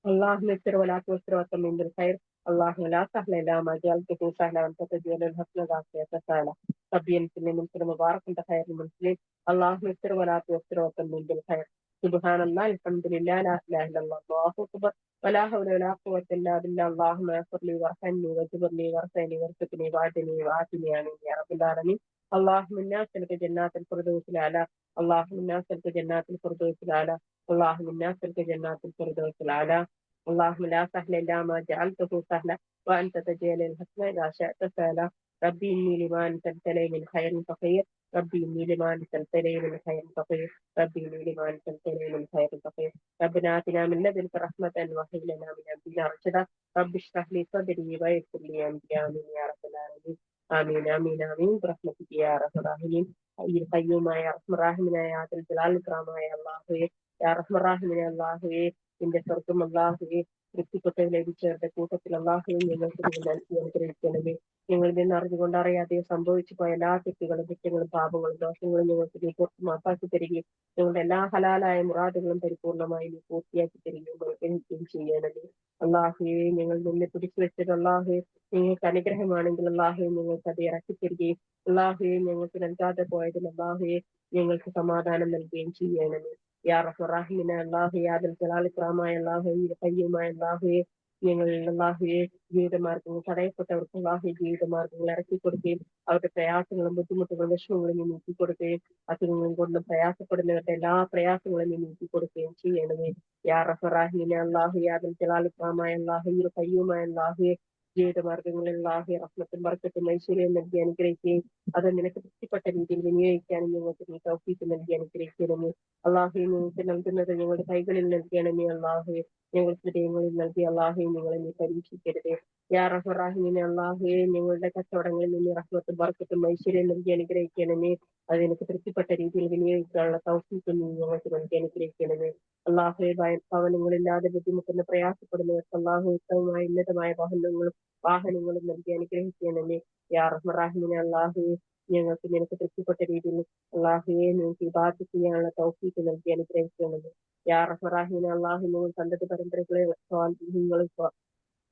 اللهم يسر ولا تعسر وتمم بالخير. اللهم لا سهل الا ما جعلته سهلا وانت تجعل الحسن اذا شئت سهلا. ربي انزل لي منزل مبارك انت خير المنزلين. اللهم يسر ولا تعسر وتمم بالخير. سبحان الله، الحمد لله، لا اله الا الله، الله اكبر، ولا حول ولا قوة الا بالله. اللهم اغفر لي وارحمني واجبرني وارفعني وارزقني وعدني وعافني، امين يا رب العالمين. اللهم انا نسالك جنات الفردوس الاعلى. اللهم انا نسالك جنات الفردوس الاعلى. اللهم انا نسالك جنات الفردوس الاعلى. اللهم لا سهل الا ما جعلته سهلا وانت تجعل الحسن اذا شئت سهلا. ربي اني لما انزلت لي من خير فقير. ربي اني لما انزلت لي من خير فقير. ربي اني لما انزلت لي من خير فقير. ربنا اتنا من لدنك رحمة وهب لنا من امرنا رشدا. رب اشرح لي صدري ويسر لي امري، امين يا رب العالمين. امين امين امين برحمتك يا ارحم الراحمين. حي القيوم يا ارحم الراحمين يا ذا الجلال والاكرام يا الله يا ارحم الراحمين يا الله. നിന്റെ സ്വർഗം അല്ലാഹുവേ, തൃപ്തിപ്പെട്ട ലഭിച്ചവരുടെ കൂട്ടത്തിൽ അല്ലാഹുവേ ഞങ്ങൾക്ക് നിങ്ങൾ നൽകി അനുഗ്രഹിക്കണമേ. ഞങ്ങളിൽ നിന്ന് അറിഞ്ഞുകൊണ്ട് അറിയാതെ സംഭവിച്ചു പോയ എല്ലാ തെറ്റുകളും കുറ്റങ്ങളും പാപങ്ങളും ദോഷങ്ങളും ഞങ്ങൾക്ക് നീ പുറത്ത് മാപ്പാക്കി തരികയും ഞങ്ങളുടെ എല്ലാ ഹലാലായ മുറാദുകളും പരിപൂർണമായി നീ പൂർത്തിയാക്കി തരികയും അനുഗ്രഹിക്കുകയും ചെയ്യണമേ. അല്ലാഹുവേ, ഞങ്ങൾ നിന്നെ പിടിച്ചു വെച്ചത് അല്ലാഹുവേ നിങ്ങൾക്ക് അനുഗ്രഹമാണെങ്കിൽ അല്ലാഹുവേ ഞങ്ങൾക്ക് അത് ഇറക്കി തരികയും അല്ലാഹുവേ ഞങ്ങൾക്ക് നൽകാതെ പോയതിൽ അല്ലാഹുവേ ഞങ്ങൾക്ക് സമാധാനം നൽകുകയും ചെയ്യണമേ. യാ റഹ്മാനായ അല്ലാഹു, യാ ദൽ ജലാൽ ഇക്റാമായ അല്ലാഹു, ഖയ്യൂമായ അല്ലാഹുവേ, ഞങ്ങൾ അല്ലാഹുവേ ജീവിതമാർഗങ്ങൾ തടയപ്പെട്ടവർക്ക് അല്ലാഹു ജീവിതമാർഗങ്ങൾ ഇറക്കി കൊടുക്കുകയും അവരുടെ പ്രയാസങ്ങളും ബുദ്ധിമുട്ടുകളും വിഷമങ്ങളും നീ നീക്കി കൊടുക്കുകയും അസുഖങ്ങളും കൊണ്ട് പ്രയാസപ്പെടുന്നവരുടെ എല്ലാ പ്രയാസങ്ങളും നീ നീക്കി കൊടുക്കുകയും ചെയ്യണമേ. യാ റഹ്മാനായ അല്ലാഹു, യാ ദൽ ജലാൽ ഇക്റാമായ അല്ലാഹു, ഖയ്യൂമായ അല്ലാഹുവേ, ജീവിതമാർഗങ്ങളിൽ അല്ലാഹു റഹ്മത്തും ബർക്കത്തും ഐശ്വര്യവും നൽകി അനുഗ്രഹിക്കുകയും അത് നിനക്ക് തൃപ്തിപ്പെട്ട രീതിയിൽ വിനിയോഗിക്കാനും ഞങ്ങൾക്ക് നീ തൗഫീഖ് നൽകി അനുഗ്രഹിക്കണമേ. അള്ളാഹു നിങ്ങൾക്ക് നൽകുന്നത് ഞങ്ങളുടെ കൈകളിൽ നൽകണമേ. അള്ളാഹു ഞങ്ങൾക്ക് ഹൃദയങ്ങളിൽ നൽകി അള്ളാഹു ഞങ്ങളെ നീ പരീക്ഷിക്കരുതേ. യാ റഹ്മാനെ അള്ളാഹുവേ, ഞങ്ങളുടെ കച്ചവടങ്ങളിൽ നിന്ന് റഹ്മത്തും ബർക്കത്തും ഐശ്വര്യം നൽകി അനുഗ്രഹിക്കണമേ. അത് എനിക്ക് തൃപ്തിപ്പെട്ട രീതിയിൽ വിനിയോഗിക്കാനുള്ള തൗഫീഖ് നീ ഞങ്ങൾക്ക് നൽകി അനുഗ്രഹിക്കണമേ. അള്ളാഹുവെ, ഭവനങ്ങളില്ലാതെ ബുദ്ധിമുട്ടുന്ന പ്രയാസപ്പെടുന്നവർക്ക് അള്ളാഹു ഉത്തമമായ ഉന്നതമായ വാഹനങ്ങളും നൽകി അനുഗ്രഹിക്കണമേ. യാ റഹ്മാനെ അള്ളാഹുവേ, ഞങ്ങൾക്ക് നിനക്ക് തൃപ്തിപ്പെട്ട രീതിയിൽ അള്ളാഹുവെ നിങ്ങൾക്ക് ഇബാദത്ത് ചെയ്യാനുള്ള തൗഫീഖ് നൽകി അനുഗ്രഹിക്കണമേ. യാ റഹ്മാനെ അള്ളാഹു, ഞങ്ങൾ സന്തതി പരമ്പരകളെ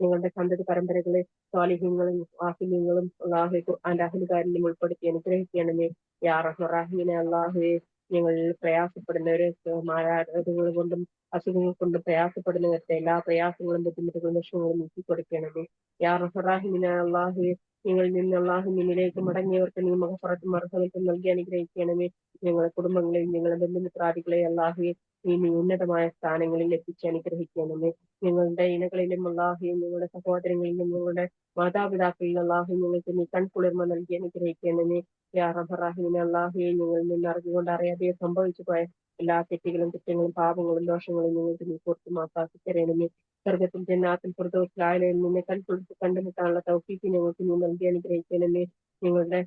ഞങ്ങളുടെ സന്തതി പരമ്പരകളെ സ്വാലിഹ്യങ്ങളും ആഫില്യങ്ങളും അള്ളാഹു ഖുർആന്റെ അഹ്ലുകാരിലും ഉൾപ്പെടുത്തി അനുഗ്രഹിക്കണമേ. യാ റഹ്മാനെ അള്ളാഹുവെ, ഞങ്ങൾ പ്രയാസപ്പെടുന്നവരെ മാരാരോഗങ്ങൾ കൊണ്ടും അസുഖങ്ങൾ കൊണ്ടും പ്രയാസപ്പെടുന്നവരുടെ എല്ലാ പ്രയാസങ്ങളും ബുദ്ധിമുട്ടുകളും വിഷമങ്ങളും നീക്കി കൊടുക്കണമേ. യാ റഹ്മാനെ അള്ളാഹുവെ, ഞങ്ങളിൽ നിന്ന് അള്ളാഹു നിന്നിലേക്ക് മടങ്ങിയവർക്ക് നീ മഹഫറത്തും മർഹമത്തും നൽകി അനുഗ്രഹിക്കണമേ. ഞങ്ങളുടെ കുടുംബങ്ങളെയും ഞങ്ങളുടെ ബന്ധുമിത്രാദികളെയും അള്ളാഹുവെ നീ ഉന്നതമായ സ്ഥാനങ്ങളിൽ എത്തിച്ച് അനുഗ്രഹിക്കണമേ. ഞങ്ങളുടെ ഇണകളിലും അള്ളാഹുയും ഞങ്ങളുടെ സഹോദരങ്ങളിലും ഞങ്ങളുടെ മാതാപിതാക്കളിലും അള്ളാഹു ഞങ്ങൾക്ക് നീ കൺകുളിർമ നൽകി അനുഗ്രഹിക്കണമേ. യാ റബ്ബറാഹിമീൻ അള്ളാഹുവെ, ഞങ്ങളിൽ നിന്ന് അറിഞ്ഞുകൊണ്ട് അറിയാതെ സംഭവിച്ചു പോയ എല്ലാ തെറ്റുകളും കുറ്റങ്ങളും പാപങ്ങളും ദോഷങ്ങളും ഞങ്ങൾക്ക് നീ പുറത്തു മാപ്പാക്കി തരണമേ. സ്വർഗത്തിൽ ജന്നാത്തിൽ ഫിർദൗസിൽ നിന്നെ കണ്ടുമുട്ടാനുള്ള തൗഫീഖ് ഞങ്ങൾക്ക് നീ നൽകി അനുഗ്രഹിക്കണമേ. ഞങ്ങളുടെ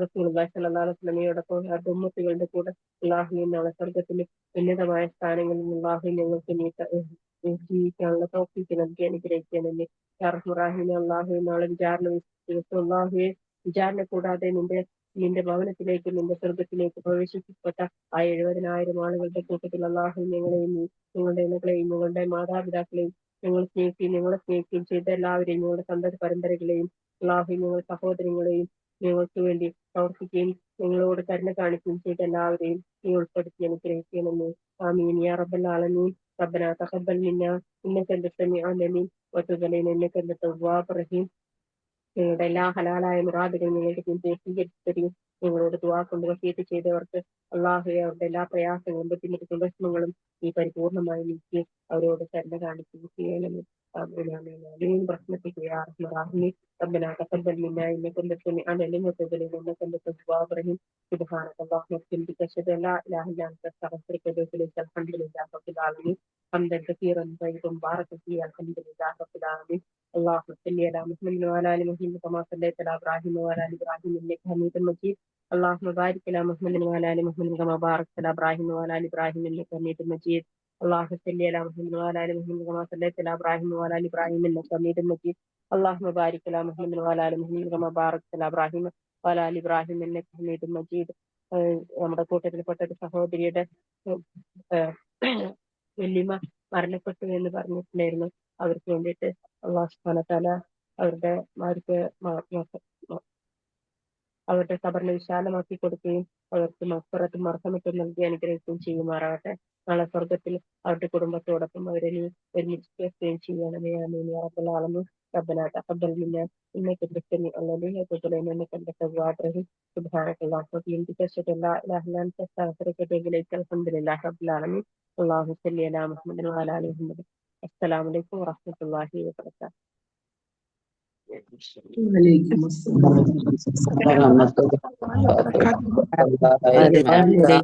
റസൂലുള്ളാഹി സ്വല്ലല്ലാഹു അലൈഹി വസല്ലമയോടൊപ്പം ഉമ്മത്തുകളുടെ കൂടെ അല്ലാഹുവേ നാളെ സ്വർഗത്തിൽ ഉന്നതമായ സ്ഥാനങ്ങളിൽ അല്ലാഹു ഞങ്ങൾക്ക് നീ ജീവിക്കാനുള്ള തൗഫീഖ് നൽകി അനുഗ്രഹിക്കണമേ. യാ റഹ്മാനെ അല്ലാഹുവേ നാളെ വിചാരണ ദിവസം അല്ലാഹുവേ വിചാരണ കൂടാതെ നിന്റെ ഭവനത്തിലേക്ക് നിന്റെ സ്വർഗത്തിലേക്ക് പ്രവേശിക്കപ്പെട്ട ആ 70,000 ആളുകളുടെ കൂട്ടത്തിൽ അല്ലാഹു ഞങ്ങളെയും ഞങ്ങളുടെ ഇണകളെയും ഞങ്ങളുടെ മാതാപിതാക്കളെയും ഞങ്ങളെ സ്നേഹിക്കുകയും ചെയ്ത എല്ലാവരെയും ഞങ്ങളുടെ സന്തതി പരമ്പരകളെയും അല്ലാഹു ഞങ്ങളുടെ സഹോദരങ്ങളെയും ഞങ്ങൾക്ക് വേണ്ടി പ്രവർത്തിക്കുകയും ഞങ്ങളോട് കരുണ കാണിക്കുകയും ചെയ്ത എല്ലാവരെയും നീ ഉൾപ്പെടുത്തി അനുഗ്രഹിക്കണമെന്ന്. ആമീൻ യാ റബ്ബൽ ആലമീൻ. ربنا تقبل منا إنك أنت السميع العليم وتب علينا إنك أنت التواب الرحيم. ഞങ്ങളുടെ എല്ലാ ഹലാലായ മുറാദുകളും ഞങ്ങൾക്ക് പൂർത്തീകരിച്ചു തരും. ഞങ്ങളോട് ദുആ കൊണ്ട് വസിയത്ത് ചെയ്തവർക്ക് അല്ലാഹുവേ അവരുടെ എല്ലാ പ്രയാസങ്ങളും ബുദ്ധിമുട്ടും വിഷമങ്ങളും നീ പരിപൂർണമായി നീക്കി അവരോട് കരുണ കാണിക്കുകയും ചെയ്യണമേ. برحمتك يا ارحم الراحمين. ربنا تقبل منا انك انت السميع العليم وتب علينا انك انت التواب الرحيم. سبحانك اللهم وبحمدك اشهد ان لا اله الا انت استغفرك واتوب اليك. الحمد لله رب العالمين حمدا كثيرا طيبا مباركا فيه. الحمد لله رب العالمين. اللهم صل على محمد وعلى ال محمد كما صليت على ابراهيم وعلى ال ابراهيم انك حميد مجيد. اللهم بارك على محمد وعلى ال محمد كما باركت على ابراهيم وعلى ال ابراهيم انك حميد مجيد. اللهم صل على محمد وعلى ال محمد كما صليت على ابراهيم وعلى ال ابراهيم انك حميد مجيد. اللهم بارك على محمد وعلى ال محمد كما باركت على ابراهيم وعلى ال ابراهيم انك حميد مجيد. നമ്മുടെ കൂട്ടത്തിൽപ്പെട്ട ഒരു സഹോദരിയുടെ വല്യമ്മ മരണപ്പെട്ടു എന്ന് പറഞ്ഞിട്ടുണ്ടായിരുന്നു. അവർക്ക് വേണ്ടിയിട്ട് അല്ലാഹു സുബ്ഹാനഹു വ തആല അവരുടെ ഖബറിനെ വിശാലമാക്കി കൊടുക്കുകയും അവർക്ക് മഗ്ഫിറത്തും മർഹമത്തും നൽകി അനുഗ്രഹിക്കുകയും ചെയ്യുമാറാകട്ടെ. നാളെ സ്വർഗത്തിൽ അവരുടെ കുടുംബത്തോടൊപ്പം അവരെ നീ ഒരുമിച്ച് ചേർക്കുകയും ചെയ്യണമേ. ആമീൻ യാ റബ്ബൽ ആലമീൻ. ربنا تقبل منا انك انت السميع العليم وتب علينا انك انت التواب الرحيم. سبحانك اللهم وبحمدك اشهد ان لا اله الا انت استغفرك واتوب اليك. الحمد لله رب العالمين. اللهم صل على محمد وعلى ال محمد. السلام عليكم ورحمه الله وبركاته. وعليكم السلام ورحمة الله وبركاته.